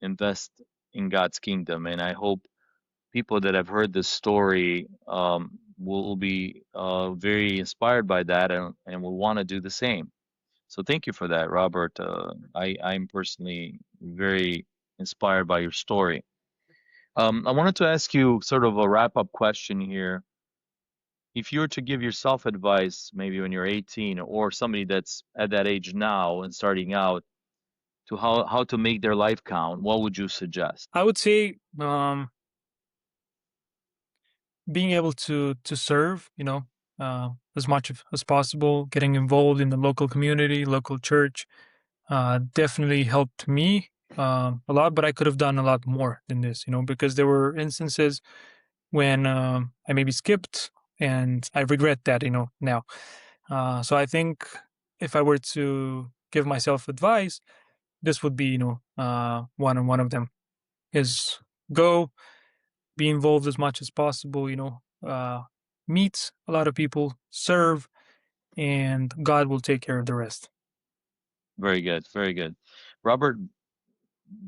invest in God's kingdom. And I hope people that have heard this story will be very inspired by that and will want to do the same. So thank you for that, Robert. I'm personally very inspired by your story. I wanted to ask you sort of a wrap-up question here. If you were to give yourself advice, maybe when you're 18 or somebody that's at that age now and starting out, to how to make their life count, what would you suggest? I would say being able to serve, as much as possible, getting involved in the local community, local church, definitely helped me a lot. But I could have done a lot more than this, because there were instances when I maybe skipped, and I regret that, now. So I think if I were to give myself advice, this would be, one of them is go be involved as much as possible, meet a lot of people, serve, and God will take care of the rest. Very good, very good. Robert,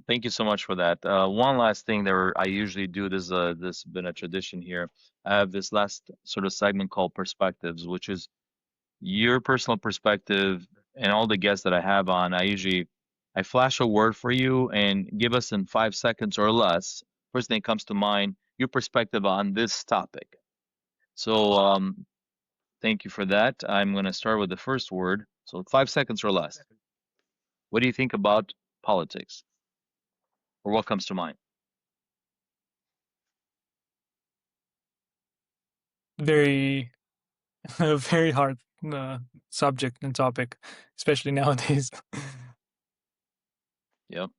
thank you so much for that. One last thing I usually do this has been a tradition here. I have this last sort of segment called perspectives, which is your personal perspective and all the guests that I have on. I flash a word for you and give us in 5 seconds or less. First thing that comes to mind, your perspective on this topic. So thank you for that. I'm going to start with the first word. So 5 seconds or less. What do you think about politics? Or what comes to mind? Very, very hard uh, subject and topic, especially nowadays. Yep.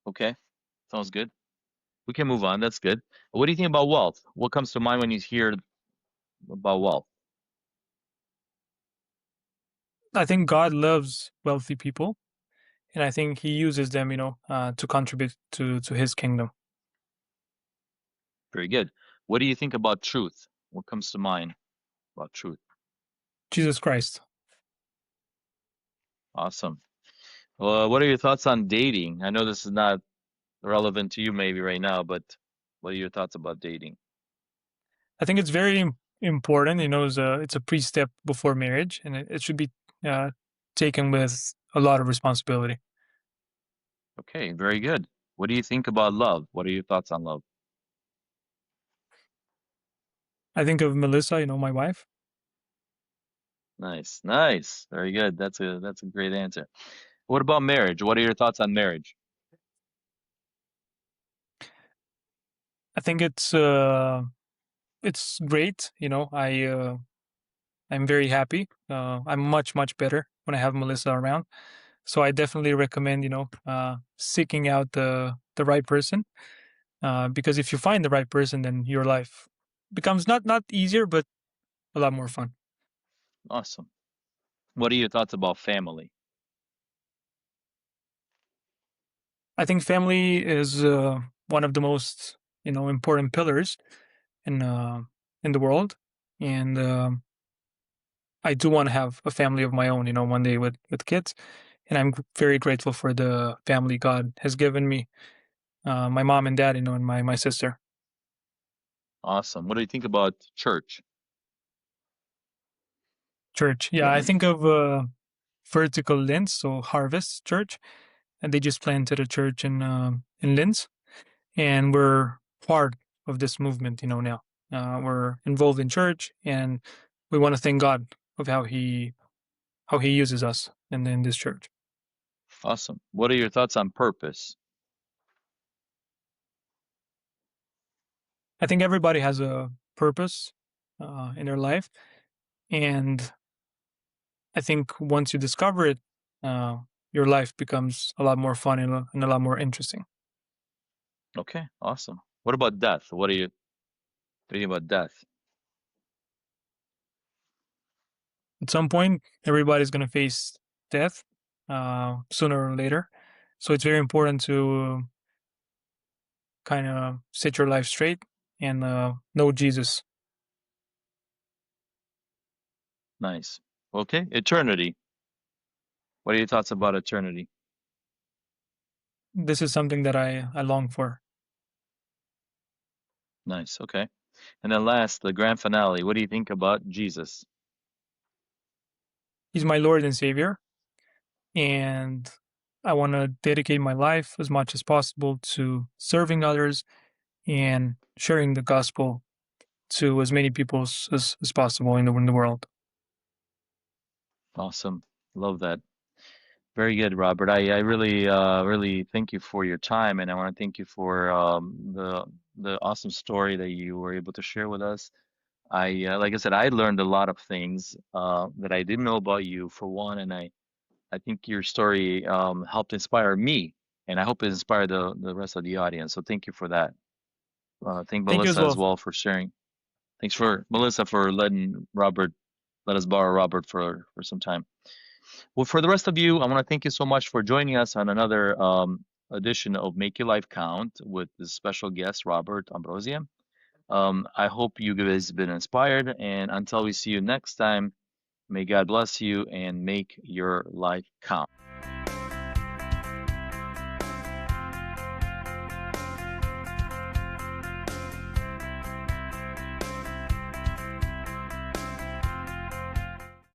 Okay. Sounds good. We can move on. That's good. What do you think about wealth? What comes to mind when you hear about wealth? I think God loves wealthy people, and I think He uses them, to contribute to His kingdom. Very good. What do you think about truth? What comes to mind about truth? Jesus Christ. Awesome. Well, what are your thoughts on dating? I know this is not relevant to you maybe right now, but what are your thoughts about dating? I think it's very important. It's a pre-step before marriage, and it should be uh, taken with a lot of responsibility. Okay, very good. What do you think about love? What are your thoughts on love? I think of Melissa, my wife. Nice, nice. Very good. That's a great answer. What about marriage? What are your thoughts on marriage? I think it's great. I'm very happy. I'm much better when I have Melissa around. So I definitely recommend seeking out the right person, because if you find the right person, then your life becomes not easier, but a lot more fun. Awesome. What are your thoughts about family? I think family is one of the most important pillars in in the world, and I do want to have a family of my own. One day with kids, and I'm very grateful for the family God has given me. My mom and dad, and my sister. Awesome. What do you think about church? Church. Yeah, Yeah, I think of Vertical Linz, so Harvest Church, and they just planted a church in Linz, and we're part of this movement. Now we're involved in church, and we want to thank God of how He uses us in this church. awesome. What are your thoughts on purpose? I think everybody has a purpose in their life, and I think once you discover it, uh, your life becomes a lot more fun and a lot more interesting. Okay, awesome. What about death? What are you thinking about death? At some point, everybody's going to face death sooner or later. So it's very important to kind of set your life straight and know Jesus. Nice. Okay, eternity. What are your thoughts about eternity? This is something that I long for. Nice. Okay. And then last, the grand finale. What do you think about Jesus? He's my Lord and Savior, and I want to dedicate my life as much as possible to serving others and sharing the gospel to as many people as possible in the world. Awesome. Love that. Very good, Robert. I really really thank you for your time, and I want to thank you for the awesome story that you were able to share with us. I like I said, I learned a lot of things that I didn't know about you for one, and I think your story helped inspire me, and I hope it inspired the rest of the audience. So thank you for that. Thank Thank you as Melissa as well. well for sharing. Thanks for Melissa for letting Robert let us borrow Robert for some time. Well, for the rest of you, I want to thank you so much for joining us on another edition of Make Your Life Count with this special guest, Robert Ambrosie. I hope you guys have been inspired, and until we see you next time, may God bless you and make your life count.